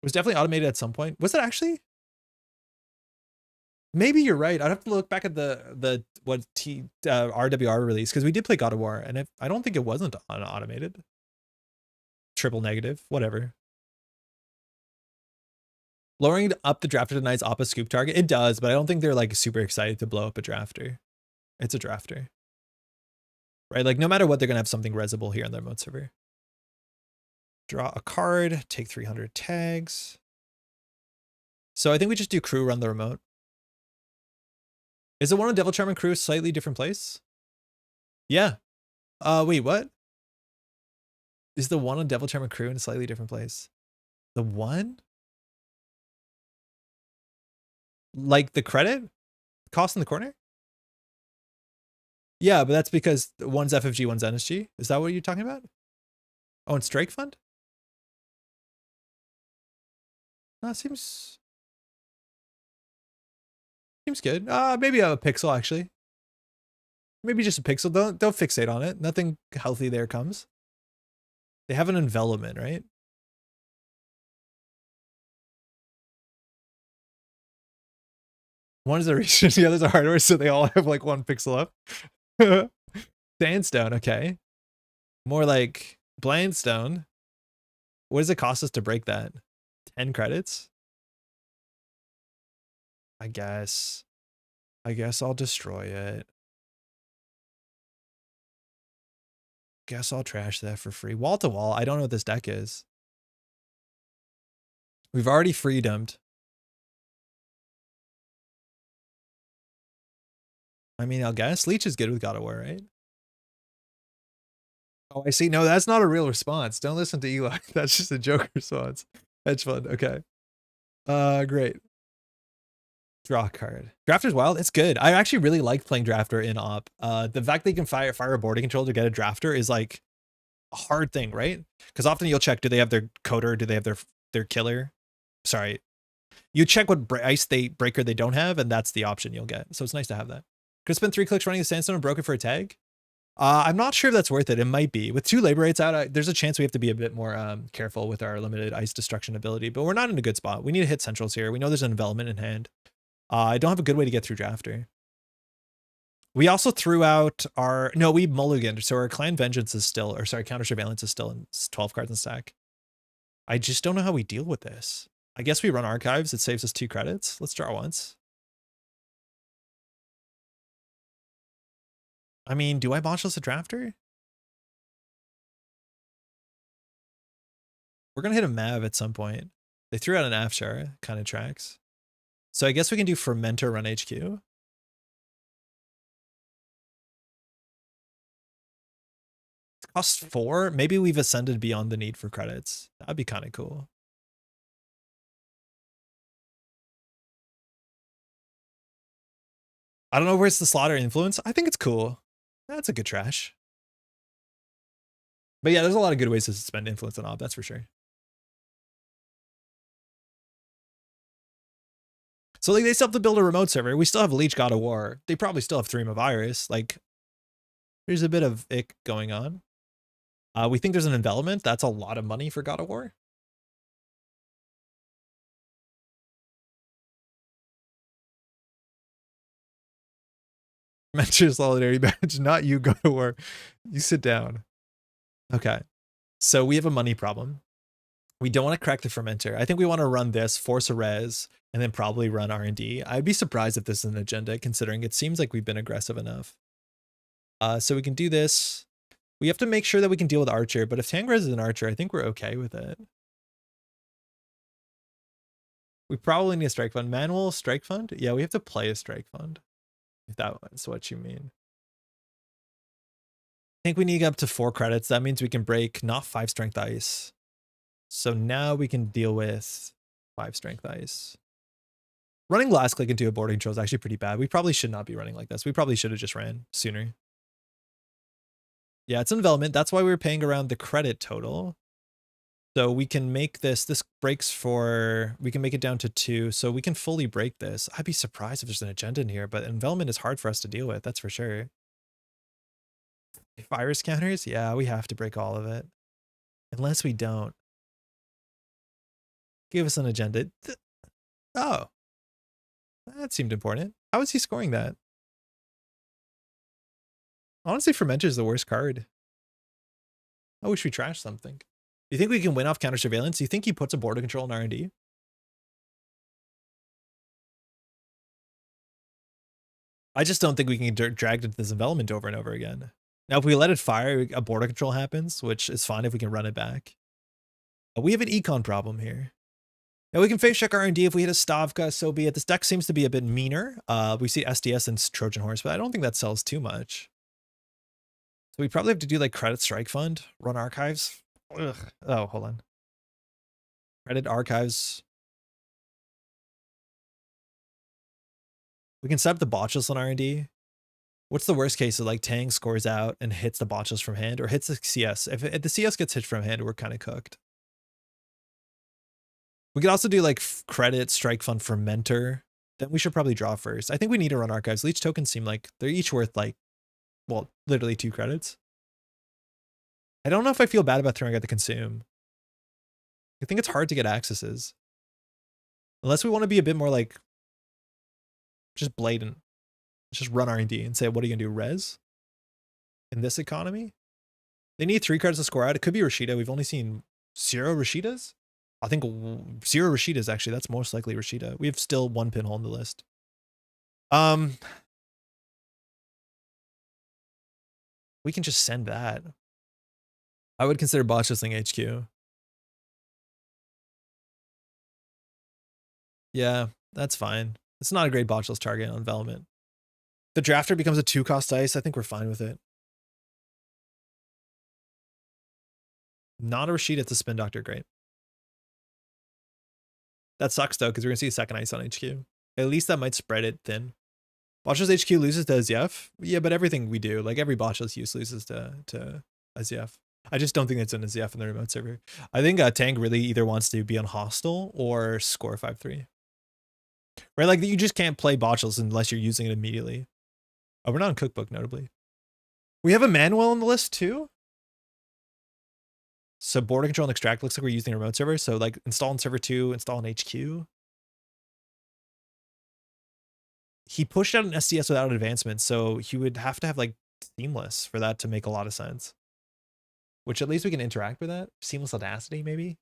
S1: was definitely automated at some point. Was it actually? Maybe you're right. I'd have to look back at the RWR release because we did play God of War and I don't think it wasn't automated. Triple negative, whatever. Lowering up the drafter denies Appa scoop target. It does, but I don't think they're like super excited to blow up a drafter. It's a drafter. Right? Like no matter what, they're going to have something resible here on their remote server. Draw a card, take 300 tags. So I think we just do crew run the remote. Is the one on Devil Charm and crew a slightly different place? Yeah. Wait, what? Is the one on Devil Charm and crew in a slightly different place? The one? Like the credit? Cost in the corner? Yeah, but that's because one's FFG, one's NSG. Is that what you're talking about? Oh, and Strike Fund? No, it seems good. Maybe a pixel actually. Maybe just a pixel. Don't fixate on it. Nothing healthy there comes. They have an envelopment, right? One is a region, the other's a hardware, so they all have like 1 pixel up. Sandstone, okay. More like Blandstone. What does it cost us to break that? 10 credits? I guess I'll destroy it. Guess I'll trash that for free. Wall to wall. I don't know what this deck is. We've already freedomed. I mean, I'll guess. Leech is good with God of War, right? Oh, I see. No, that's not a real response. Don't listen to Eli. That's just a joke response. Hedge fund. Okay. Great. Draw a card. Drafter's wild. It's good. I actually really like playing Drafter in op. The fact that you can fire a boarding control to get a Drafter is like a hard thing, right? Because often you'll check, do they have their coder? Do they have their killer? Sorry. You check what ice breaker they don't have, and that's the option you'll get. So it's nice to have that. Could spend 3 clicks running the Sandstone and broke it for a tag. I'm not sure if that's worth it. It might be. With 2 labor rates out, there's a chance we have to be a bit more careful with our limited ice destruction ability, but we're not in a good spot. We need to hit centrals here. We know there's an envelopment in hand. I don't have a good way to get through drafter. We also threw out our... No, we mulliganed, so our clan vengeance is still... Or sorry, counter surveillance is still in 12 cards in stack. I just don't know how we deal with this. I guess we run archives. It saves us 2 credits. Let's draw once. I mean, do I botchless a drafter? We're going to hit a Mav at some point. They threw out an Afshar, kind of tracks. So I guess we can do Fermenter run HQ. It costs 4. Maybe we've ascended beyond the need for credits. That'd be kind of cool. I don't know where's the slaughter influence. I think it's cool. That's a good trash. But yeah, there's a lot of good ways to suspend influence on Ob, that's for sure. So like they still have to build a remote server. We still have Leech God of War. They probably still have Threema Virus. Like there's a bit of ick going on. We think there's an envelopment. That's a lot of money for God of War. Mentor solidarity badge, not you, God of War. You sit down. Okay. So we have a money problem. We don't want to crack the fermenter. I think we want to run this, force a res, and then probably run R&D. I'd be surprised if this is an agenda, considering it seems like we've been aggressive enough. So we can do this. We have to make sure that we can deal with Archer, but if Tangres is an Archer, I think we're okay with it. We probably need a strike fund. Manual strike fund? Yeah, we have to play a strike fund, if that's what you mean. I think we need up to 4 credits. That means we can break not 5 strength ice. So now we can deal with 5 strength ice. Running last click into a boarding control is actually pretty bad. We probably should not be running like this. We probably should have just ran sooner. Yeah, it's an envelopment. That's why we were paying around the credit total. So we can make this breaks for, we can make it down to 2. So we can fully break this. I'd be surprised if there's an agenda in here, but envelopment is hard for us to deal with. That's for sure. Virus counters? Yeah, we have to break all of it. Unless we don't. Give us an agenda. Oh. That seemed important. How is he scoring that? Honestly, Fermenter is the worst card. I wish we trashed something. Do you think we can win off counter surveillance? Do you think he puts a border control in R&D? I just don't think we can get dragged into this envelopment over and over again. Now, if we let it fire, a border control happens, which is fine if we can run it back. But we have an econ problem here. Now we can face check R&D if we hit a Stavka, so be it. This deck seems to be a bit meaner. We see SDS and Trojan Horse, but I don't think that sells too much. So we probably have to do like credit strike fund, run archives. Ugh. Oh, hold on. Credit archives. We can set up the botchless on R&D. What's the worst case? Of like Tang scores out and hits the botchless from hand or hits the CS. If the CS gets hit from hand, we're kind of cooked. We could also do like credit strike fund for mentor. Then we should probably draw first. I think we need to run archives. Leech tokens seem like they're each worth like, well, literally 2 credits. I don't know if I feel bad about throwing out the consume. I think it's hard to get accesses. Unless we want to be a bit more like just blatant. Let's just run R&D and say, what are you going to do? Res? In this economy? They need 3 cards to score out. It could be Rashida. We've only seen 0 Rashidas. I think 0 Rashidas, actually. That's most likely Rashida. We have still 1 pinhole in the list. We can just send that. I would consider botchlessing HQ. Yeah, that's fine. It's not a great botchless target on envelopment. The drafter becomes a 2-cost ice. I think we're fine with it. Not a Rashida, it's a spin doctor. Great. That sucks though, because we're gonna see a second ice on HQ. At least that might spread it thin. Botchless HQ loses to Aziev. Yeah, but everything we do, like every botchless use loses to Aziev. I just don't think it's an Aziev in the remote server. I think Tang really either wants to be on hostile or score 5-3. Right, like you just can't play botchless unless you're using it immediately. Oh, we're not on cookbook, notably. We have a manual on the list too. So border control and extract looks like we're using a remote server. So like install in server 2, install in HQ. He pushed out an SDS without an advancement, so he would have to have like seamless for that to make a lot of sense. Which at least we can interact with that. Seamless audacity, maybe.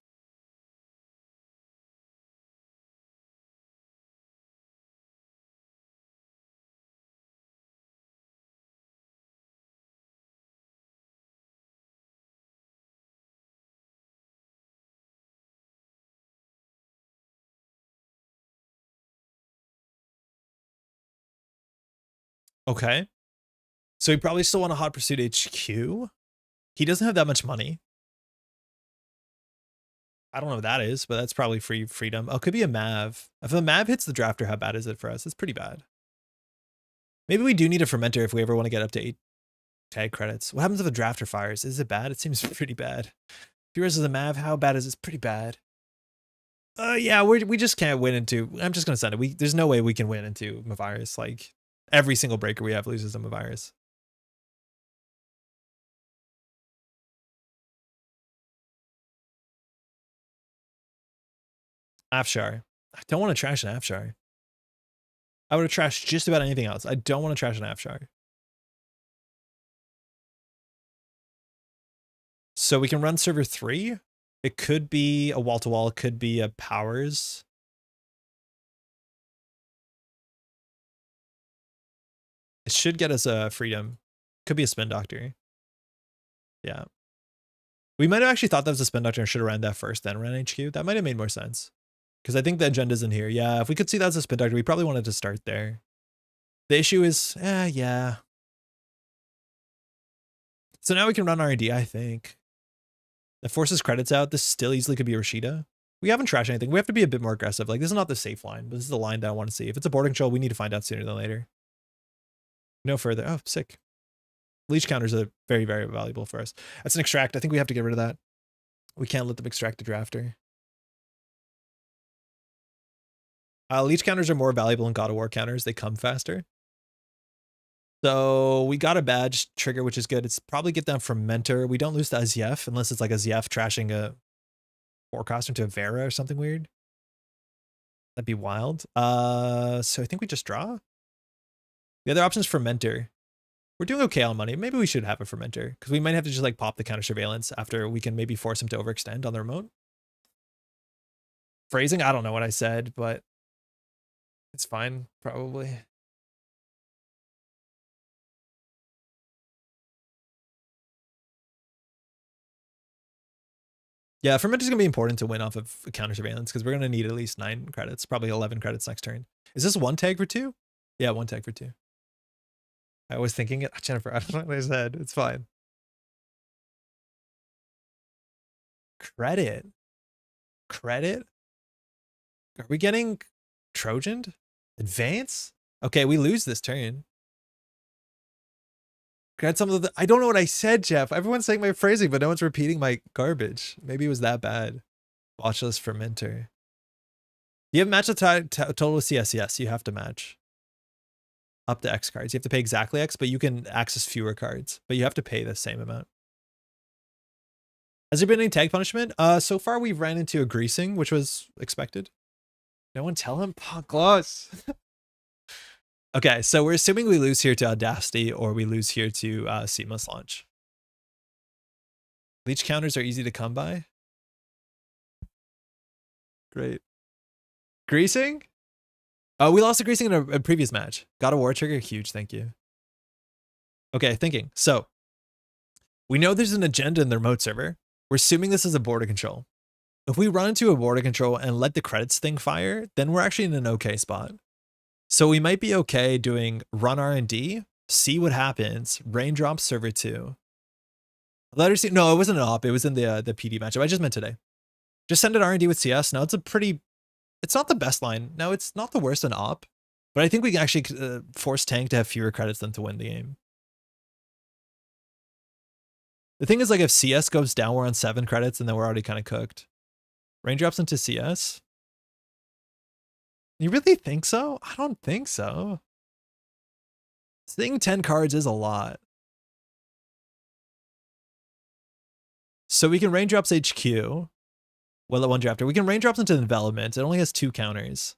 S1: Okay. So he probably still want a Hot Pursuit HQ. He doesn't have that much money. I don't know what that is, but that's probably freedom. Oh, it could be a Mav. If the Mav hits the drafter, how bad is it for us? It's pretty bad. Maybe we do need a fermenter if we ever want to get up to 8 tag credits. What happens if a drafter fires? Is it bad? It seems pretty bad. If he versus a Mav, how bad is it? It's pretty bad. Yeah, we just can't win into. I'm just gonna send it. There's no way we can win into Mavirus. Like every single breaker we have loses to Mavirus. Afshar. I don't want to trash an Afshar. I would have trashed just about anything else. I don't want to trash an Afshar. So we can run server 3. It could be a wall-to-wall. It could be a powers. It should get us a freedom. Could be a spin doctor. Yeah. We might have actually thought that was a spin doctor and should have ran that first, then ran HQ. That might have made more sense. Because I think the agenda's in here. Yeah, if we could see that as a spin doctor, we probably wanted to start there. The issue is, yeah. So now we can run R&D, I think. That forces credits out. This still easily could be Rashida. We haven't trashed anything. We have to be a bit more aggressive. Like, this is not the safe line, but this is the line that I want to see. If it's a border control, we need to find out sooner than later. No further. Oh, sick. Leech counters are very, very valuable for us. That's an extract. I think we have to get rid of that. We can't let them extract the drafter. Leech counters are more valuable than God of War counters. They come faster. So we got a badge trigger, which is good. It's probably get down from Mentor. We don't lose to Aziev unless it's like Aziev trashing a forecast into a Vera or something weird. That'd be wild. So I think we just draw. The other option is Fermenter. We're doing okay on money. Maybe we should have a Fermenter because we might have to just like pop the counter surveillance after we can maybe force him to overextend on the remote. Phrasing, I don't know what I said, but it's fine, probably. Yeah, Fermenter's going to be important to win off of counter surveillance because we're going to need at least 9 credits, probably 11 credits next turn. Is this 1 tag for 2? Yeah, 1 tag for 2. I was thinking it. Jennifer, I don't know what I said. It's fine. Credit? Credit? Are we getting Trojaned? Advance? Okay, we lose this turn. Grab some of the. I don't know what I said, Jeff. Everyone's saying my phrasing, but no one's repeating my garbage. Maybe it was that bad. Watchlist Fermenter. You have matched the total with CS. Yes, you have to match. Up to X cards. You have to pay exactly X, but you can access fewer cards. But you have to pay the same amount. Has there been any tag punishment? So far we've ran into a greasing, which was expected. No one tell him? Close. Okay, so we're assuming we lose here to Audacity or we lose here to Seamless Launch. Leech counters are easy to come by. Great. Greasing? Oh, we lost a greasing in a previous match. Got a war trigger? Huge, thank you. Okay, thinking. So, we know there's an agenda in the remote server. We're assuming this is a border control. If we run into a border control and let the credits thing fire, then we're actually in an okay spot. So we might be okay doing run R&D, see what happens, raindrop server 2. Let her see. No, it wasn't an op. It was in the PD matchup. I just meant today. Just send it R&D with CS. Now it's a pretty. It's not the best line. No, it's not the worst in op, but I think we can actually force tank to have fewer credits than to win the game. The thing is, like, if CS goes down, we're on 7 credits, and then we're already kind of cooked. Raindrops into CS. You really think so? I don't think so. Seeing 10 cards is a lot. So we can raindrops HQ. Well, at one drafter. We can raindrops into development. It only has 2 counters.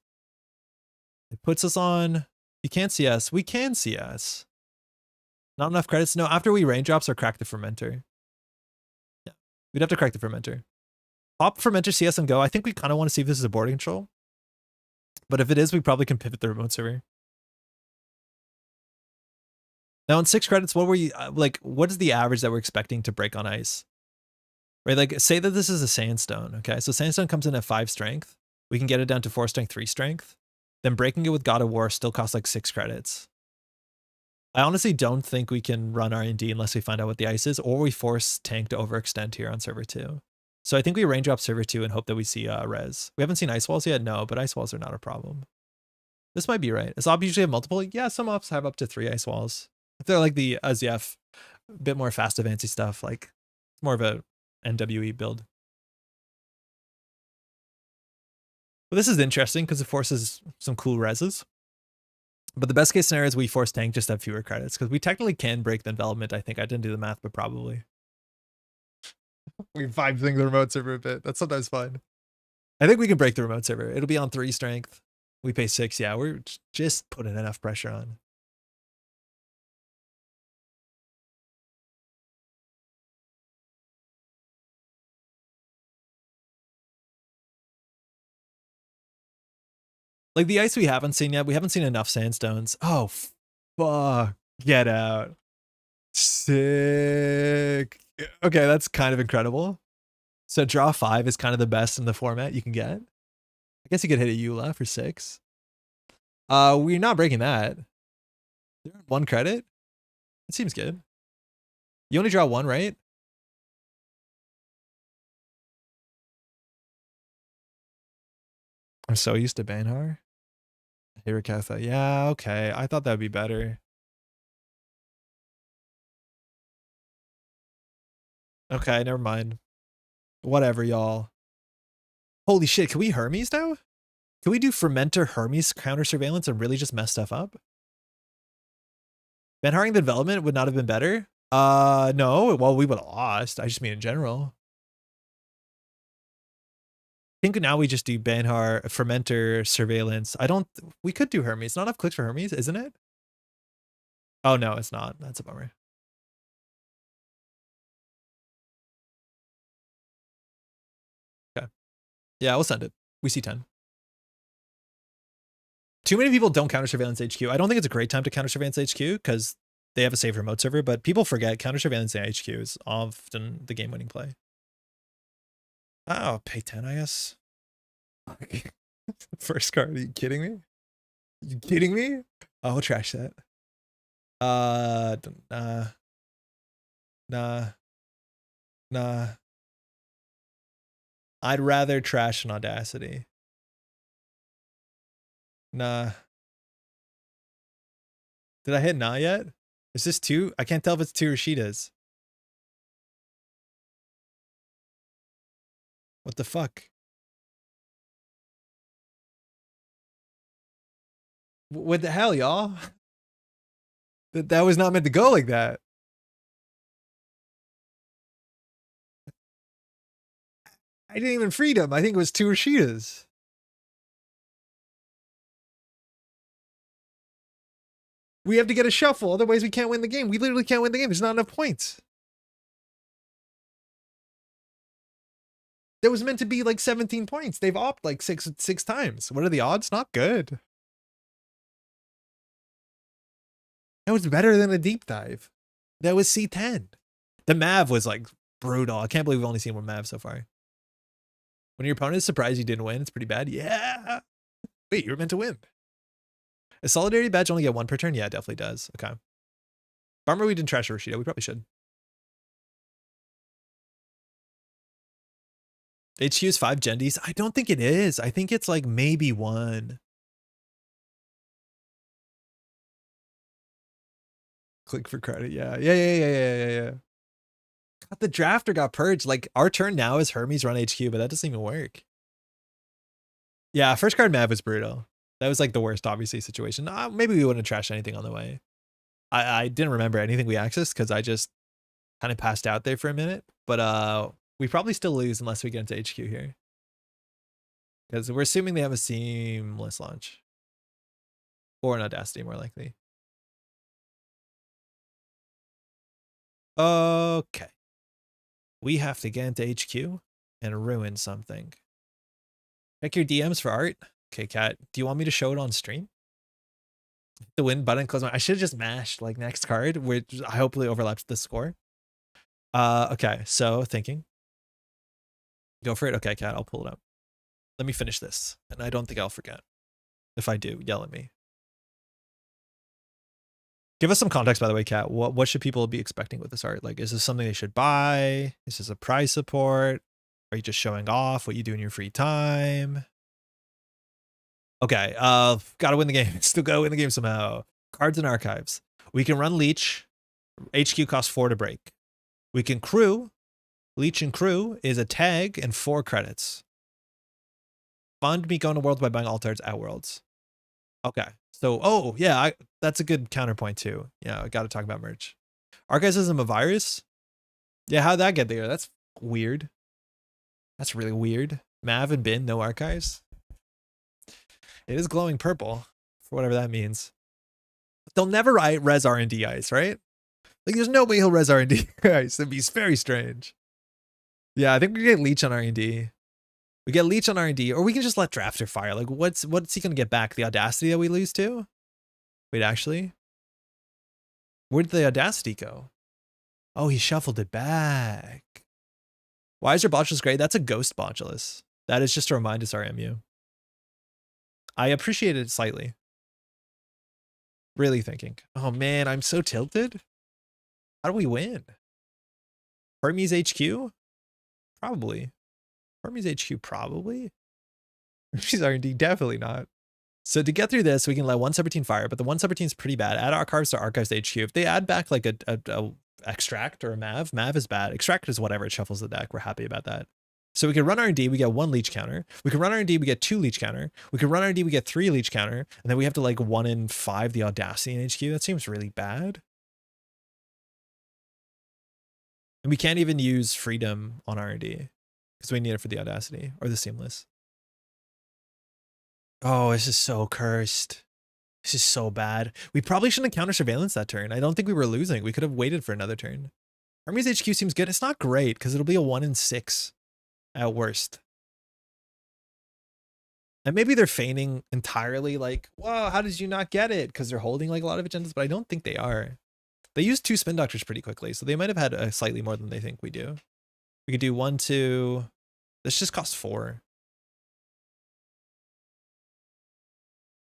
S1: It puts us on... You can't see us. We can see us. Not enough credits. No, after we raindrops or crack the fermenter. Yeah, we'd have to crack the fermenter. Pop fermenter, CS, and go. I think we kind of want to see if this is a board control. But if it is, we probably can pivot the remote server. Now on 6 credits, what were you like? What is the average that we're expecting to break on ice? Right, like say that this is a sandstone. Okay, so sandstone comes in at 5 strength. We can get it down to 4 strength, 3 strength. Then breaking it with God of War still costs like 6 credits. I honestly don't think we can run R&D unless we find out what the ice is, or we force tank to overextend here on server 2. So I think we raindrop server 2 and hope that we see res. We haven't seen ice walls yet, no, but ice walls are not a problem. This might be right. Does op usually have multiple? Yeah, some ops have up to 3 ice walls. If they're like the ZF, a bit more fast advancey stuff, like more of a NWE build. But this is interesting because it forces some cool reses. But the best case scenario is we force tank just to have fewer credits because we technically can break the development. I think I didn't do the math, but probably. We 5-thing the remote server a bit. That's sometimes fun. I think we can break the remote server. It'll be on 3 strength. We pay 6. Yeah, we're just putting enough pressure on. Like the ice we haven't seen yet. We haven't seen enough sandstones. Oh, fuck. Get out. Sick. Okay, that's kind of incredible. So draw 5 is kind of the best in the format you can get. I guess you could hit a EULA for 6. We're not breaking that. 1 credit? It seems good. You only draw 1, right? I'm so used to Banhar. Hirakatha. Yeah, okay. I thought that would be better. Okay, never mind. Whatever, y'all. Holy shit, can we Hermes now? Can we do Fermenter Hermes counter surveillance and really just mess stuff up? Banharing the development would not have been better? No. Well, we would have lost. I just mean in general. I think now we just do Banhar, Fermenter, Surveillance. We could do Hermes. Not enough clicks for Hermes, isn't it? Oh, no, it's not. That's a bummer. Okay. Yeah, we'll send it. We see 10. Too many people don't counter surveillance HQ. I don't think it's a great time to counter surveillance HQ because they have a safe remote server, but people forget counter surveillance HQ is often the game winning play. Oh, pay 10, I guess. First card, are you kidding me? You kidding me? Oh, we'll trash that. Nah. I'd rather trash an Audacity. Nah. Did I hit nah yet? Is this 2? I can't tell if it's 2 Rashidas. What the fuck? What the hell, y'all? That was not meant to go like that. I didn't even freed him. I think it was 2 Rashidas. We have to get a shuffle, otherwise we can't win the game. We literally can't win the game. There's not enough points. That was meant to be like 17 points. They've opted like six times. What are the odds? Not good. That was better than a deep dive. That was C10. The Mav was like brutal. I can't believe we've only seen 1 Mav so far. When your opponent is surprised you didn't win, it's pretty bad. Yeah. Wait, you were meant to win. A Solidarity badge only get 1 per turn? Yeah, it definitely does. Okay. Bummer we didn't trash Rashida. We probably should. HQ's 5 Gendies? I don't think it is. I think it's like maybe 1. Click for credit. Yeah. God, the drafter got purged. Like our turn now is Hermes run HQ, but that doesn't even work. Yeah, first card Mav was brutal. That was like the worst, obviously, situation. Maybe we wouldn't trash anything on the way. I didn't remember anything we accessed because I just kind of passed out there for a minute. But We probably still lose unless we get into HQ here. Because we're assuming they have a seamless launch. Or an Audacity, more likely. Okay. We have to get into HQ and ruin something. Check your DMs for art. Okay, Kat, do you want me to show it on stream? The win button, close my... I should have just mashed like next card, which hopefully overlaps the score. Okay, so thinking. Go for it. Okay, Kat, I'll pull it up. Let me finish this, and I don't think I'll forget. If I do, yell at me. Give us some context, by the way, Kat. What should people be expecting with this art? Like, is this something they should buy? Is this a prize support? Are you just showing off what you do in your free time? Okay, gotta win the game. Still gotta win the game somehow. Cards and archives. We can run Leech. HQ costs 4 to break. We can crew. Leech and crew is a tag and 4 credits. Fund me going to worlds by buying all cards at worlds. Okay. So, oh, yeah, that's a good counterpoint too. Yeah, I got to talk about merch. Archivism a virus? Yeah, how'd that get there? That's weird. That's really weird. Mav and Bin, no archives. It is glowing purple, for whatever that means. They'll never write res R&D ice, right? Like, there's no way he'll res R&D ice. It'd be very strange. Yeah, I think we get Leech on R&D. We get Leech on R&D, or we can just let Drafter fire. Like, what's he gonna get back? The Audacity that we lose to? Wait, actually, where'd the Audacity go? Oh, he shuffled it back. Why is your Botulus great? That's a ghost Botulus. That is just to remind us our MU. I appreciate it slightly. Really thinking. Oh man, I'm so tilted. How do we win? Hermes HQ? Probably. Hermes HQ probably. She's R&D, definitely not. So to get through this, we can let 117 fire, but the 117 is pretty bad. Add archives to archives to HQ. If they add back like a extract or a Mav is bad. Extract is whatever, it shuffles the deck. We're happy about that. So we can run R&D, we get 1 leech counter. We can run R&D, we get 2 leech counter. We can run R&D, we get 3 leech counter. And then we have to like 1 in 5 the Audacity in HQ. That seems really bad. And we can't even use freedom on R&D because we need it for the Audacity or the seamless. Oh, this is so cursed. This is so bad. We probably shouldn't have counter surveillance that turn. I don't think we were losing. We could have waited for another turn. Hermes HQ seems good. It's not great because it'll be a 1 in 6 at worst. And maybe they're feigning entirely like, whoa, how did you not get it? Because they're holding like a lot of agendas, but I don't think they are. They use 2 spin doctors pretty quickly, so they might have had a slightly more than they think we do. We could do 1, 2. This just costs 4.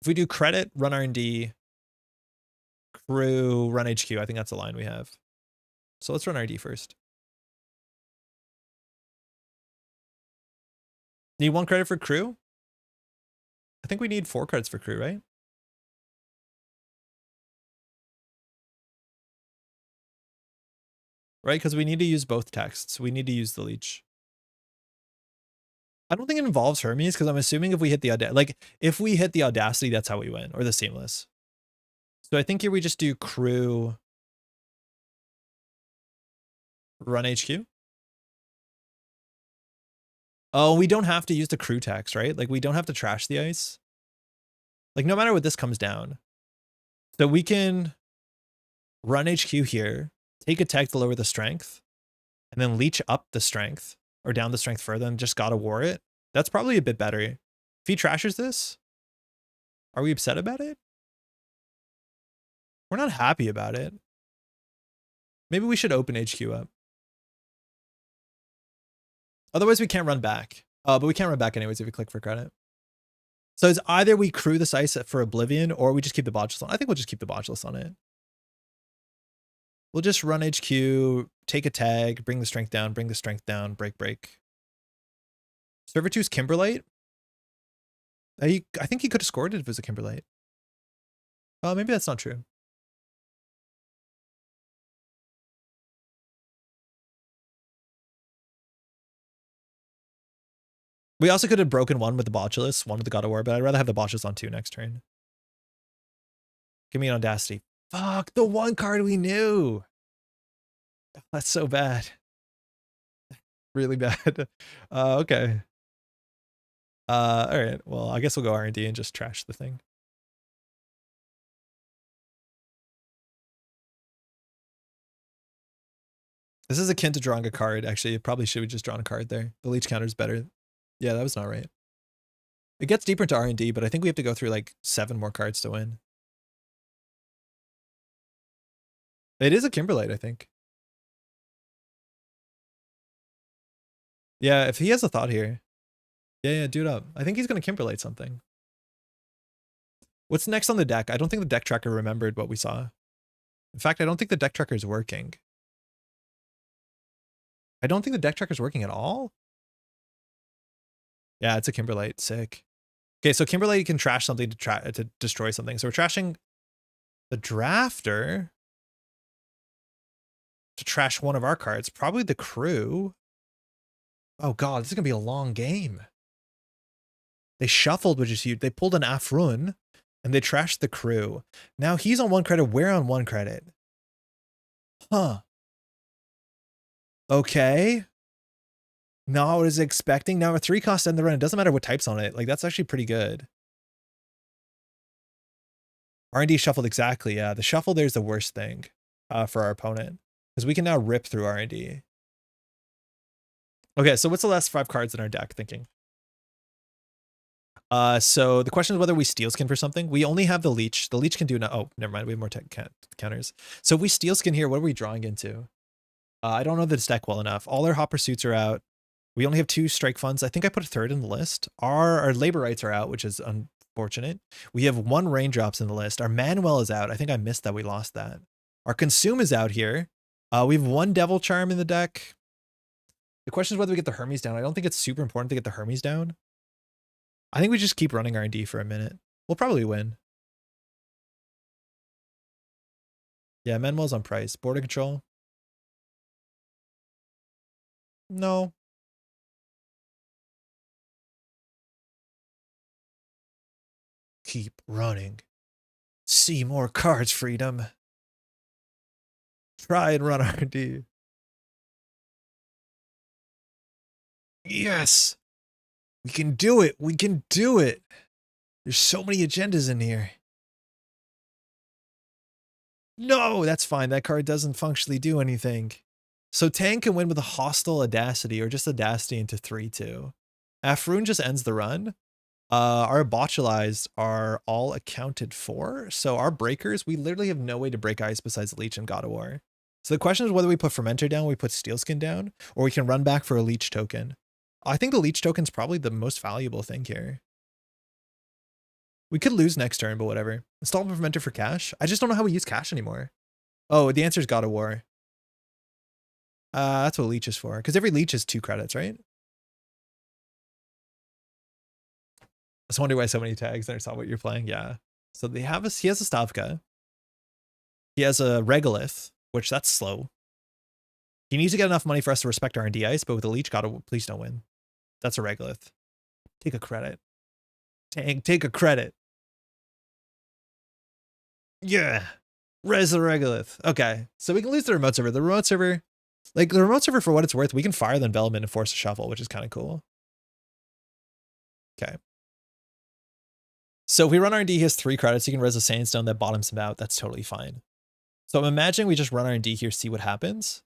S1: If we do credit, run R&D, crew, run HQ, I think that's the line we have. So let's run R&D first. Need 1 credit for crew? I think we need 4 credits for crew, right? Right, because we need to use both texts. We need to use the leech. I don't think it involves Hermes because I'm assuming if we hit the if we hit the Audacity, that's how we win, or the seamless. So I think here we just do crew, run HQ. Oh, we don't have to use the crew text, right? Like we don't have to trash the ice. Like no matter what this comes down. So we can run HQ here, take a tag to lower the strength, and then leech up the strength or down the strength further and just gotta war it. That's probably a bit better. If he trashes this, are we upset about it? We're not happy about it. Maybe we should open HQ up. Otherwise we can't run back. But we can't run back anyways if we click for credit. So it's either we crew this ice for Oblivion or we just keep the Botulus on. I think we'll just keep the Botulus on it. We'll just run HQ, take a tag, bring the strength down, break, break. Server 2's Kimberlite. I think he could have scored it if it was a Kimberlite. Oh, maybe that's not true. We also could have broken 1 with the Botulus, 1 with the God of War, but I'd rather have the Botulus on 2 next turn. Give me an Audacity. Fuck, the 1 card we knew. That's so bad. really bad. Okay. All right. Well, I guess we'll go R&D and just trash the thing. This is akin to drawing a card. Actually, it probably should have just drawn a card there. The leech counter is better. Yeah, that was not right. It gets deeper into R&D, but I think we have to go through like 7 more cards to win. It is a Kimberlite, I think. Yeah, if he has a thought here. Yeah, do it up. I think he's going to Kimberlite something. What's next on the deck? I don't think the deck tracker remembered what we saw. In fact, I don't think the deck tracker is working. I don't think the deck tracker is working at all. Yeah, it's a Kimberlite. Sick. Okay, so Kimberlite can trash something to destroy something. So we're trashing the drafter to trash one of our cards. Probably the crew. Oh god, this is going to be a long game. They shuffled, which is huge. They pulled an Afrun, and they trashed the crew. Now he's on 1 credit. We're on 1 credit. Huh. Okay. Not what I was expecting. Now a 3 cost end the run. It doesn't matter what type's on it. Like, that's actually pretty good. R&D shuffled exactly. Yeah, the shuffle there's the worst thing for our opponent. Because we can now rip through R&D. Okay, so what's the last 5 cards in our deck thinking? So the question is whether we steel skin for something. We only have the leech. The leech can do no. Oh, never mind. We have more tech counters. So if we steel skin here, what are we drawing into? I don't know this deck well enough. All our hot pursuits are out. We only have 2 strike funds. I think I put a 3rd in the list. Our labor rights are out, which is unfortunate. We have 1 raindrops in the list. Our Manuel is out. I think I missed that. We lost that. Our consume is out here. We have 1 devil charm in the deck. The question is whether we get the Hermes down. I don't think it's super important to get the Hermes down. I think we just keep running R&D for a minute. We'll probably win. Yeah, Manuel's on price. Border control. No. Keep running. See more cards, freedom. Try and run R&D. Yes. We can do it. We can do it. There's so many agendas in here. No, that's fine. That card doesn't functionally do anything. So Tang can win with a hostile Audacity or just Audacity into 3-2. Afrun just ends the run. Our botulized are all accounted for. So our breakers, we literally have no way to break ice besides Leech and God of War. So the question is whether we put Fermenter down, we put Steelskin down, or we can run back for a Leech token. I think the Leech token's probably the most valuable thing here. We could lose next turn, but whatever. Install Fermenter for cash. I just don't know how we use cash anymore. Oh, the answer is God of War. That's what Leech is for. Because every Leech is 2 credits, right? I was wondering why so many tags. I saw what you're playing. Yeah. So they have he has a Stavka. He has a Regolith, which that's slow. He needs to get enough money for us to respect R&D ice, but with the Leech, please don't win. That's a Regolith. Take a credit. Take a credit. Yeah. Res the Regolith. Okay. So we can lose the remote server. The remote server, for what it's worth, we can fire the envelopment and force a shuffle, which is kind of cool. Okay. So if we run R&D, he has 3 credits. You can res a Sandstone that bottoms him out. That's totally fine. So I'm imagining we just run R&D here, see what happens.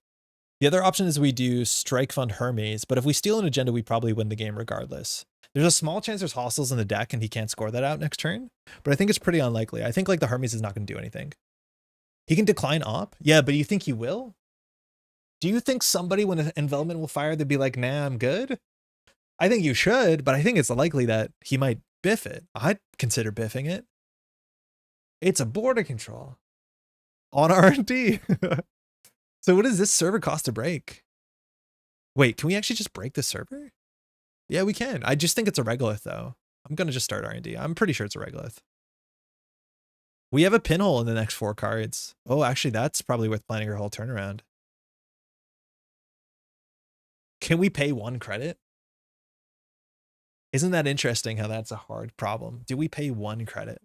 S1: The other option is we do Strike Fund Hermes, but if we steal an agenda, we probably win the game regardless. There's a small chance there's hostiles in the deck and he can't score that out next turn, but I think it's pretty unlikely. I think like the Hermes is not going to do anything. He can decline op. Yeah, but you think he will? Do you think somebody, when an envelopment will fire, they'd be like, nah, I'm good? I think you should, but I think it's likely that he might biff it. I'd consider biffing it. It's a border control on R&D. So what does this server cost to break? Wait, can we actually just break this server? Yeah, we can. I just think it's a Regolith though. I'm going to just start R&D. I'm pretty sure it's a Regolith. We have a pinhole in the next 4 cards. Oh, actually, that's probably worth planning our whole turnaround. Can we pay 1 credit? Isn't that interesting how that's a hard problem? Do we pay 1 credit?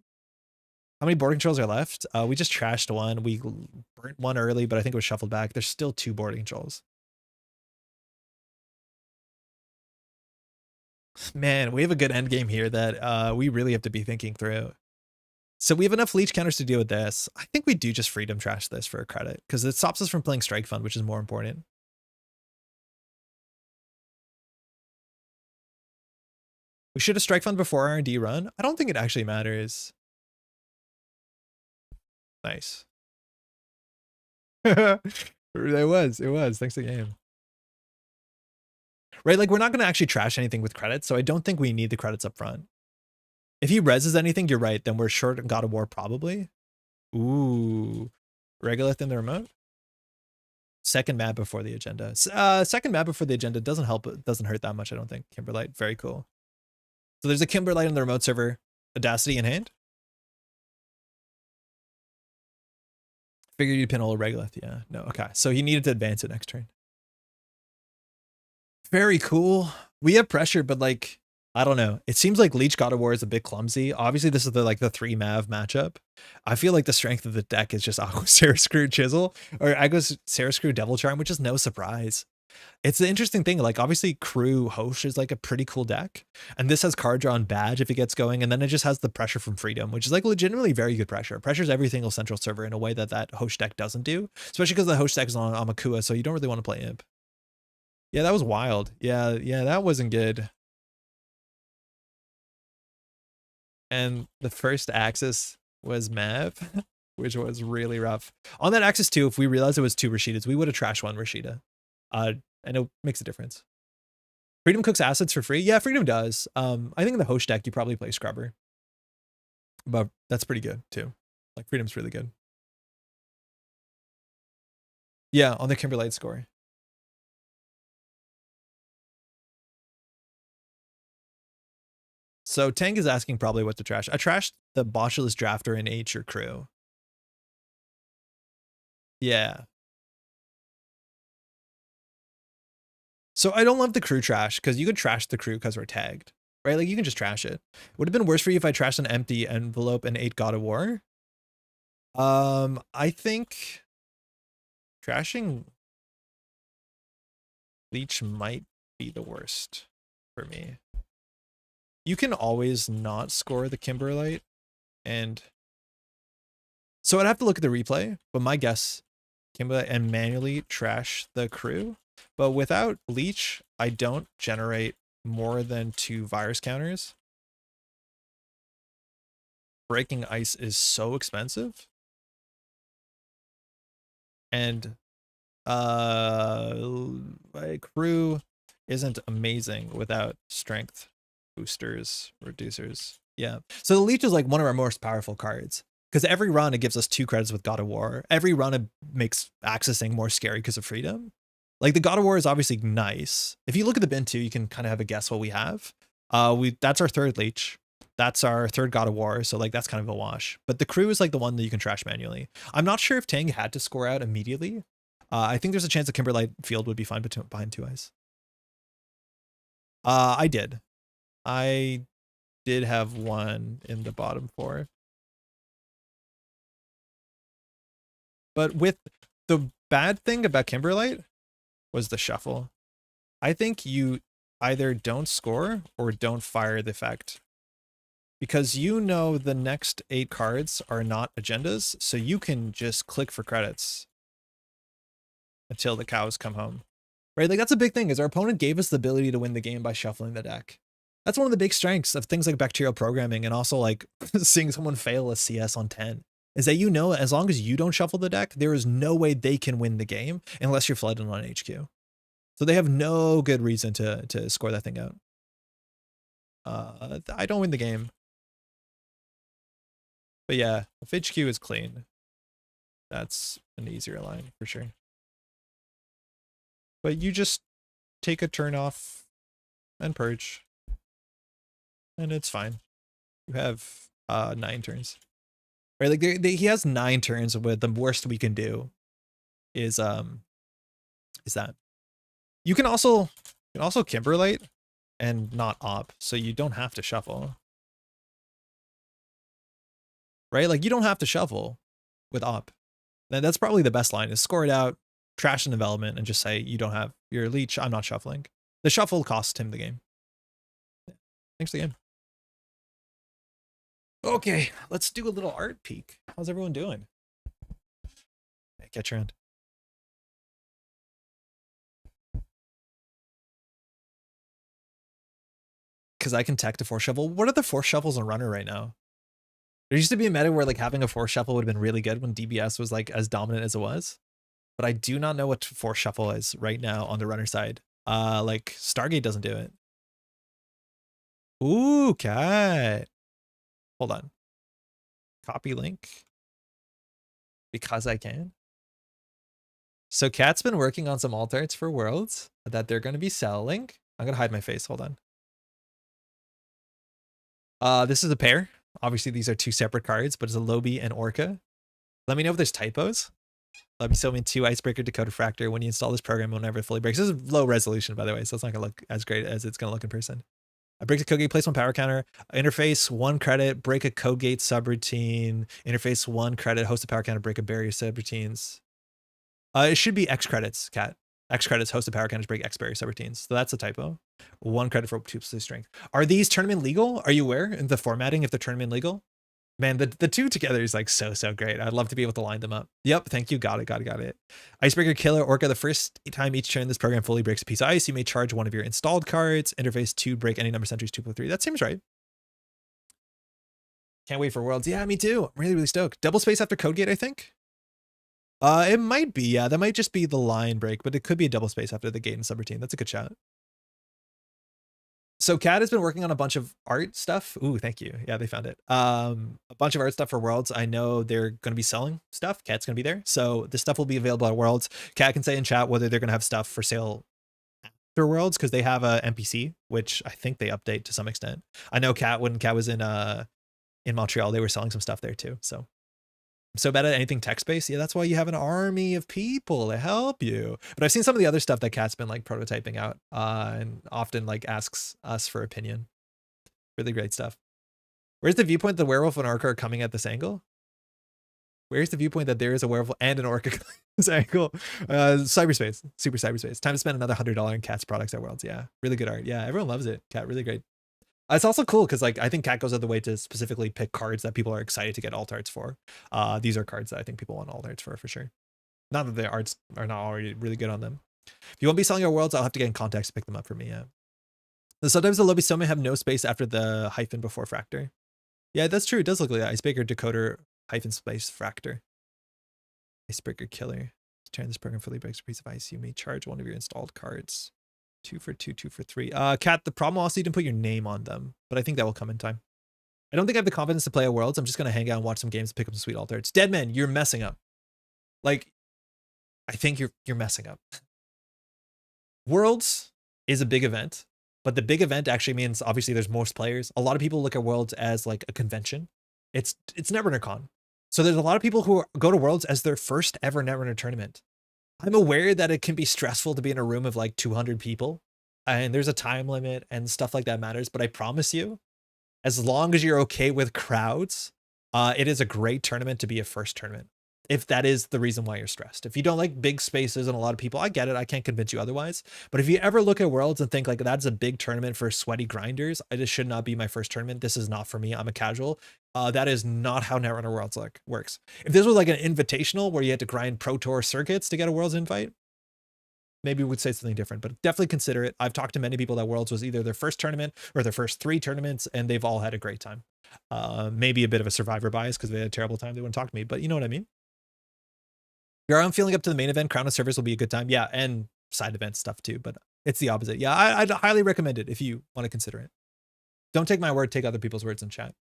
S1: How many board controls are left? We just trashed 1. We burnt 1 early, but I think it was shuffled back. There's still 2 board controls. Man, we have a good end game here that we really have to be thinking through. So we have enough leech counters to deal with this. I think we do just freedom trash this for a credit because it stops us from playing Strike Fund, which is more important. We should have Strike Fund before R&D run. I don't think it actually matters. Nice. It was. Thanks to the game. Right, like we're not going to actually trash anything with credits, so I don't think we need the credits up front. If he reses anything, you're right, then we're short God of War probably. Ooh. Regolith in the remote? Second map before the agenda. Second map before the agenda doesn't help, it doesn't hurt that much, I don't think. Kimberlite, very cool. So there's a Kimberlite on the remote server. Audacity in hand. Figured you'd pin all Regolith, yeah. No, okay. So he needed to advance it next turn. Very cool. We have pressure, but like, I don't know. It seems like Leech God of War is a bit clumsy. Obviously, this is the 3 Mav matchup. I feel like the strength of the deck is just Aqua Sarah Screw Chisel or Aqua Sarah Screw Devil Charm, which is no surprise. It's the interesting thing. Like, obviously, Crew Hosh is like a pretty cool deck, and this has card draw and badge if it gets going, and then it just has the pressure from Freedom, which is like legitimately very good pressure. Pressures every single central server in a way that Hosh deck doesn't do, especially because the Hosh deck is on Amakua, so you don't really want to play Imp. Yeah, that was wild. Yeah, that wasn't good. And the first axis was Mav, which was really rough. On that axis too, if we realized it was 2 Rashidas, we would have trashed 1 Rashida. And it makes a difference. Freedom cooks assets for free? Yeah, Freedom does. I think in the Hosh deck, you probably play Scrubber. But that's pretty good too. Like, Freedom's really good. Yeah, on the Kimberlite score. So Tank is asking probably what to trash. I trashed the Botulus Drafter in H or Crew. Yeah. So I don't love the Crew trash because you could trash the Crew because we're tagged, right? Like, you can just trash it. Would have been worse for you if I trashed an empty envelope and 8 God of War. I think trashing Leech might be the worst for me. You can always not score the Kimberlite, and so I'd have to look at the replay, but my guess, Kimberlite and manually trash the Crew. But without Leech, I don't generate more than 2 virus counters. Breaking Ice is so expensive. And my Crew isn't amazing without strength boosters, reducers. Yeah. So the Leech is like one of our most powerful cards. Because every run, it gives us 2 credits with God of War. Every run, it makes accessing more scary because of Freedom. Like, the God of War is obviously nice. If you look at the bin too, you can kind of have a guess what we have. That's our 3rd Leech. That's our 3rd God of War. So like, that's kind of a wash. But the Crew is like the one that you can trash manually. I'm not sure if Tang had to score out immediately. I think there's a chance that Kimberlite Field would be fine behind 2 eyes. I did. I did have 1 in the bottom 4. But with the bad thing about Kimberlite was the shuffle. I think you either don't score or don't fire the effect. Because you know the next 8 cards are not agendas, so you can just click for credits until the cows come home. Right? Like, that's a big thing, is our opponent gave us the ability to win the game by shuffling the deck. That's one of the big strengths of things like bacterial programming, and also like seeing someone fail a CS on 10. Is that, you know, as long as you don't shuffle the deck, there is no way they can win the game unless you're flooding on HQ. So they have no good reason to score that thing out. I don't win the game. But yeah, if HQ is clean, that's an easier line for sure. But you just take a turn off and purge, and it's fine. You have 9 turns. Right, like he has 9 turns. With the worst we can do is that you can also Kimberlite and not op, so you don't have to shuffle. Right, like you don't have to shuffle with op. And that's probably the best line, is score it out, trash in development, and just say you don't have your Leech. I'm not shuffling. The shuffle cost him the game. Thanks again. Okay, let's do a little art peek. How's everyone doing? Catch your end. Because I can tech to force shuffle. What are the force shuffles on Runner right now? There used to be a meta where like having a force shuffle would have been really good when DBS was like as dominant as it was. But I do not know what force shuffle is right now on the Runner side. Like Stargate doesn't do it. Ooh, cat. Hold on. Copy link. Because I can. So Cat's been working on some alt arts for Worlds that they're going to be selling. I'm going to hide my face. Hold on. This is a pair. Obviously, these are two separate cards, but it's a Lobby and Orca. Let me know if there's typos. Lobby Sylvan 2 Icebreaker Dakota Fractor. When you install this program, it will never fully break. This is low resolution, by the way, so it's not going to look as great as it's going to look in person. I break a code gate, place one power counter, interface 1 credit, break a code gate subroutine, interface 1 credit, host a power counter, break a barrier subroutines. It should be X credits, Cat. X credits, host a power counters, break X barrier subroutines. So that's a typo. 1 credit for 2 strength. Are these tournament legal? Are you aware in the formatting if they're tournament legal? Man, the two together is like so great. I'd love to be able to line them up. Yep, thank you. Got it. Icebreaker, Killer, Orca. The first time each turn this program fully breaks a piece of ice, you may charge one of your installed cards. Interface 2, break any number of sentries 2+3. That seems right. Can't wait for Worlds. Yeah, me too. I'm really stoked. Double space after code gate, I think. It might be, yeah. That might just be the line break, but it could be a double space after the gate and subroutine. That's a good shot. So Cat has been working on a bunch of art stuff. Ooh, thank you. Yeah, they found it. A bunch of art stuff for Worlds. I know they're going to be selling stuff. Cat's going to be there. So this stuff will be available at Worlds. Cat can say in chat whether they're going to have stuff for sale after Worlds, because they have a NPC, which I think they update to some extent. I know Cat, when Cat was in Montreal, they were selling some stuff there too. So I'm so bad at anything text-based. Yeah, that's why you have an army of people to help you. But I've seen some of the other stuff that Cat's been like prototyping out and often like asks us for opinion. Really great stuff. Where's the viewpoint the werewolf and orca are coming at this angle? Where's the viewpoint that there is a werewolf and an orca coming at this angle? Cyberspace. Super cyberspace. Time to spend another $100 on Cat's products at Worlds. Yeah, really good art. Yeah, everyone loves it. Cat, really great. It's also cool because like I think Cat goes out of the way to specifically pick cards that people are excited to get alt arts for. These are cards that I think people want alt arts for sure. Not that the arts are not already really good on them. If you won't be selling your Worlds, I'll have to get in context to pick them up for me. Yeah. Sometimes the lobby still may have no space after the hyphen before Fractor. Yeah, that's true. It does look like that. Icebreaker, Decoder, hyphen space, Fractor. Icebreaker, Killer. Turn this program fully breaks a piece of ice. You may charge one of your installed cards. 2 for 2, 2 for 3. Cat, the problem also you didn't put your name on them, but I think that will come in time. I don't think I have the confidence to play at Worlds. I'm just going to hang out and watch some games and pick up some sweet alt arts. Deadman, you're messing up. Like, I think you're messing up. Worlds is a big event, but the big event actually means obviously there's most players. A lot of people look at Worlds as like a convention. It's Netrunner Con. So there's a lot of people who go to Worlds as their first ever Netrunner tournament. I'm aware that it can be stressful to be in a room of like 200 people and there's a time limit and stuff like that matters. But I promise you, as long as you're okay with crowds, it is a great tournament to be a first tournament. If that is the reason why you're stressed. If you don't like big spaces and a lot of people, I get it. I can't convince you otherwise. But if you ever look at Worlds and think like that's a big tournament for sweaty grinders, this should not be my first tournament. This is not for me. I'm a casual. That is not how Netrunner Worlds works. If this was like an invitational where you had to grind Pro Tour circuits to get a Worlds invite, maybe we would say something different, but definitely consider it. I've talked to many people that Worlds was either their first tournament or their first 3 tournaments, and they've all had a great time. Maybe a bit of a survivor bias because they had a terrible time. They wouldn't talk to me, but you know what I mean? I'm feeling up to the main event. Crown of Servers will be a good time. Yeah, and side event stuff too, but it's the opposite. Yeah, I'd highly recommend it if you want to consider it. Don't take my word, take other people's words in chat.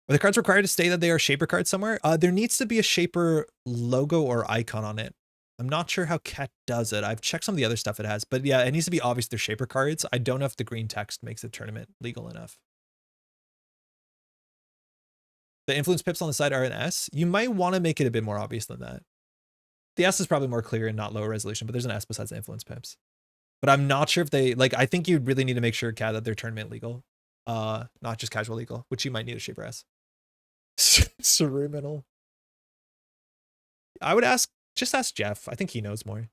S1: Are the cards required to state that they are Shaper cards somewhere? There needs to be a Shaper logo or icon on it. I'm not sure how Cat does it. I've checked some of the other stuff it has, but yeah, it needs to be obvious they're Shaper cards. I don't know if the green text makes the tournament legal enough. The influence pips on the side are an S. You might want to make it a bit more obvious than that. The S is probably more clear and not lower resolution, but there's an S besides the influence pips. But I'm not sure if they, like, I think you really need to make sure, Cat, that they're tournament legal. Not just casual legal, which you might need a Shaper S. Cerebral. I would just ask Jeff. I think he knows more.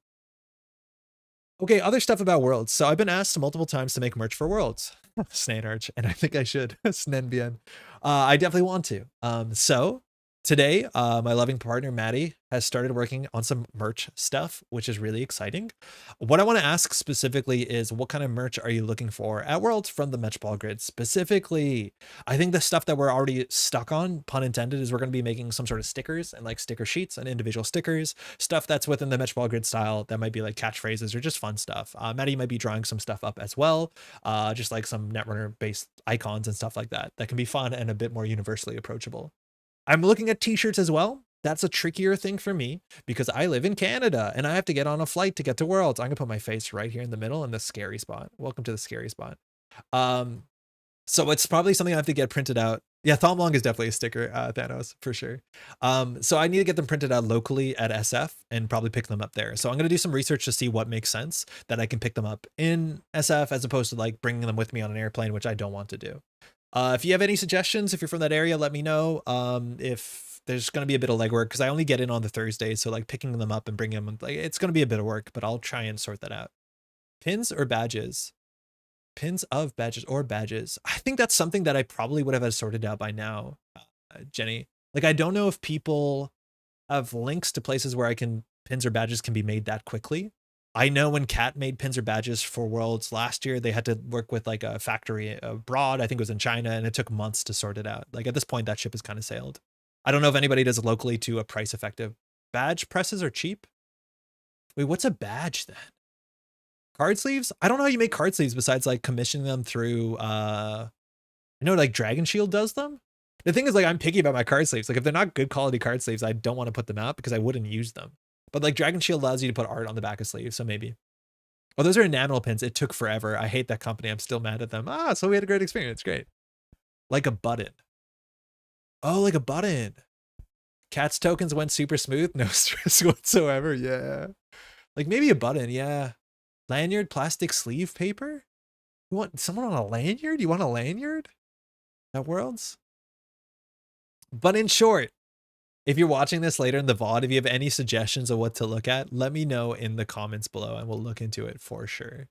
S1: Okay, other stuff about Worlds. So I've been asked multiple times to make merch for Worlds. Snanarch, and I think I should. Snenbien. I definitely want to. So today, my loving partner, Maddie, has started working on some merch stuff, which is really exciting. What I want to ask specifically is what kind of merch are you looking for at Worlds from the Metropole Grid? Specifically, I think the stuff that we're already stuck on, pun intended, is we're going to be making some sort of stickers and like sticker sheets and individual stickers, stuff that's within the Metropole Grid style that might be like catchphrases or just fun stuff. Maddie might be drawing some stuff up as well, just like some Netrunner based icons and stuff like that that can be fun and a bit more universally approachable. I'm looking at t-shirts as well. That's a trickier thing for me because I live in Canada and I have to get on a flight to get to Worlds. I'm gonna put my face right here in the middle in the scary spot. Welcome to the scary spot. So it's probably something I have to get printed out. Yeah, Thomlong is definitely a sticker, Thanos, for sure. So I need to get them printed out locally at SF and probably pick them up there. So I'm going to do some research to see what makes sense that I can pick them up in SF as opposed to like bringing them with me on an airplane, which I don't want to do. If you have any suggestions, if you're from that area, let me know. If there's going to be a bit of legwork because I only get in on the Thursdays. So like picking them up and bringing them, like it's going to be a bit of work, but I'll try and sort that out. Pins or badges? Pins of badges or badges. I think that's something that I probably would have sorted out by now, Jenny. Like, I don't know if people have links to places where pins or badges can be made that quickly. I know when Cat made pins or badges for Worlds last year, they had to work with like a factory abroad. I think it was in China, and it took months to sort it out. Like at this point, that ship has kind of sailed. I don't know if anybody does it locally to a price effective. Badge presses are cheap. Wait, what's a badge then? Card sleeves? I don't know how you make card sleeves besides like commissioning them through I know like Dragon Shield does them. The thing is, like, I'm picky about my card sleeves. Like if they're not good quality card sleeves, I don't want to put them out because I wouldn't use them. But like Dragon Shield allows you to put art on the back of sleeves, so maybe. Oh, those are enamel pins. It took forever. I hate that company. I'm still mad at them. So we had a great experience. Great. Like a button. Oh, like a button. Cat's tokens went super smooth. No stress whatsoever. Yeah. Like maybe a button. Yeah. Lanyard, plastic sleeve paper? You want someone on a lanyard? You want a lanyard? At Worlds? But in short, if you're watching this later in the VOD, if you have any suggestions of what to look at, let me know in the comments below and we'll look into it for sure.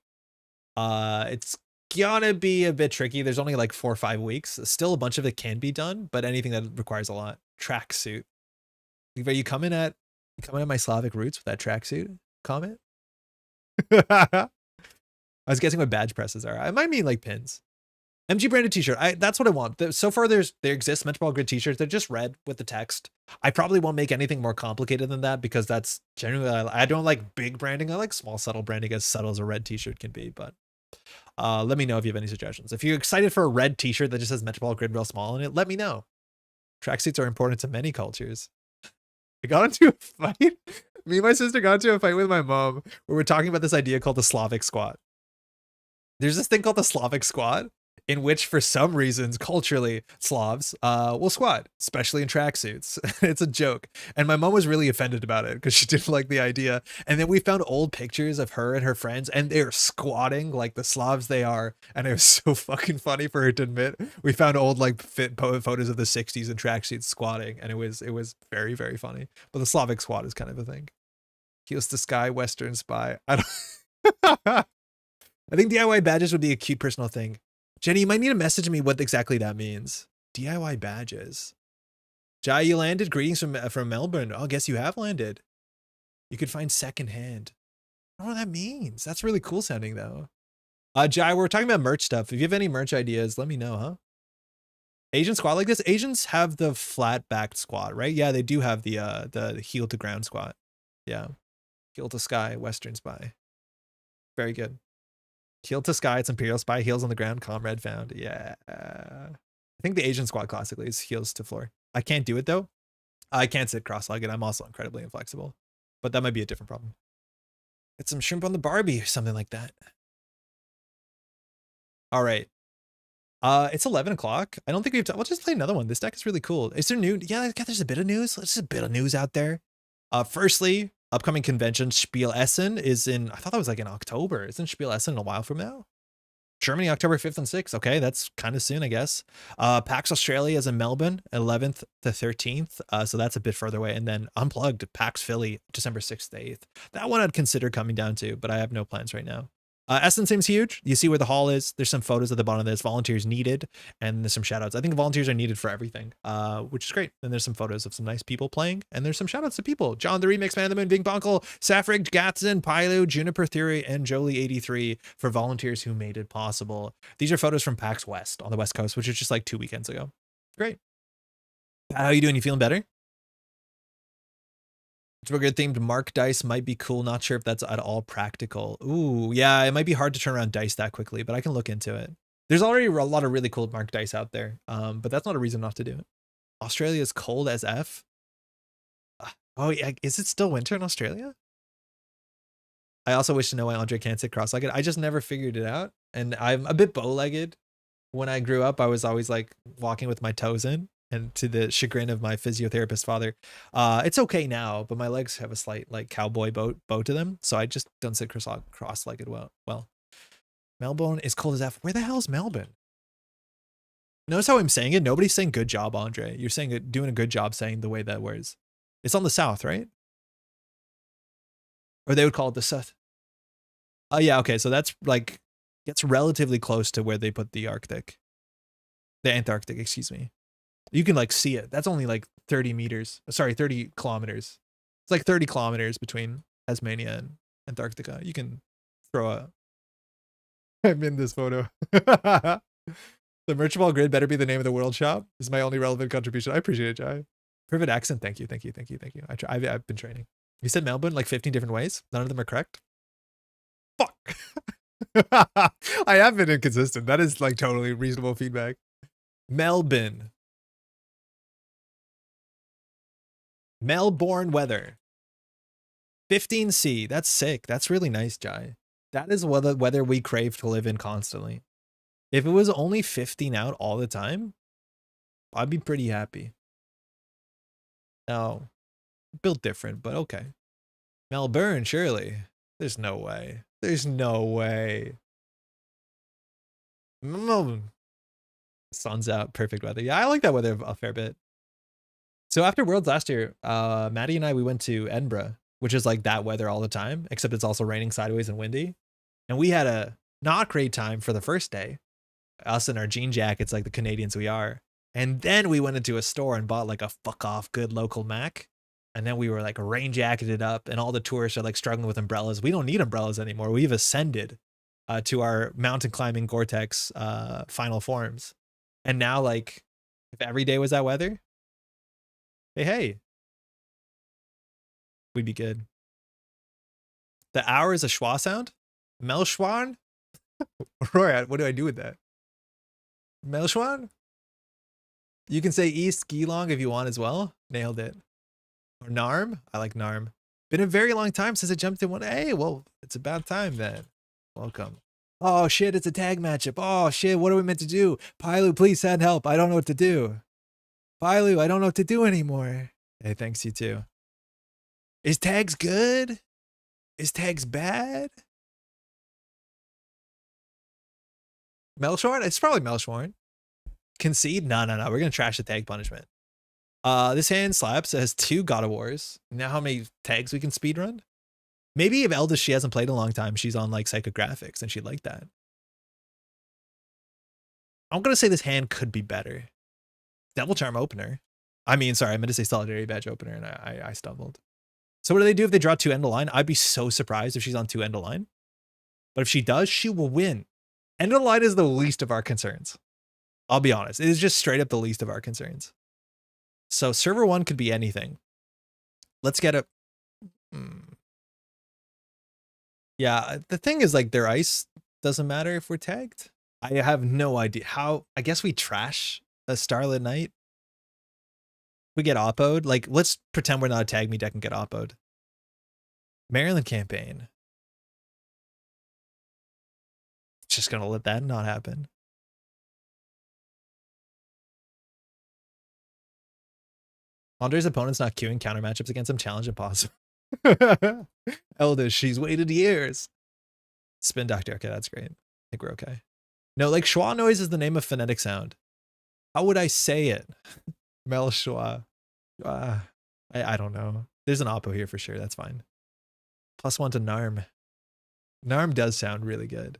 S1: It's gonna be a bit tricky. There's only like 4 or 5 weeks. Still a bunch of it can be done, but anything that requires a lot. Tracksuit. Are you coming at my Slavic roots with that tracksuit comment? I was guessing what badge presses are. I might mean like pins. MG branded t-shirt. That's what I want. So far there exists Metropole Grid t-shirts. They're just red with the text. I probably won't make anything more complicated than that because that's generally, I don't like big branding. I like small, subtle branding, as subtle as a red t-shirt can be. But let me know if you have any suggestions. If you're excited for a red t-shirt that just says Metropole Grid real small in it, let me know. Tracksuits are important to many cultures. I got into a fight. Me and my sister got into a fight with my mom where we're talking about this idea called the Slavic squat. There's this thing called the Slavic squat in which, for some reasons, culturally, Slavs will squat, especially in tracksuits. It's a joke. And my mom was really offended about it because she didn't like the idea. And then we found old pictures of her and her friends, and they're squatting like the Slavs they are. And it was so fucking funny for her to admit. We found old like fit photos of the 60s in tracksuits squatting, and it was very, very funny. But the Slavic squat is kind of a thing. Heels to Sky, Western Spy. I think DIY badges would be a cute personal thing. Jenny, you might need to message me what exactly that means. DIY badges. Jai, you landed? Greetings from Melbourne. Oh, I guess you have landed. You could find secondhand. I don't know what that means. That's really cool sounding though. Jai, we're talking about merch stuff. If you have any merch ideas, let me know, huh? Asian squat like this? Asians have the flat backed squat, right? Yeah, they do have the heel to ground squat. Yeah. Heel to Sky, Western Spy. Very good. Heel to Sky, it's Imperial Spy, heels on the ground, comrade found. Yeah. I think the Asian squat classically is heels to floor. I can't do it though. I can't sit cross-legged. I'm also incredibly inflexible, but that might be a different problem. Get some shrimp on the Barbie or something like that. All right. It's 11 o'clock. I don't think we've done, we'll just play another one. This deck is really cool. Is there new? Yeah, there's a bit of news. There's a bit of news out there. Firstly, upcoming convention Spiel Essen is in, I thought that was like in October. Isn't Spiel Essen a while from now? Germany, October 5th and 6th. Okay, that's kind of soon, I guess. PAX Australia is in Melbourne, 11th to 13th. So that's a bit further away. And then Unplugged, PAX Philly, December 6th to 8th. That one I'd consider coming down to, but I have no plans right now. Essen seems huge. You see where the hall is. There's some photos at the bottom of this. Volunteers needed, and there's some shoutouts. I think volunteers are needed for everything, which is great. And there's some photos of some nice people playing, and there's some shoutouts to people. John the Remix, Man of the Moon, Bing Bonkle, Safrig, Gatson, Pylo, Juniper Theory, and Jolie83 for volunteers who made it possible. These are photos from PAX West on the West Coast, which is just like 2 weekends ago. Great. How you doing? You feeling better? Real good themed Mark dice might be cool. Not sure if that's at all practical. Ooh, yeah, it might be hard to turn around dice that quickly, but I can look into it. There's already a lot of really cool Mark dice out there, but that's not a reason not to do it. Australia is cold as F. Oh, yeah, is it still winter in Australia? I also wish to know why Andre can't sit cross-legged. I just never figured it out, and I'm a bit bow-legged. When I grew up, I was always like walking with my toes in. And to the chagrin of my physiotherapist father, it's okay now, but my legs have a slight like cowboy bow to them, so I just don't sit cross-legged well. Melbourne is cold as F. Where the hell is Melbourne? Notice how I'm saying it? Nobody's saying good job, Andre. You're saying it, doing a good job saying the way that words. It's on the south, right? Or they would call it the south. Oh yeah, okay, so that's like gets relatively close to where they put the Arctic. The Antarctic, excuse me. You can like see it. That's only like 30 meters. Sorry, 30 kilometers. It's like 30 kilometers between Tasmania and Antarctica. You can throw a... I'm in this photo. The Métropole Grid better be the name of the world shop. This is my only relevant contribution. I appreciate it, Jai. Perfect accent. Thank you. I've been training. You said Melbourne like 15 different ways. None of them are correct. Fuck. I have been inconsistent. That is like totally reasonable feedback. Melbourne weather. 15C. That's sick. That's really nice, Jai. That is weather we crave to live in constantly. If it was only 15 out all the time, I'd be pretty happy. No. Built different, but okay. Melbourne, surely. There's no way. There's no way. Melbourne. Sun's out. Perfect weather. Yeah, I like that weather a fair bit. So after Worlds last year, Maddie and I, we went to Edinburgh, which is like that weather all the time, except it's also raining sideways and windy. And we had a not great time for the first day, us in our jean jackets like the Canadians we are. And then we went into a store and bought like a fuck off good local Mac. And then we were like rain jacketed up, and all the tourists are like struggling with umbrellas. We don't need umbrellas anymore. We've ascended to our mountain climbing Gore-Tex final forms. And now, like, if every day was that weather, hey, we'd be good. The hour is a schwa sound? Melschwan? Roy, what do I do with that? Melschwan? You can say East Geelong if you want as well. Nailed it. Or Narm? I like Narm. Been a very long time since I jumped in one. Hey, well, it's about time then. Welcome. Oh shit, it's a tag matchup. Oh shit, what are we meant to do? Pylu, please send help. I don't know what to do. Pylu, I don't know what to do anymore. Hey, thanks, you too. Is tags good? Is tags bad? Melshorn? It's probably Melshorn. Concede? No. We're gonna trash the tag punishment. This hand slaps. It has 2 God of Wars. Now how many tags we can speedrun? Maybe if Eldest, she hasn't played in a long time, she's on like psychographics and she'd like that. I'm gonna say this hand could be better. Devil Charm opener. I mean, sorry, I meant to say Solidarity Badge opener and I stumbled. So what do they do if they draw 2 end of line? I'd be so surprised if she's on 2 end of line. But if she does, she will win. End of line is the least of our concerns. I'll be honest. It is just straight up the least of our concerns. So server 1 could be anything. Let's get a... Yeah, the thing is like their ice doesn't matter if we're tagged. I have no idea how. I guess we trash a Starlit Knight. We get oppoed. Like, let's pretend we're not a tag me deck and get oppoed. Maryland campaign. Just gonna let that not happen. Andre's opponent's not queuing counter matchups against him. Challenge impossible. Eldest, she's waited years. Spin Doctor. Okay, that's great. I think we're okay. No, like schwa noise is the name of phonetic sound. How would I say it? Mel schwa. I don't know. There's an oppo here for sure. That's fine. +1 to Narm. Narm does sound really good.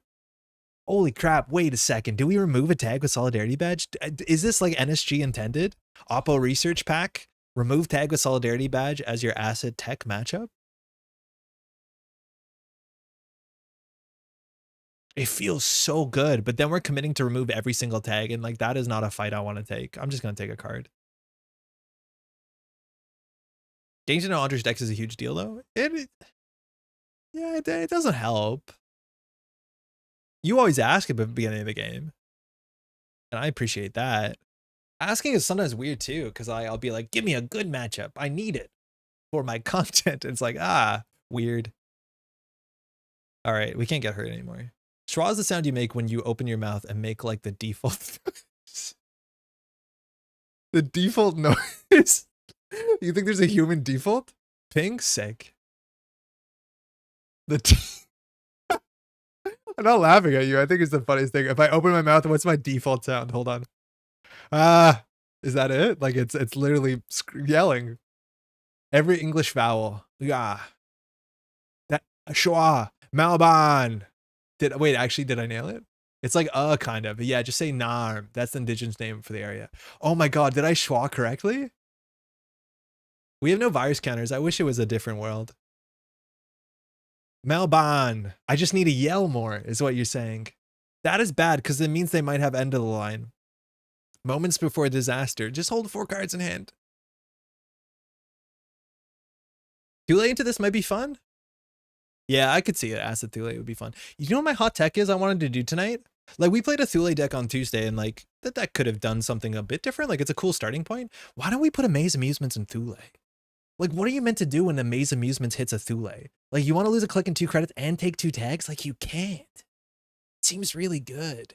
S1: Holy crap. Wait a second. Do we remove a tag with Solidarity Badge? Is this like NSG intended? Oppo Research Pack? Remove tag with Solidarity Badge as your acid tech matchup? It feels so good, but then we're committing to remove every single tag, and like that is not a fight I want to take. I'm just going to take a card. Getting to know Andre's decks is a huge deal, though. Yeah, it doesn't help. You always ask at the beginning of the game, and I appreciate that. Asking is sometimes weird, too, because I'll be like, give me a good matchup. I need it for my content. It's like, weird. All right, we can't get hurt anymore. Schwa is the sound you make when you open your mouth and make like the default the default noise. You think there's a human default? Ping? Sick. I'm not laughing at you. I think it's the funniest thing. If I open my mouth, what's my default sound? Hold on. Is that it? Like it's literally yelling. Every English vowel. Yeah. That schwa. Malban. Did I nail it? It's like kind of. But yeah, just say Narm. That's the indigenous name for the area. Oh my god, did I schwa correctly? We have no virus counters. I wish it was a different world. Malban. I just need to yell more, is what you're saying. That is bad, because it means they might have end of the line. Moments before disaster. Just hold 4 cards in hand. Too late into this might be fun. Yeah, I could see it. Acid Thule would be fun. You know what my hot tech is I wanted to do tonight? Like, we played a Thule deck on Tuesday, and like, that deck could have done something a bit different. Like, it's a cool starting point. Why don't we put a Maze Amusements in Thule? Like, what are you meant to do when the Maze Amusements hits a Thule? Like, you want to lose a click and 2 credits and take 2 tags? Like, you can't. It seems really good.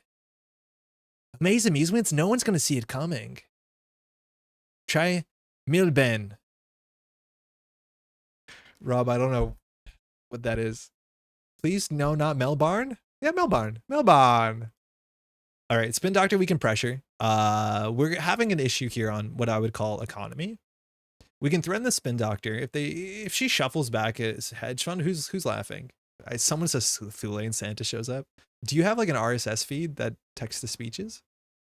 S1: Maze Amusements, no one's going to see it coming. Try Milben. Rob, I don't know what that is. Please, no, not Melbarn. Yeah, Melbarn. Melbarn. All right, Spin Doctor, we can pressure. We're having an issue here on what I would call economy. We can threaten the Spin Doctor if she shuffles back as hedge fund. Who's laughing? Someone says Thule and Santa shows up. Do you have like an RSS feed that texts the speeches?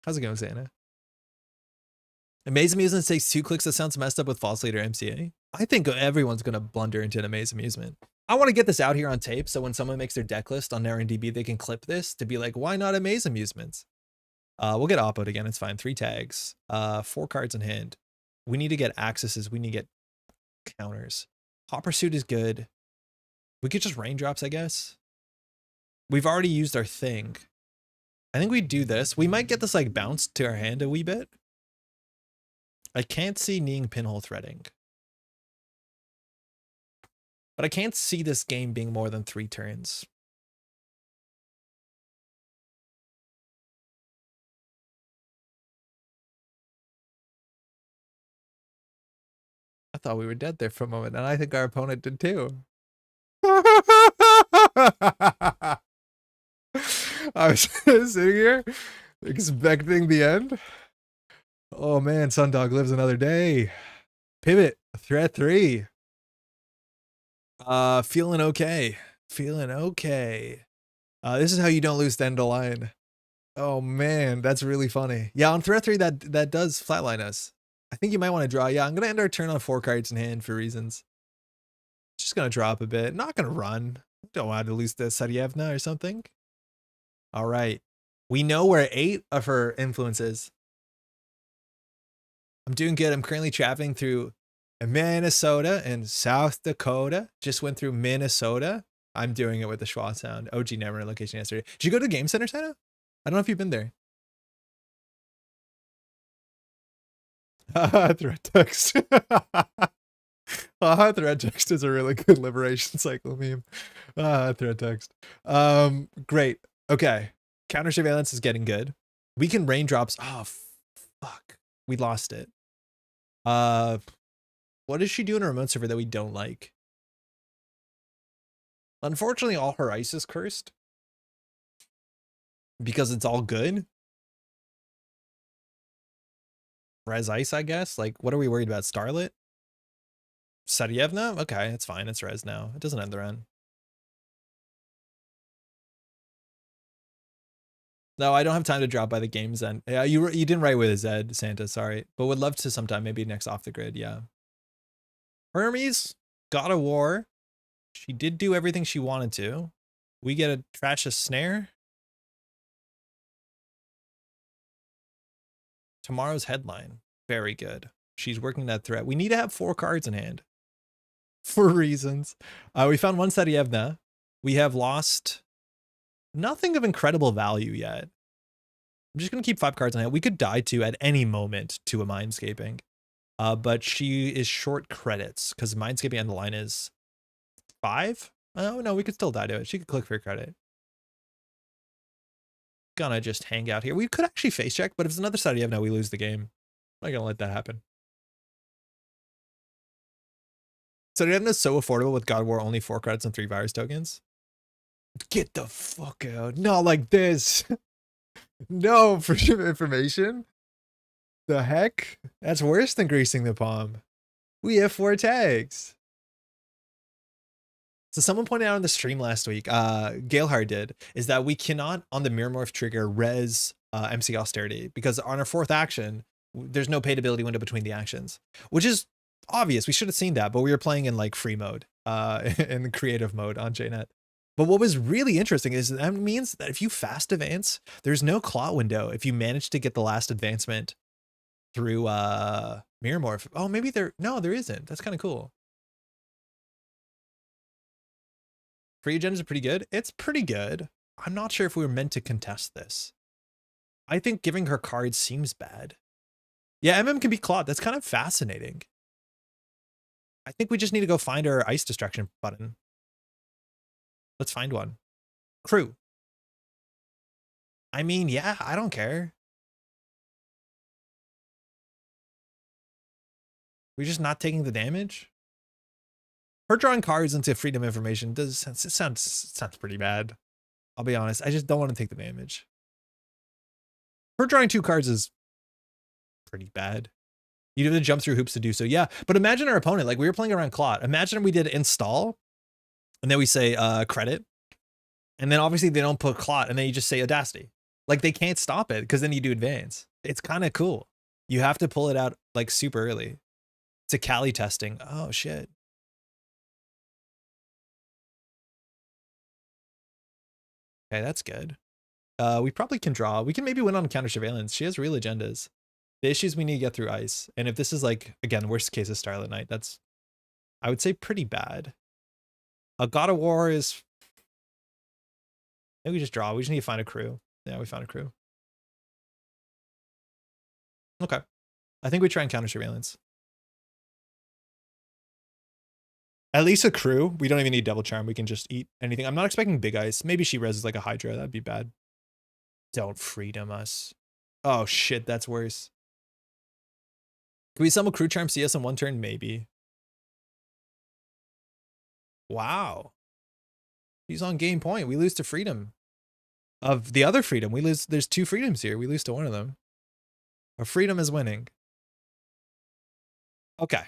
S1: How's it going, Santa? Maze Amusement takes 2 clicks. That sounds messed up with False Leader MCA. I think everyone's gonna blunder into an Maze Amusement. I want to get this out here on tape, so when someone makes their deck list on NarrenDB, they can clip this to be like, why not a Maze Amusements? We'll get oppoed again. It's fine. 3 tags. 4 cards in hand. We need to get accesses. We need to get counters. Hot Pursuit is good. We could just raindrops, I guess. We've already used our thing. I think we do this. We might get this like bounced to our hand a wee bit. I can't see kneeing Pinhole Threading. But I can't see this game being more than 3 turns. I thought we were dead there for a moment, and I think our opponent did too. I was sitting here expecting the end. Oh man, Sundog lives another day. Pivot, threat 3. Feeling okay. Feeling okay. This is how you don't lose the end of line. Oh man, that's really funny. Yeah, on threat 3, that does flatline us. I think you might want to draw. Yeah, I'm gonna end our turn on 4 cards in hand for reasons. Just gonna drop a bit. Not gonna run. Don't want to lose the Saryevna or something. All right. We know where 8 of her influence is. I'm doing good. I'm currently traveling through Minnesota and South Dakota. Just went through Minnesota. I'm doing it with the schwa sound. OG Netrunner location yesterday. Did you go to Game Center, Santa? I don't know if you've been there. Threat text. Threat text is a really good Liberation Cycle meme. Threat text. Great. Okay. Counter surveillance is getting good. We can raindrops. Oh, fuck. We lost it. What does she do in her remote server that we don't like? Unfortunately, all her ice is cursed. Because it's all good. Res Ice, I guess. Like, what are we worried about? Starlit? Saryevna? Okay, it's fine. It's res now. It doesn't end the run. No, I don't have time to drop by the game's end. Yeah, you didn't write with a Z, Santa, sorry. But would love to sometime, maybe next Off the Grid, yeah. Hermes, God of War. She did do everything she wanted to. We get a trash a snare. Tomorrow's headline. Very good. She's working that threat. We need to have 4 cards in hand. For reasons. We found one Saryevna. We have lost nothing of incredible value yet. I'm just going to keep 5 cards in hand. We could die to at any moment to a Mindscaping. But she is short credits because Mindscaping on the line is 5. Oh, no, we could still die to it. She could click for credit. Gonna just hang out here. We could actually face check, but if it's another side you have now, we lose the game. I'm not gonna let that happen. So Saryevna is so affordable with God of War, only 4 credits and 3 virus tokens. Get the fuck out. Not like this. No, for information. The heck? That's worse than greasing the palm. We have 4 tags. So someone pointed out on the stream last week, Galehard did, is that we cannot on the Mirror Morph trigger res MC Austerity because on our 4th action, there's no paid ability window between the actions, which is obvious. We should have seen that, but we were playing in like free mode, in the creative mode on jnet. But what was really interesting is that means that if you fast advance, there's no clot window if you manage to get the last advancement through Mirror Morph. Oh, maybe there isn't. That's kind of cool. Free agendas are pretty good. It's pretty good. I'm not sure if we were meant to contest this. I think giving her cards seems bad. Yeah, MM can be clot. That's kind of fascinating. I think we just need to go find our ice distraction button. Let's find one. Crew. I mean, yeah, I don't care. We're just not taking the damage. Her drawing cards into freedom information does sense. It sounds pretty bad. I'll be honest. I just don't want to take the damage. Her drawing 2 cards is pretty bad. You have to jump through hoops to do so. Yeah, but imagine our opponent. Like we were playing around clot. Imagine we did install, and then we say credit, and then obviously they don't put clot, and then you just say audacity. Like they can't stop it because then you do advance. It's kind of cool. You have to pull it out like super early. It's a Cali testing. Oh shit. Okay, that's good. We probably can draw. We can maybe win on counter surveillance. She has real agendas. The issues we need to get through ice. And if this is like, again, worst case of Starlit Knight, that's, I would say pretty bad. A God of War is, maybe we just draw. We just need to find a crew. Yeah, we found a crew. Okay. I think we try and counter surveillance. At least a crew. We don't even need double charm. We can just eat anything. I'm not expecting big ice. Maybe she reses like a Hydra. That'd be bad. Don't freedom us. Oh shit, that's worse. Can we summon crew charm CS in 1 turn? Maybe. Wow. He's on game point. We lose to freedom. Of the other freedom, we lose. There's 2 freedoms here. We lose to one of them. A freedom is winning. Okay.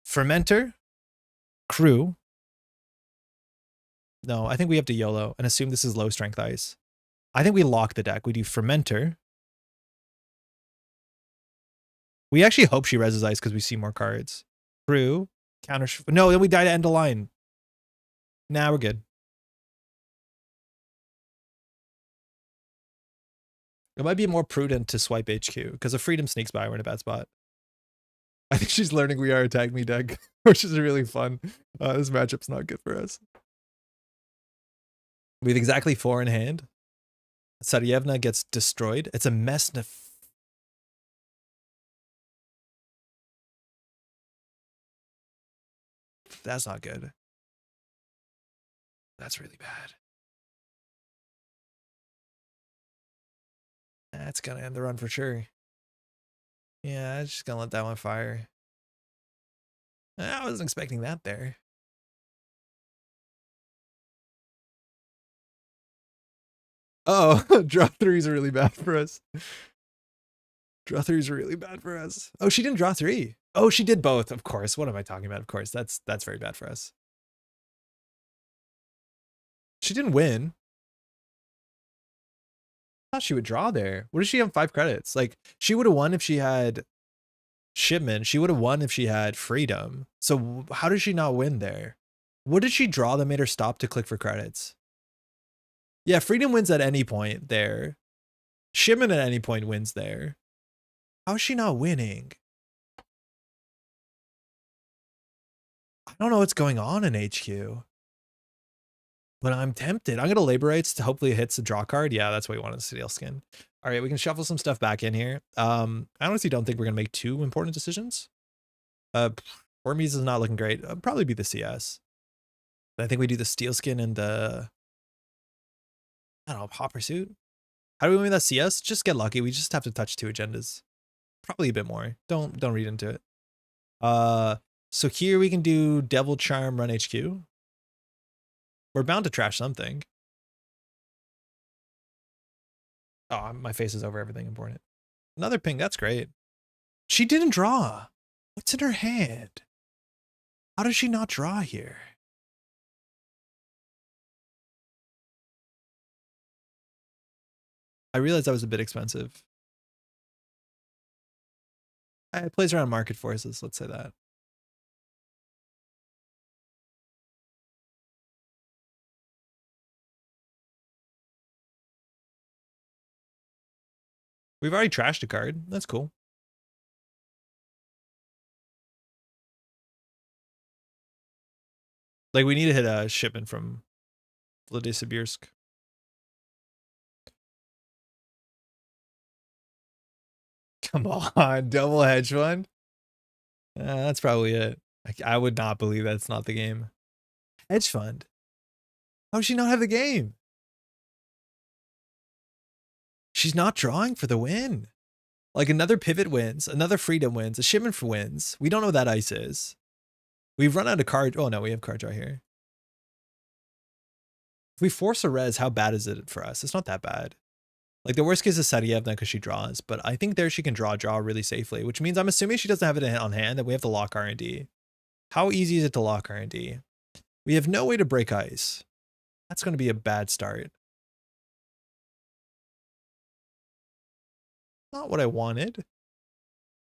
S1: Fermenter. Crew. No, I think we have to YOLO and assume this is low strength ice. I think we lock the deck. We do Fermenter. We actually hope she reses ice because we see more cards. Crew. Counter. No, then we die to end the line. Nah, we're good. It might be more prudent to swipe HQ because if freedom sneaks by, we're in a bad spot. I think she's learning we are a tag me deck, which is really fun. This matchup's not good for us. We have exactly 4 in hand. Saryevna gets destroyed. It's a mess. That's not good. That's really bad. That's gonna end the run for sure. Yeah, I'm just gonna let that one fire. I wasn't expecting that there. Oh, draw 3 is really bad for us. Draw 3 is really bad for us. Oh, she didn't draw 3. Oh, she did both. Of course. What am I talking about? Of course. That's very bad for us. She didn't win. I thought she would draw there. What does she have 5 credits? Like, she would have won if she had shipment. She would have won if she had freedom. So how did she not win there? What did she draw that made her stop to click for credits? Yeah, freedom wins at any point there. Shipment at any point wins there. How is she not winning? I don't know what's going on in HQ. But I'm tempted. I'm going to labor rights to hopefully it hits the draw card. Yeah, that's what we wanted, steel skin. All right, we can shuffle some stuff back in here. I honestly don't think we're going to make too important decisions. Wormies is not looking great. It'll probably be the CS. But I think we do the steel skin and the, I don't know, hot pursuit. How do we win that CS? Just get lucky. We just have to touch 2 agendas. Probably a bit more. Don't read into it. So here we can do Devil Charm, run HQ. We're bound to trash something. Oh, my face is over everything important. Another ping. That's great. She didn't draw. What's in her hand? How does she not draw here? I realized that was a bit expensive. It plays around market forces. Let's say that. We've already trashed a card. That's cool. Like, we need to hit a shipment from Vladisibirsk. Come on, double hedge fund? That's probably it. I would not believe that's not the game. Hedge fund? How does she not have the game? She's not drawing for the win. Like, another pivot wins, another freedom wins, a shipment for wins. We don't know what that ice is. We've run out of card. Oh no, we have card draw here. If we force a res, how bad is it for us? It's not that bad. Like, the worst case is Sadievna because she draws, but I think there she can draw really safely, which means I'm assuming she doesn't have it on hand and we have to lock R&D. How easy is it to lock R&D? We have no way to break ice. That's going to be a bad start. Not what I wanted.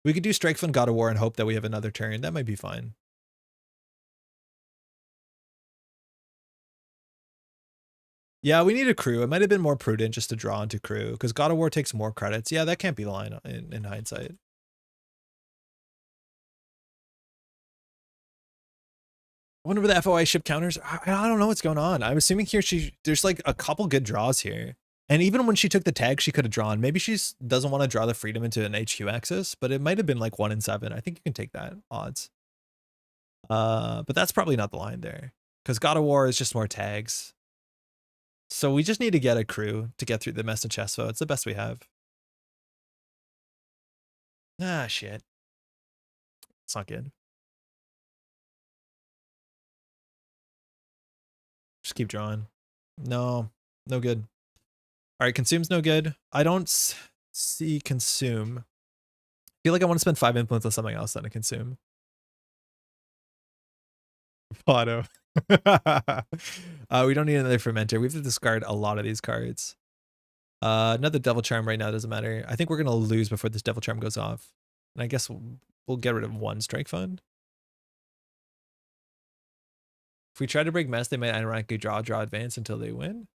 S1: We could do Strike Fund God of War and hope that we have another turn. That might be fine. Yeah, we need a crew. It might have been more prudent just to draw into crew because God of War takes more credits. Yeah, that can't be the line in hindsight. I wonder where the FOI ship counters. I don't know what's going on. I'm assuming here there's like a couple good draws here. And even when she took the tag, she could have drawn. Maybe she doesn't want to draw the freedom into an HQ axis, but it might have been like 1 in 7. I think you can take that odds. But that's probably not the line there because God of War is just more tags. So we just need to get a crew to get through the mess of Chesvo. It's the best we have. Ah, shit. It's not good. Just keep drawing. No, no good. All right, consume's no good. I don't see consume. I feel like I want to spend 5 influence on something else than a consume. Auto. We don't need another fermenter. We have to discard a lot of these cards. Another devil charm right now doesn't matter. I think we're gonna lose before this devil charm goes off. And I guess we'll get rid of 1 strike fund. If we try to break mess, they might ironically draw advance until they win.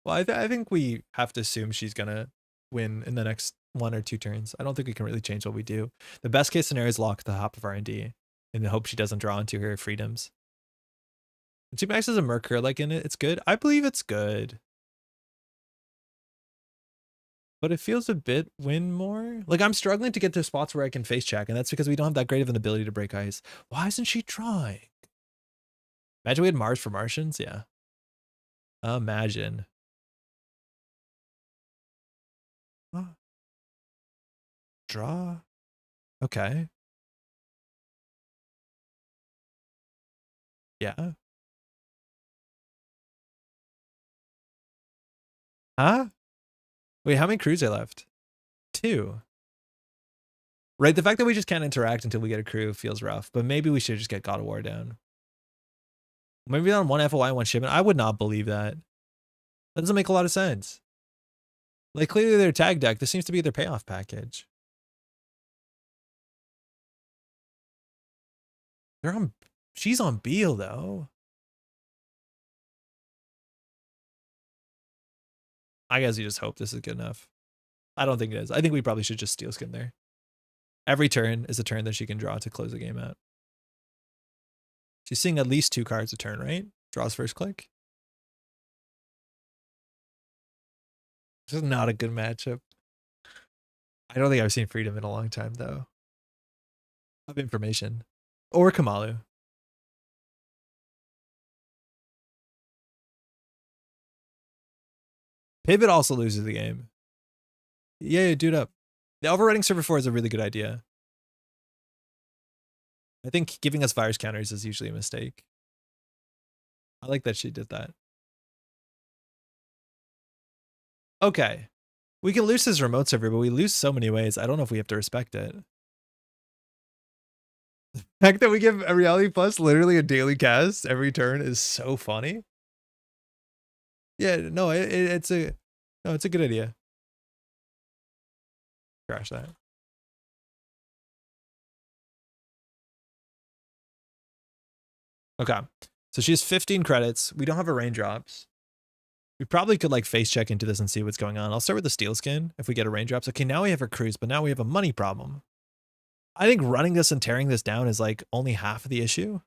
S1: Well, I think we have to assume she's gonna win in the next 1 or 2 turns. I don't think we can really change what we do. The best case scenario is lock the top of R&D in the hope she doesn't draw into her freedoms. 2 max is a Mercur like in it. It's good. I believe it's good. But it feels a bit win more. Like, I'm struggling to get to spots where I can face check, and that's because we don't have that great of an ability to break ice. Why isn't she trying? Imagine we had Mars for Martians? Yeah. Imagine. Draw. Okay. Yeah. Huh? Wait, how many crews are left? 2. Right, the fact that we just can't interact until we get a crew feels rough, but maybe we should just get God of War down. Maybe on 1 FOI, 1 shipment. I would not believe that. That doesn't make a lot of sense. Like, clearly their tag deck, this seems to be their payoff package. She's on Beal, though. I guess you just hope this is good enough. I don't think it is. I think we probably should just steal skin there. Every turn is a turn that she can draw to close the game out. She's seeing at least 2 cards a turn, right? Draws first click. This is not a good matchup. I don't think I've seen Freedom in a long time, though. Of information. Or Kamalu. Pivot also loses the game. Yeah, dude up. The overriding server 4 is a really good idea. I think giving us virus counters is usually a mistake. I like that she did that. Okay. We can lose his remote server, but we lose so many ways. I don't know if we have to respect it. The fact that we give a Reality Plus literally a daily cast every turn is so funny. Yeah, no, it's a good idea. Crash that. Okay. So she has 15 credits. We don't have a raindrops. We probably could like face check into this and see what's going on. I'll start with the steel skin if we get a raindrops. Okay, now we have a cruise, but now we have a money problem. I think running this and tearing this down is like only half of the issue.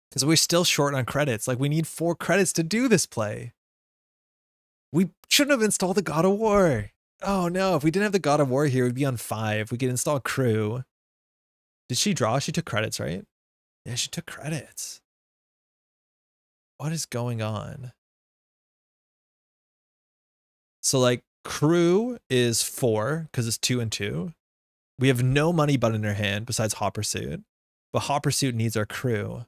S1: Because we're still short on credits. Like we need 4 credits to do this play. We shouldn't have installed the God of War. Oh no, if we didn't have the God of War here, we'd be on 5. We could install crew. Did she draw? She took credits, right? Yeah, she took credits. What is going on? So like crew is 4 because it's 2 and 2. We have no money button in her hand besides Hot Pursuit, but Hot Pursuit needs our crew.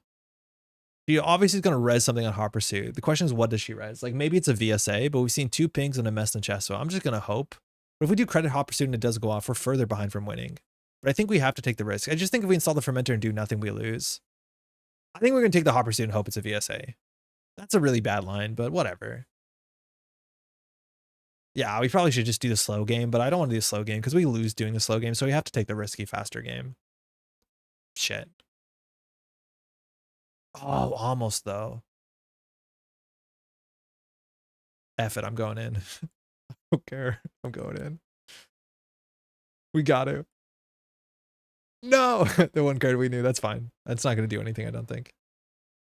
S1: She obviously is going to res something on Hot Pursuit. The question is, what does she res? Like maybe it's a VSA, but we've seen 2 pings and a mess in the chest, so I'm just going to hope. But if we do credit Hot Pursuit and it does go off, we're further behind from winning. But I think we have to take the risk. I just think if we install the fermenter and do nothing, we lose. I think we're going to take the Hot Pursuit and hope it's a VSA. That's a really bad line, but whatever. Yeah, we probably should just do the slow game, but I don't want to do the slow game because we lose doing the slow game, so we have to take the risky, faster game. Shit. Oh, almost though. F it, I'm going in. I don't care. I'm going in. We got to. No! The 1 card we knew, that's fine. That's not going to do anything, I don't think.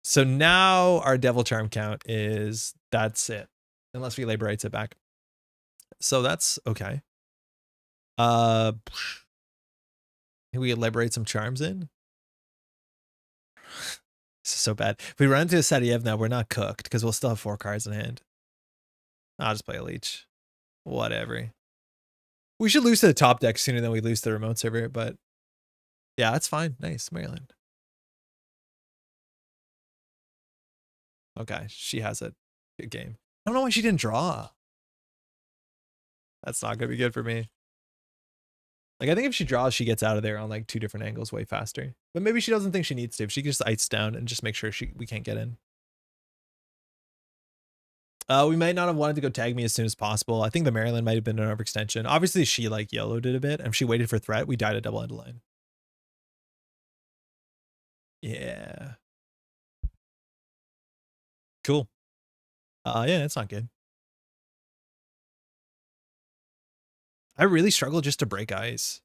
S1: So now our Devil Charm count is, that's it. Unless we labor rights it back. So that's okay. Can we liberate some charms in? This is so bad. If we run into a Sadiev now, we're not cooked because we'll still have 4 cards in hand. I'll just play a leech. Whatever. We should lose to the top deck sooner than we lose to the remote server, but yeah, that's fine. Nice, Maryland. Okay, she has it. Good game. I don't know why she didn't draw. That's not gonna be good for me. Like, I think if she draws, she gets out of there on like 2 different angles way faster. But maybe she doesn't think she needs to. If she can just ice down and just make sure we can't get in. We might not have wanted to go tag me as soon as possible. I think the Maryland might have been an overextension. Obviously, she like yellowed it a bit. And if she waited for threat, we died a double ended line. Yeah. Cool. Yeah, that's not good. I really struggle just to break ice.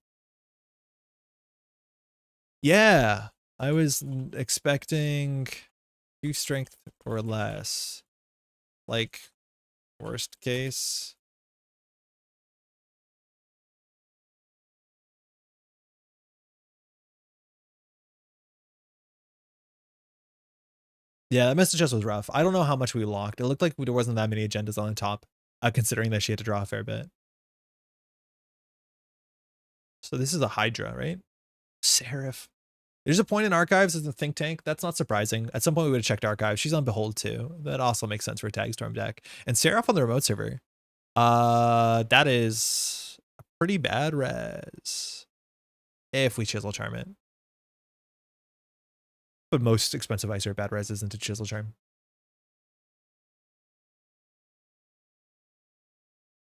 S1: Yeah, I was expecting 2 strength or less. Like, worst case. Yeah, that message chest was rough. I don't know how much we locked. It looked like there wasn't that many agendas on the top, considering that she had to draw a fair bit. So this is a Hydra, right? Seraph. There's a point in archives as a think tank. That's not surprising. At some point we would have checked archives. She's on Behold too. That also makes sense for a Tag Storm deck. And Seraph on the remote server. That is a pretty bad res. If we Chisel Charm it. But most expensive ice are bad res isn't a Chisel Charm.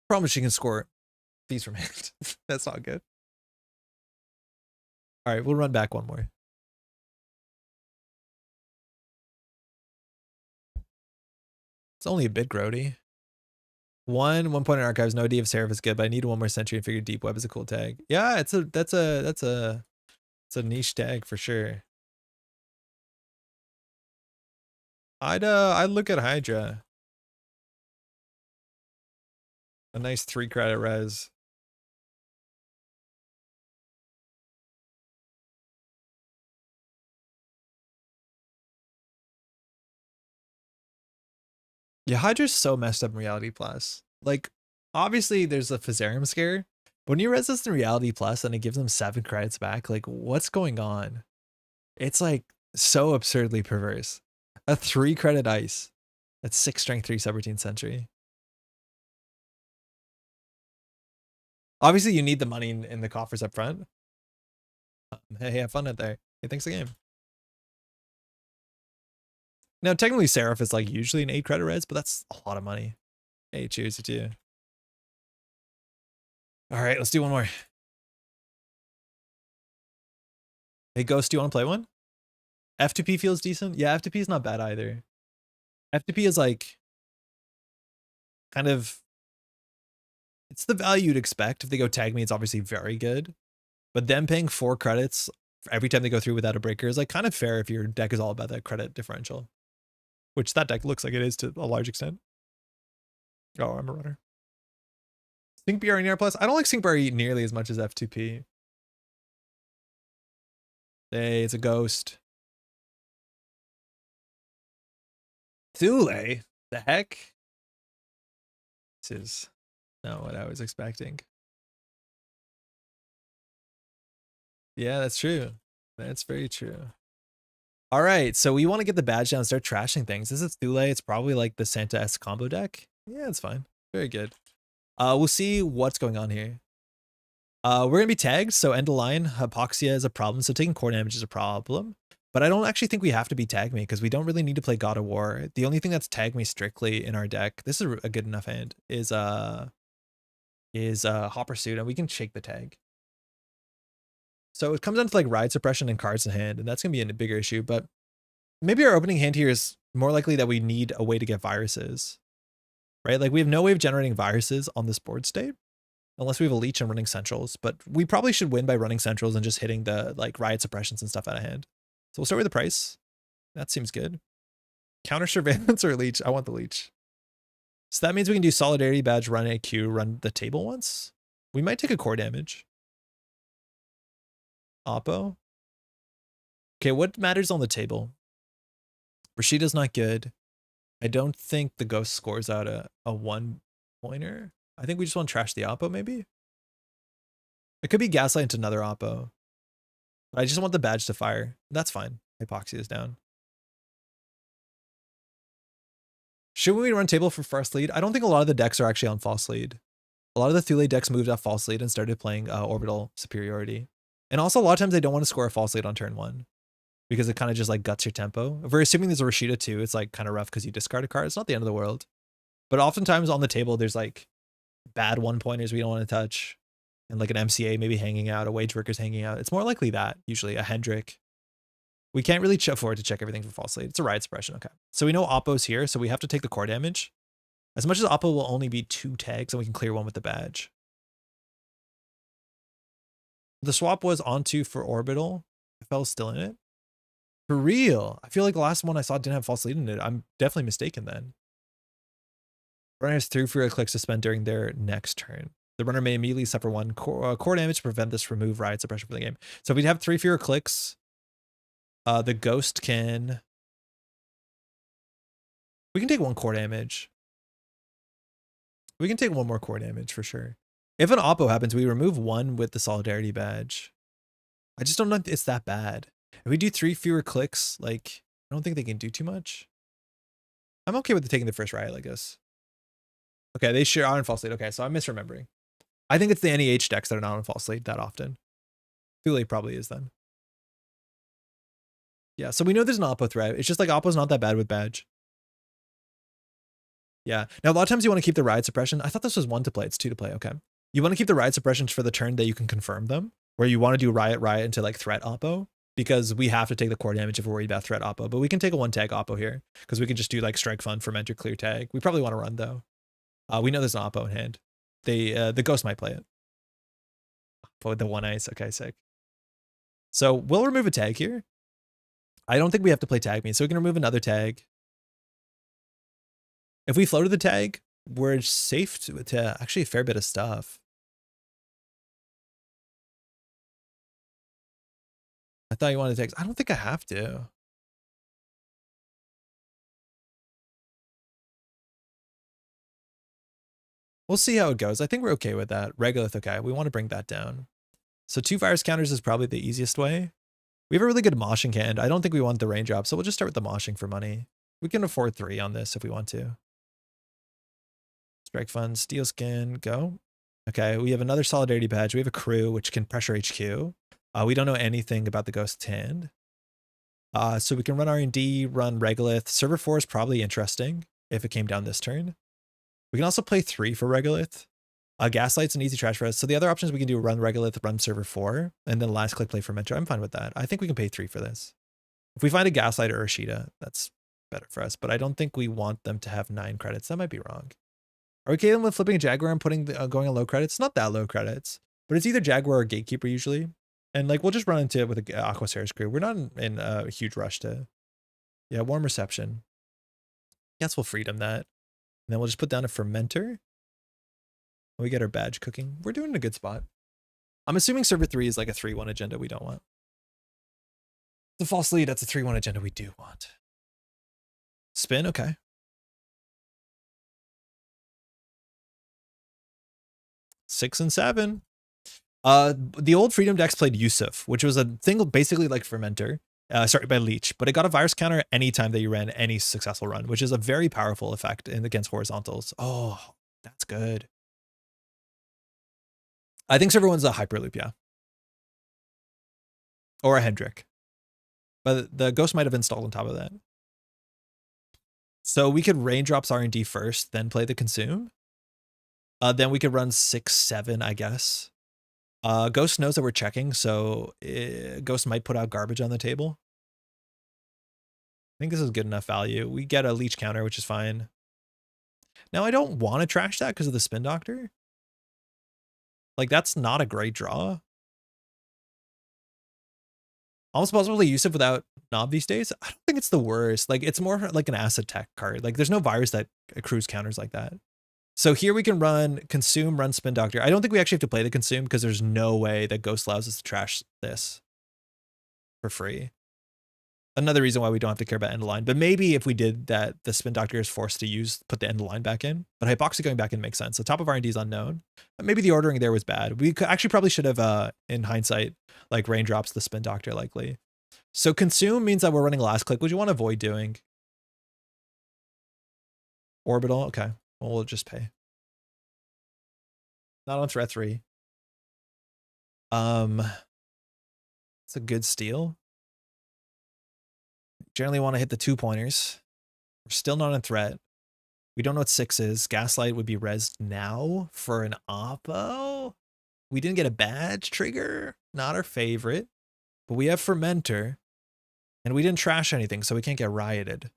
S1: Problem is she can score these from hand. That's not good. All right, we'll run back one more. It's only a bit grody. One point in archives. No idea if Seraph is good, but I need one more sentry and figure Deep Web is a cool tag. Yeah, it's a niche tag for sure. I'd look at Hydra. A nice 3-credit res. Yeah, Hydra's so messed up in Reality Plus. Like, obviously there's a Phasarium scare. But when you res this in Reality Plus and it gives them 7 credits back, like, what's going on? It's like so absurdly perverse. A 3-credit ice. That's 6 strength, 3 subroutine sentry. Obviously, you need the money in the coffers up front. Hey, have fun out there. Hey, thanks again. Now, technically, Seraph is like usually an 8-credit res, but that's a lot of money. Hey, cheers to you. All right, let's do one more. Hey, Ghost, do you want to play one? F2P feels decent. Yeah, F2P is not bad either. F2P is like kind of, it's the value you'd expect. If they go tag me, it's obviously very good. But them paying 4 credits every time they go through without a breaker is like kind of fair if your deck is all about that credit differential. Which that deck looks like it is to a large extent. Oh, I'm a runner. Sync BRE and ER Plus. I don't like Sync BRE nearly as much as F2P. Hey, it's a ghost. Thule? The heck? This is not what I was expecting. Yeah, that's true. That's very true. All right, so we want to get the badge down and start trashing things. This is Thule. It's probably like the Santa S combo deck. Yeah, it's fine. Very good. We'll see what's going on here. We're going to be tagged, so end of line, Hypoxia is a problem, so taking core damage is a problem. But I don't actually think we have to be tag me, because we don't really need to play God of War. The only thing that's tag me strictly in our deck, this is a good enough hand, is Hot Pursuit, and we can shake the tag. So it comes down to like ride suppression and cards in hand, and that's going to be a bigger issue. But maybe our opening hand here is more likely that we need a way to get viruses, right? Like we have no way of generating viruses on this board state unless we have a leech and running centrals. But we probably should win by running centrals and just hitting the like riot suppressions and stuff out of hand. So we'll start with the price. That seems good. Counter surveillance or leech? I want the leech. So that means we can do solidarity badge, run AQ, run the table once. We might take a core damage. Oppo. Okay, what matters on the table? Rashida's not good. I don't think the ghost scores out a 1-pointer. I think we just want to trash the Oppo, maybe? It could be Gaslight into another Oppo. But I just want the badge to fire. That's fine. Hypoxia is down. Should we run table for first lead? I don't think a lot of the decks are actually on false lead. A lot of the Thule decks moved off false lead and started playing orbital superiority. And also a lot of times they don't want to score a false lead on turn 1 because it kind of just like guts your tempo. If we're assuming there's a Rashida too, it's like kind of rough because you discard a card. It's not the end of the world. But oftentimes on the table, there's like bad 1-pointers we don't want to touch. And like an MCA maybe hanging out, a Wage Worker's hanging out. It's more likely that, usually, a Hendrick. We can't really afford to check everything for false lead. It's a ride suppression, okay. So we know Oppo's here, so we have to take the core damage. As much as Oppo will only be 2 tags, and we can clear 1 with the badge. The swap was onto for orbital. FL's still in it. For real. I feel like the last one I saw didn't have false lead in it. I'm definitely mistaken then. Runner has 3 free clicks to spend during their next turn. The runner may immediately suffer 1 core damage to prevent this remove riot suppression from the game. So if we have 3 fewer clicks, the ghost can... We can take 1 core damage. We can take 1 more core damage for sure. If an Oppo happens, we remove 1 with the solidarity badge. I just don't know if it's that bad. If we do 3 fewer clicks, like, I don't think they can do too much. I'm okay with taking the first riot, I guess. Okay, they sure are in false lead. Okay, so I'm misremembering. I think it's the NEH decks that are not in false lead that often. Thule probably is then. Yeah, so we know there's an Oppo threat. It's just like Oppo's not that bad with badge. Yeah. Now, a lot of times you want to keep the riot suppression. I thought this was 1 to play. It's 2 to play. Okay. You want to keep the riot suppressions for the turn that you can confirm them, where you want to do riot into like threat Oppo, because we have to take the core damage if we're worried about threat Oppo. But we can take a 1 tag Oppo here, because we can just do like strike fun, ferment, or clear tag. We probably want to run though. We know there's an Oppo in hand. The ghost might play it. But with the 1 ice. Okay, sick. So we'll remove a tag here. I don't think we have to play tag me, so we can remove another tag. If we floated the tag, we're safe to actually a fair bit of stuff. I thought you wanted tags. I don't think I have to. We'll see how it goes. I think we're okay with that. Regolith, okay. We want to bring that down. So 2 virus counters is probably the easiest way. We have a really good moshing hand. I don't think we want the raindrop, so we'll just start with the moshing for money. We can afford 3 on this if we want to. Strike Fund, Steel Skin, go. Okay, we have another Solidarity Badge. We have a crew, which can pressure HQ. We don't know anything about the Ghost's hand. So we can run R&D, run Regolith. Server 4 is probably interesting if it came down this turn. We can also play 3 for Regolith. Gaslight's an easy trash for us. So the other options we can do run Regolith, run Server 4, and then last click play Fermenter. I'm fine with that. I think we can pay 3 for this. If we find a Gaslight or a Sheeta, that's better for us, but I don't think we want them to have 9 credits. That might be wrong. Are we okay with flipping a Jaguar and putting going on low credits? Not that low credits, but it's either Jaguar or Gatekeeper usually. And like, we'll just run into it with a Aquasaris crew. We're not in a huge rush to, yeah, warm reception. Guess we'll freedom that. And then we'll just put down a Fermenter. We get our badge cooking. We're doing a good spot. I'm assuming server 3 is like a 3-1 agenda we don't want. The false lead, that's a 3-1 agenda we do want. Spin, okay. Six and 7. The old Freedom decks played Yusuf, which was a thing basically like Fermenter. Sorry, by Leech, but it got a virus counter anytime that you ran any successful run, which is a very powerful effect against horizontals. Oh, that's good. I think server 1's a Hyperloop, yeah. Or a Hendrick. But the Ghost might have installed on top of that. So we could Raindrops R&D first, then play the Consume. Then we could run 6, 7, I guess. Ghost knows that we're checking, so Ghost might put out garbage on the table. I think this is good enough value. We get a Leech counter, which is fine. Now, I don't want to trash that because of the Spin Doctor. Like, that's not a great draw. Almost possibly Yusuf without Knob these days. I don't think it's the worst. Like, it's more like an asset tech card. Like, there's no virus that accrues counters like that. So here we can run Consume, run Spin Doctor. I don't think we actually have to play the Consume because there's no way that Ghost allows us to trash this for free. Another reason why we don't have to care about end of line. But maybe if we did that, the Spin Doctor is forced to put the end of line back in. But Hypoxia going back in makes sense. So top of R&D is unknown. Maybe the ordering there was bad. We actually probably should have, in hindsight, like Raindrops the Spin Doctor likely. So Consume means that we're running last click, which you want to avoid doing. Orbital, okay. Well, we'll just pay. Not on threat 3. It's a good steal. Generally want to hit the 2-pointers. We're still not in threat. We don't know what 6 is. Gaslight would be rezzed now for an Oppo. We didn't get a badge trigger. Not our favorite. But we have Fermenter. And we didn't trash anything, so we can't get rioted.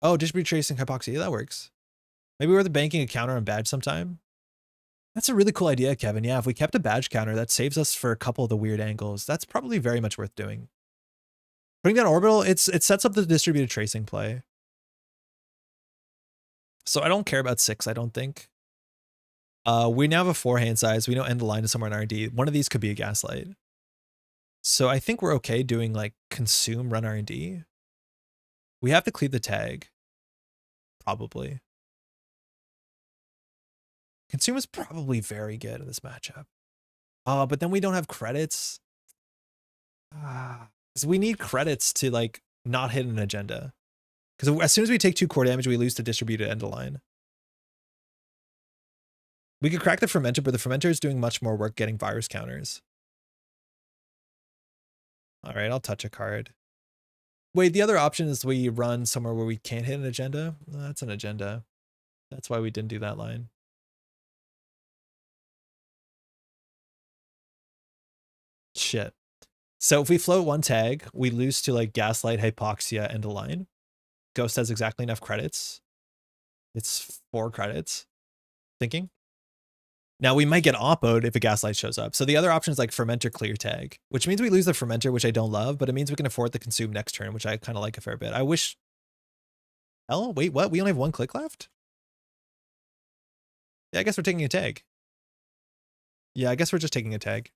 S1: Oh, distribute tracing Hypoxia. Yeah, that works. Maybe we're banking a counter on badge sometime. That's a really cool idea, Kevin. Yeah, if we kept a badge counter, that saves us for a couple of the weird angles. That's probably very much worth doing. Putting down Orbital, it sets up the distributed tracing play. So I don't care about 6, I don't think. We now have a 4 hand size. We know end the line is somewhere in R&D. One of these could be a Gaslight. So I think we're okay doing like Consume, run R&D. We have to cleave the tag. Probably. Consume is probably very good in this matchup. But then we don't have credits. Because we need credits to like not hit an agenda. Because as soon as we take 2 core damage, we lose to distributed end of line. We could crack the fermenter, but the fermenter is doing much more work getting virus counters. All right, I'll touch a card. Wait, the other option is we run somewhere where we can't hit an agenda. That's an agenda. That's why we didn't do that line. Shit. So if we float 1 tag, we lose to like Gaslight, Hypoxia, and a line. Ghost has exactly enough credits. It's 4 credits. Thinking. Now we might get oppoed if a Gaslight shows up. So the other option is like Fermenter clear tag, which means we lose the Fermenter, which I don't love, but it means we can afford to consume next turn, which I kind of like a fair bit. I wish... Hell, wait, what? We only have 1 click left? Yeah, I guess we're taking a tag. Yeah, I guess we're just taking a tag.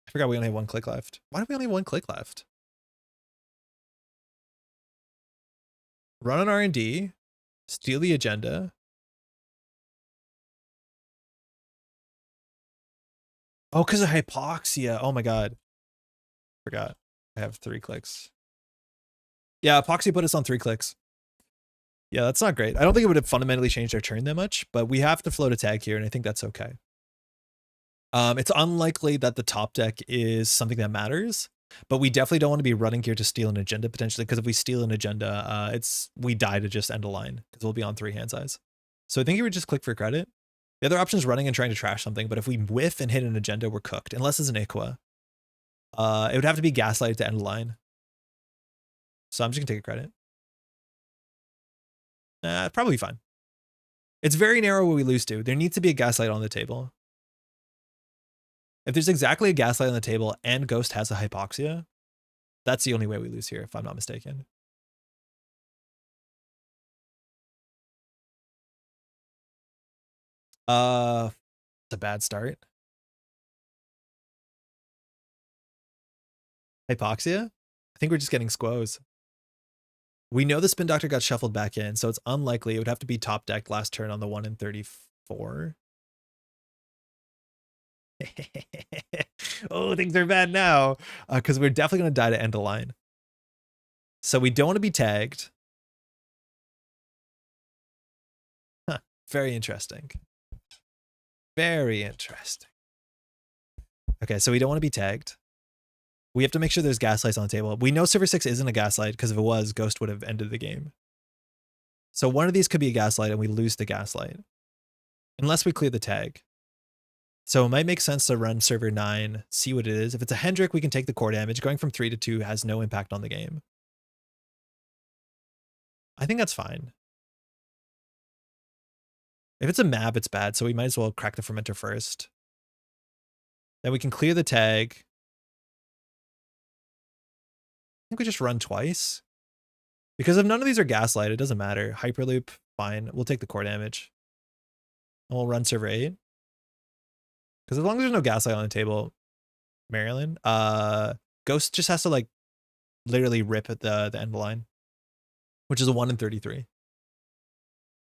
S1: I forgot we only have 1 click left. Why do we only have 1 click left? Run on R&D, steal the agenda. Oh, because of Hypoxia. Oh my god. Forgot. I have 3 clicks. Yeah, Hypoxia put us on 3 clicks. Yeah, that's not great. I don't think it would have fundamentally changed our turn that much, but we have to float a tag here, and I think that's okay. It's unlikely that the top deck is something that matters, but we definitely don't want to be running here to steal an agenda potentially, because if we steal an agenda, we die to just end a line, because we'll be on 3 hand size. So I think you would just click for credit. The other option is running and trying to trash something, but if we whiff and hit an agenda, we're cooked, unless it's an Iqua. It would have to be Gaslight to end a line. So I'm just gonna take a credit. Probably fine. It's very narrow what we lose to. There needs to be a Gaslight on the table. If there's exactly a Gaslight on the table and Ghost has a Hypoxia, that's the only way we lose here, if I'm not mistaken. It's a bad start. Hypoxia? I think we're just getting squoze. We know the Spin Doctor got shuffled back in, so it's unlikely. It would have to be top deck last turn on the 1 in 34. Oh, things are bad now. Because we're definitely going to die to end a line. So we don't want to be tagged. Huh. Very interesting. Very interesting. Okay, so we don't want to be tagged. We have to make sure there's Gaslights on the table. We know Silver 6 isn't a Gaslight, because if it was, Ghost would have ended the game. So one of these could be a Gaslight, and we lose the Gaslight. Unless we clear the tag. So it might make sense to run server 9, see what it is. If it's a Hendrik, we can take the core damage. Going from 3 to 2 has no impact on the game. I think that's fine. If it's a map, it's bad, so we might as well crack the fermenter first. Then we can clear the tag. I think we just run twice. Because if none of these are Gaslight, it doesn't matter. Hyperloop, fine. We'll take the core damage. And we'll run server 8. Because as long as there's no Gaslight on the table, Maryland, Ghost just has to like literally rip at the end line, which is a 1 in 33.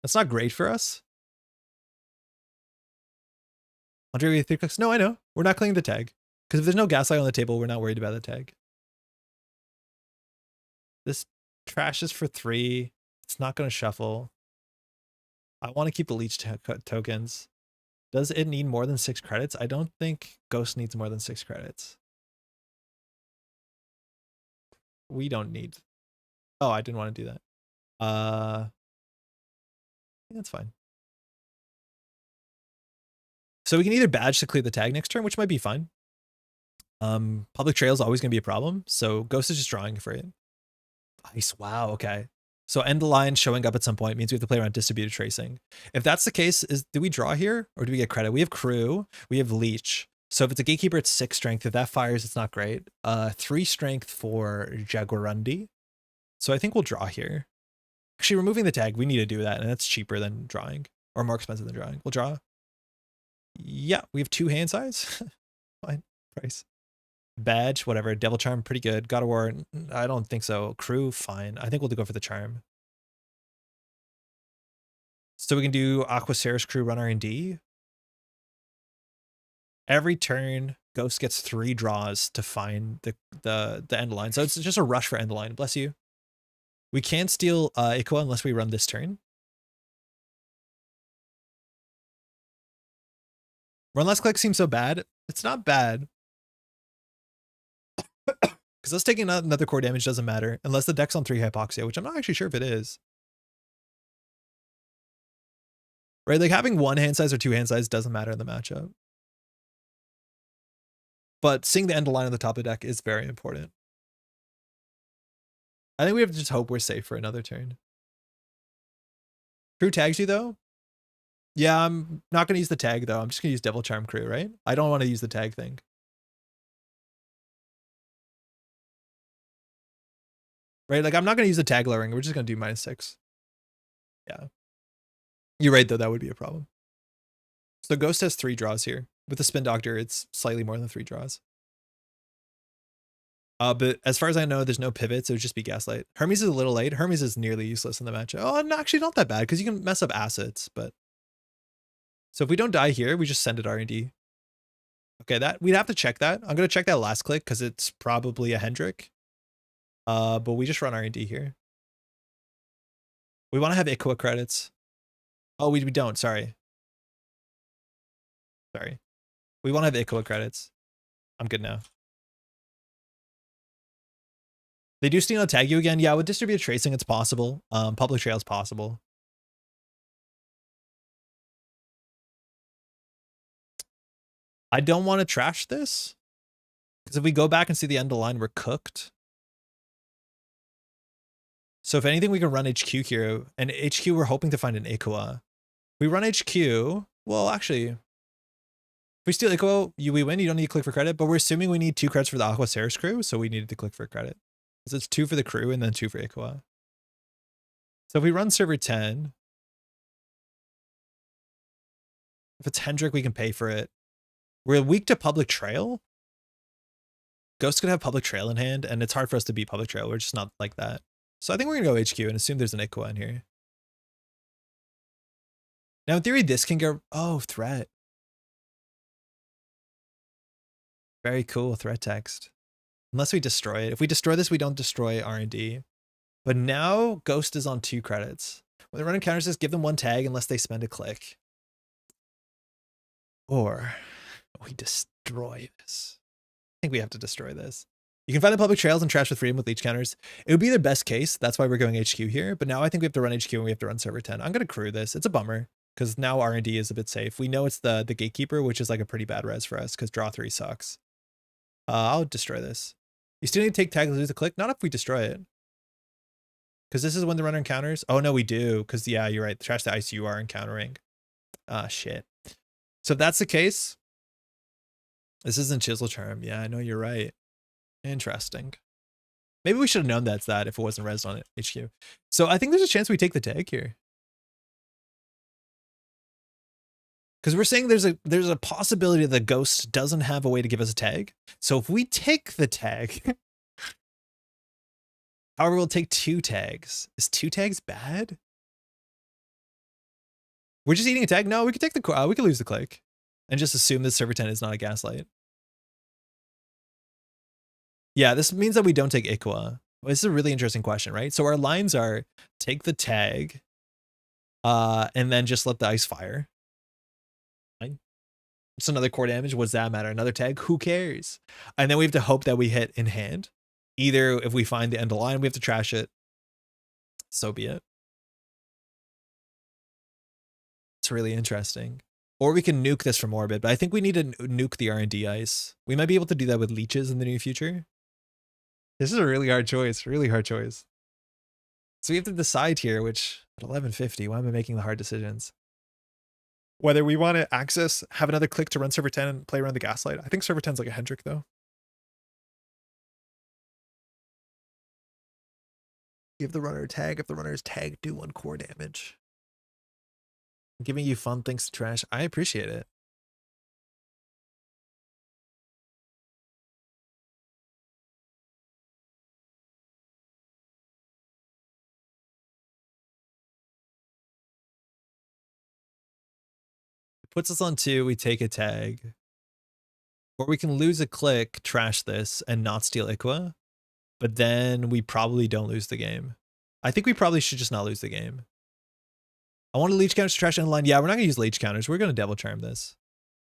S1: That's not great for us. Andre, we have 3 clicks. No, I know. We're not clearing the tag. Because if there's no Gaslight on the table, we're not worried about the tag. This trash is for 3. It's not going to shuffle. I want to keep the leech tokens. Does it need more than 6 credits? I don't think Ghost needs more than 6 credits. We don't need... Oh, I didn't want to do that. I think that's fine. So we can either badge to clear the tag next turn, which might be fine. Public trail is always going to be a problem, so Ghost is just drawing for it. Nice. Wow, okay. So end the line showing up at some point means we have to play around distributed tracing. If that's the case, do we draw here or do we get credit? We have crew, we have leech. So if it's a gatekeeper, it's 6 strength. If that fires, it's not great. 3 strength for Jaguarundi. So I think we'll draw here. Actually, removing the tag, we need to do that, and that's cheaper than drawing, or more expensive than drawing. We'll draw. Yeah, we have 2 hand size. Fine, price. Badge, whatever. Devil Charm, pretty good. God of War, I don't think so. Crew, fine. I think we'll go for the Charm. So we can do Aquaceres Crew, run R&D. Every turn, Ghost gets 3 draws to find the end line. So it's just a rush for end line. Bless you. We can't steal Ikwa unless we run this turn. Run less click seems so bad. It's not bad. Because us taking another core damage doesn't matter unless the deck's on 3 hypoxia, which I'm not actually sure if it is. Right, like having 1 hand size or 2 hand size doesn't matter in the matchup. But seeing the end line on the top of the deck is very important. I think we have to just hope we're safe for another turn. Crew tags you though? Yeah, I'm not going to use the tag though. I'm just going to use Devil Charm Crew, right? I don't want to use the tag thing. Right, like I'm not going to use the tag lowering. We're just going to do -6. Yeah. You're right though, that would be a problem. So Ghost has 3 draws here. With the Spin Doctor, it's slightly more than 3 draws. But as far as I know, there's no pivots. It would just be Gaslight. Hermes is a little late. Hermes is nearly useless in the matchup. Oh, no, actually not that bad because you can mess up assets. But so if we don't die here, we just send it R&D. Okay, that we'd have to check that. I'm gonna check that last click because it's probably a Hendrik. But we just run R&D here. We want to have Ikwa credits. Oh, we don't. Sorry. We want to have Ikwa credits. I'm good now. They do still tag you again. Yeah, with distributed tracing, it's possible. Public trail is possible. I don't want to trash this because if we go back and see the end of the line, we're cooked. So if anything, we can run HQ here. And HQ, we're hoping to find an Ikwa. We run HQ. Well, actually, if we steal Ikwa, we win. You don't need to click for credit, but we're assuming we need 2 credits for the Aqua Ceres crew, so we needed to click for credit. So it's 2 for the crew and then 2 for Ikwa. So if we run server 10, if it's Hendrik, we can pay for it. We're weak to public trail. Ghost could have public trail in hand, and it's hard for us to beat public trail. We're just not like that. So I think we're gonna go HQ and assume there's an Ikwa in here. Now in theory, this can go, oh, threat. Very cool, threat text. Unless we destroy it. If we destroy this, we don't destroy R&D. But now Ghost is on 2 credits. When they run encounters, just give them 1 tag unless they spend a click. Or we destroy this. I think we have to destroy this. You can find the public trails and trash with freedom with leech counters. It would be the best case. That's why we're going HQ here. But now I think we have to run HQ and we have to run server 10. I'm going to crew this. It's a bummer because now R&D is a bit safe. We know it's the gatekeeper, which is like a pretty bad res for us because draw 3 sucks. I'll destroy this. You still need to take tag to lose a click. Not if we destroy it. Because this is when the runner encounters. Oh, no, we do. Because, yeah, you're right. Trash the ice you are encountering. Ah, shit. So if that's the case, this isn't Chisel Charm. Yeah, I know you're right. Interesting. Maybe we should have known that's that if it wasn't res on HQ. So I think there's a chance we take the tag here. Because we're saying there's a possibility that the Ghost doesn't have a way to give us a tag. So if we take the tag, however, we'll take 2 tags. Is 2 tags bad? We're just eating a tag? No, we could take the we could lose the click and just assume that server 10 is not a Gaslight. Yeah, this means that we don't take Ikwa. This is a really interesting question, right? So our lines are take the tag, and then just let the ice fire. It's another core damage. What does that matter? Another tag? Who cares? And then we have to hope that we hit in hand. Either if we find the end of the line, we have to trash it. So be it. It's really interesting. Or we can nuke this from orbit, but I think we need to nuke the R&D ice. We might be able to do that with leeches in the near future. This is a really hard choice. Really hard choice. So we have to decide here, which at 1150, why am I making the hard decisions? Whether we want to access, have another click to run server 10 and play around the Gaslight. I think server 10's like a Hendrik though. Give the runner a tag. If the runner is tagged, do 1 core damage. I'm giving you fun things to trash. I appreciate it. It puts us on 2. We take a tag. Or we can lose a click, trash this, and not steal Iqua. But then we probably don't lose the game. I think we probably should just not lose the game. I want to leech counters to trash end line. Yeah, we're not going to use leech counters. We're going to double charm this.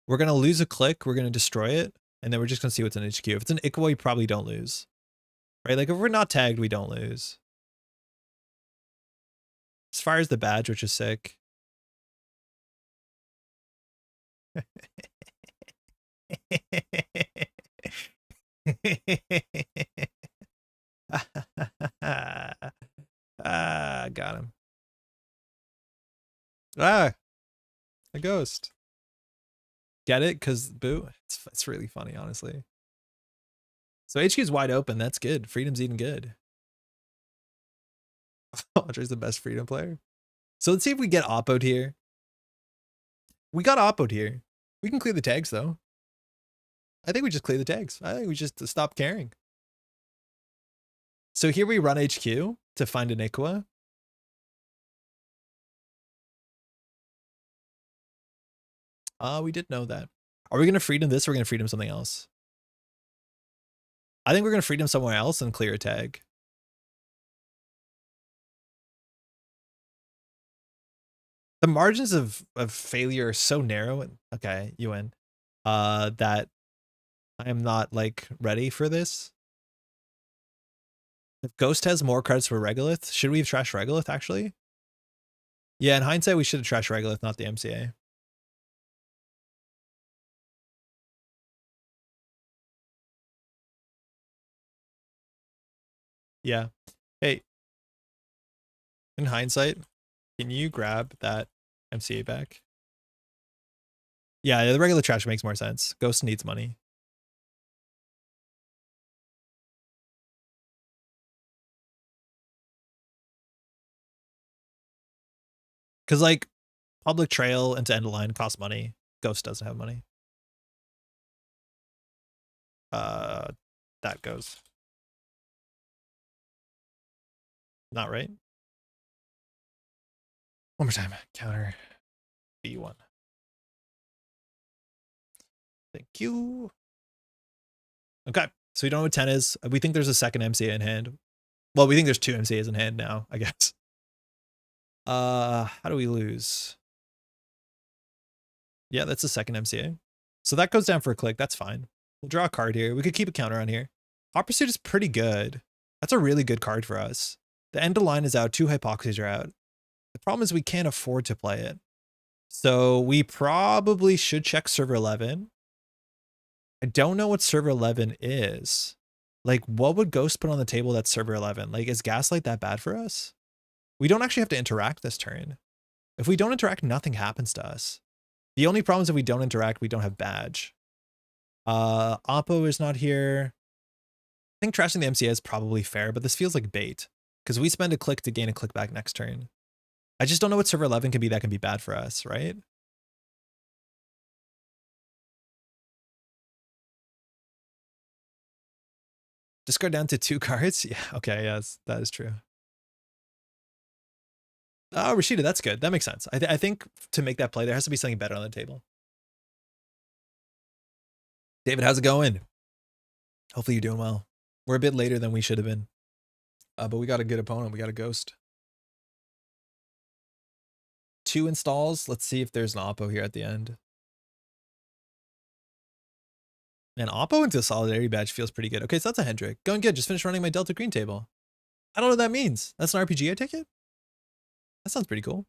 S1: We're going to lose a click. We're going to destroy it. And then we're just going to see what's in HQ. If it's an Iqua, we probably don't lose. Right? Like if we're not tagged, we don't lose. As far as the badge, which is sick. Got him. A ghost. Get it? Because boo. It's really funny, honestly. So HQ is wide open. That's good. Freedom's even good. Andre's the best freedom player. So let's see if we get oppoed here. We got oppoed here. We can clear the tags though. I think we just clear the tags. I think we just stop caring. So here we run HQ to find an Iqua. We did know that. Are we going to freedom this or are we going to freedom something else? I think we're going to freedom somewhere else and clear a tag. The margins of failure are so narrow. And okay, you win. That I am not like ready for this. If Ghost has more cards for Regolith, should we have trashed Regolith actually? Yeah, in hindsight, we should have trashed Regolith, not the MCA. Yeah. Hey, in hindsight, can you grab that MCA back? Yeah, the regular trash makes more sense. Ghost needs money. Because, like, public trail into end of line costs money. Ghost doesn't have money. That goes. Not right. One more time. Counter B1. Thank you. Okay. So we don't know what 10 is. We think there's a second MCA in hand. Well, we think there's two MCAs in hand now, I guess. How do we lose? Yeah, that's the second MCA. So that goes down for a click. That's fine. We'll draw a card here. We could keep a counter on here. Hot Pursuit is pretty good. That's a really good card for us. The end of line is out. 2 hypoxies are out. The problem is we can't afford to play it. So we probably should check server 11. I don't know what server 11 is. Like, what would Ghost put on the table that's server 11? Like, is Gaslight that bad for us? We don't actually have to interact this turn. If we don't interact, nothing happens to us. The only problem is if we don't interact, we don't have badge. Oppo is not here. I think trashing the MCA is probably fair, but this feels like bait. Because we spend a click to gain a click back next turn. I just don't know what server 11 can be that can be bad for us, right? Discard down to 2 cards? Yeah, okay, yes, that is true. Oh, Rashida, that's good. That makes sense. I think to make that play, there has to be something better on the table. David, how's it going? Hopefully you're doing well. We're a bit later than we should have been. But we got a good opponent. We got a Ghost. 2 installs. Let's see if there's an Oppo here at the end. Man, Oppo into a Solidarity badge feels pretty good. Okay, so that's a Hendrick. Going good. Just finished running my Delta Green table. I don't know what that means. That's an RPG I ticket? That sounds pretty cool.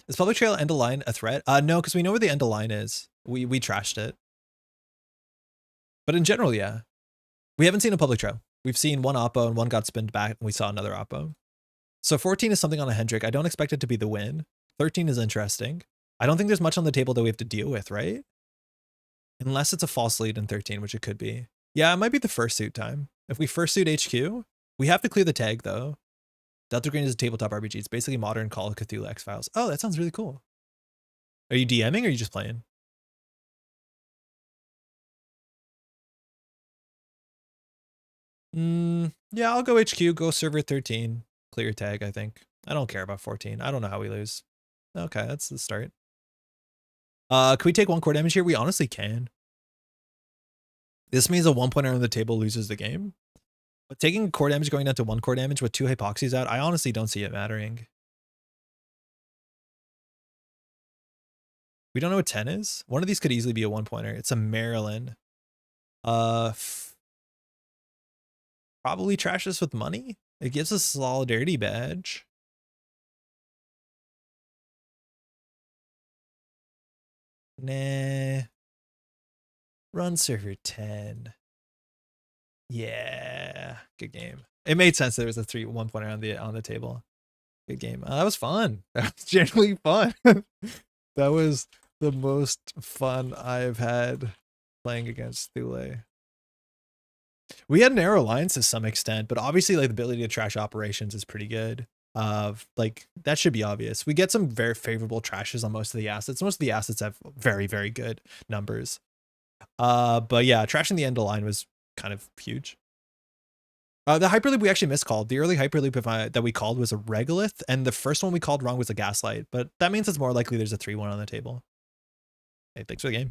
S1: Is Public Trail end of line a threat? No, because we know where the end of line is. We trashed it. But in general, yeah. We haven't seen a Public Trail. We've seen 1 Oppo and 1 got spinned back and we saw another Oppo. So 14 is something on a Hendrick. I don't expect it to be the win. 13 is interesting. I don't think there's much on the table that we have to deal with, right? Unless it's a false lead in 13, which it could be. Yeah, it might be the first suit time. If we first suit HQ, we have to clear the tag though. Delta Green is a tabletop RPG. It's basically modern Call of Cthulhu X-Files. Oh, that sounds really cool. Are you DMing or are you just playing? Yeah, I'll go HQ, go server 13. Clear tag, I think. I don't care about 14. I don't know how we lose. Okay, that's the start. Can we take 1 core damage here? We honestly can. This means a 1-pointer on the table loses the game. But taking core damage going down to 1 core damage with 2 hypoxies out, I honestly don't see it mattering. We don't know what 10 is. One of these could easily be a 1-pointer. It's a Maryland. Probably trash this with money. It gives us a solidarity badge. Nah. Run server 10. Yeah, good game. It made sense there was a 1-pointer on the table. Good game. That was fun. That was genuinely fun. That was the most fun I've had playing against Thule. We had narrow lines to some extent, but obviously like the ability to trash operations is pretty good. Like that should be obvious. We get some very favorable trashes on most of the assets. Most of the assets have very, very good numbers. But yeah, trashing the end of line was kind of huge. The hyperloop we actually miscalled. The early hyperloop that we called was a regolith, and the first one we called wrong was a gaslight, but that means it's more likely there's a 3-1 on the table. Hey, thanks for the game.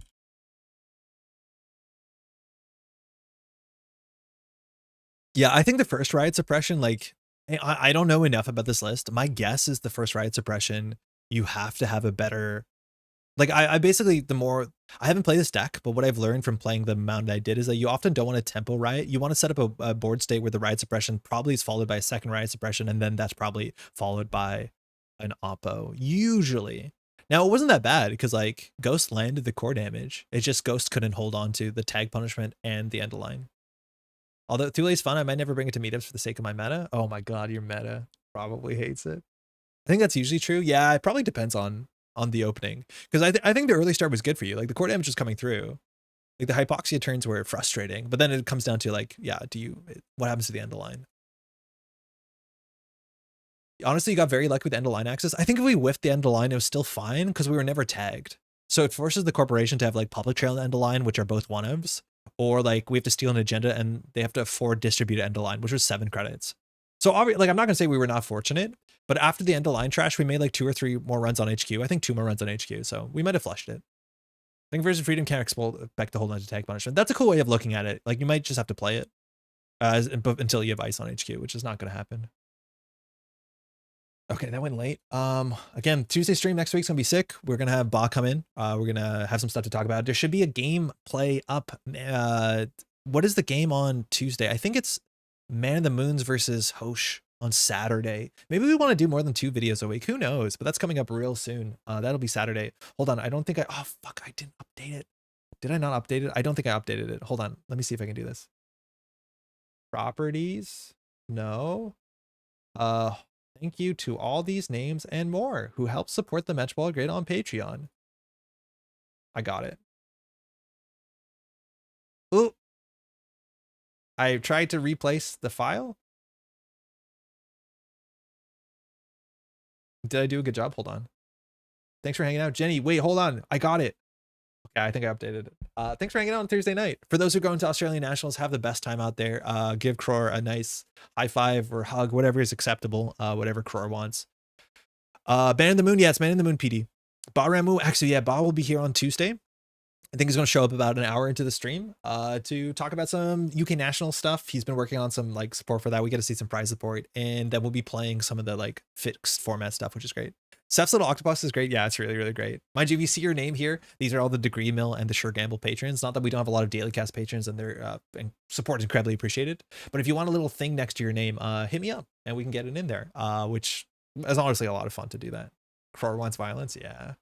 S1: Yeah, I think the first riot suppression, like, I don't know enough about this list. My guess is the first riot suppression, you have to have a better, like, I basically, I haven't played this deck, but what I've learned from playing the amount I did is that you often don't want a tempo riot. You want to set up a board state where the riot suppression probably is followed by a second riot suppression, and then that's probably followed by an oppo, usually. Now, it wasn't that bad because, like, Ghost landed the core damage. It's just Ghost couldn't hold on to the tag punishment and the end of line. Although Thule's fun, I might never bring it to meetups for the sake of my meta. Oh my god, your meta probably hates it. I think that's usually true. Yeah, it probably depends on the opening. Because I think the early start was good for you. Like, the core damage was coming through. Like, the hypoxia turns were frustrating. But then it comes down to, like, yeah, what happens to the end of line? Honestly, you got very lucky with the end of line access. I think if we whiffed the end of line, it was still fine because we were never tagged. So it forces the corporation to have, like, public trail and end of line, which are both one-ofs. Or like we have to steal an agenda and they have to afford distribute end of line, which was 7 credits. So obviously, like, I'm not gonna say we were not fortunate, but after the end of line trash, we made like 2 or 3 more runs on HQ. I think 2 more runs on HQ, so we might have flushed it. I think versus freedom can't expect to hold on to tag punishment. That's a cool way of looking at it. Like, you might just have to play it until you have ice on HQ, which is not gonna happen. Okay, that went late. Again, Tuesday stream next week's gonna be sick. We're gonna have Ba come in. We're gonna have some stuff to talk about. There should be a game play up. What is the game on Tuesday? I think it's Man in the Moons versus Hosh on Saturday. Maybe we want to do more than 2 videos a week. Who knows? But that's coming up real soon. That'll be Saturday. Hold on. I don't think oh fuck, I didn't update it. Did I not update it? I don't think I updated it. Hold on. Let me see if I can do this. Properties. No. Thank you to all these names and more who help support the Metropole Grid on Patreon. I got it. Ooh. I tried to replace the file. Did I do a good job? Hold on. Thanks for hanging out. Jenny, wait, hold on. I got it. Okay, I think I updated it. Thanks for hanging out on Thursday night. For those who are going to Australian Nationals, have the best time out there. Give Cror a nice high five or hug, whatever is acceptable, whatever Cror wants. Man in the Moon, yeah, it's Man in the Moon PD. Ba Ramu, actually, yeah, Ba will be here on Tuesday. I think he's going to show up about an hour into the stream to talk about some UK national stuff. He's been working on some like support for that. We get to see some prize support, and then we'll be playing some of the like fixed format stuff, which is great. Seph's Little Octopus is great. Yeah, it's really, really great. Mind you, if you see your name here, these are all the Degree Mill and the Sure Gamble patrons. Not that we don't have a lot of daily cast patrons, and their support is incredibly appreciated. But if you want a little thing next to your name, hit me up and we can get it in there, which is honestly a lot of fun to do that. Cror wants violence. Yeah.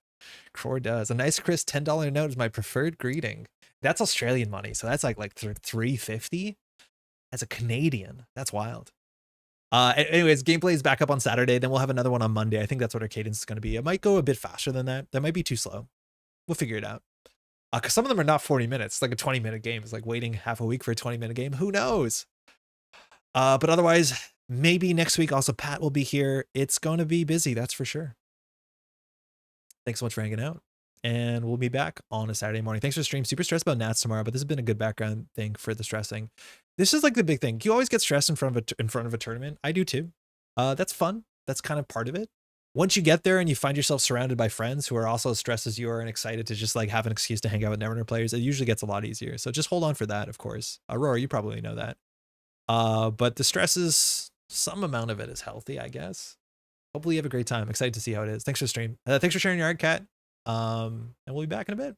S1: Cror does. A nice crisp $10 note is my preferred greeting. That's Australian money, so that's like $3.50 as a Canadian. That's wild. Anyways, gameplay is back up on Saturday. Then we'll have another one on Monday. I think that's what our cadence is going to be. It might go a bit faster than that. That might be too slow. We'll figure it out. Because some of them are not 40 minutes. It's like a 20-minute game. It's like waiting half a week for a 20-minute game. Who knows? But otherwise, maybe next week also Pat will be here. It's going to be busy, that's for sure. Thanks so much for hanging out, and we'll be back on a Saturday morning. Thanks for the stream. Super stressed about Nats tomorrow, but this has been a good background thing for the stressing. This is like the big thing. You always get stressed in front of a tournament. I do too. That's fun. That's kind of part of it. once you get there and you find yourself surrounded by friends who are also as stressed as you are and excited to just like have an excuse to hang out with Netrunner players, it usually gets a lot easier. So just hold on for that, of course. Aurora, you probably know that. But the stress is, some amount of it is healthy, I guess. Hopefully you have a great time. Excited to see how it is. Thanks for the stream. Thanks for sharing your art, Kat. And we'll be back in a bit.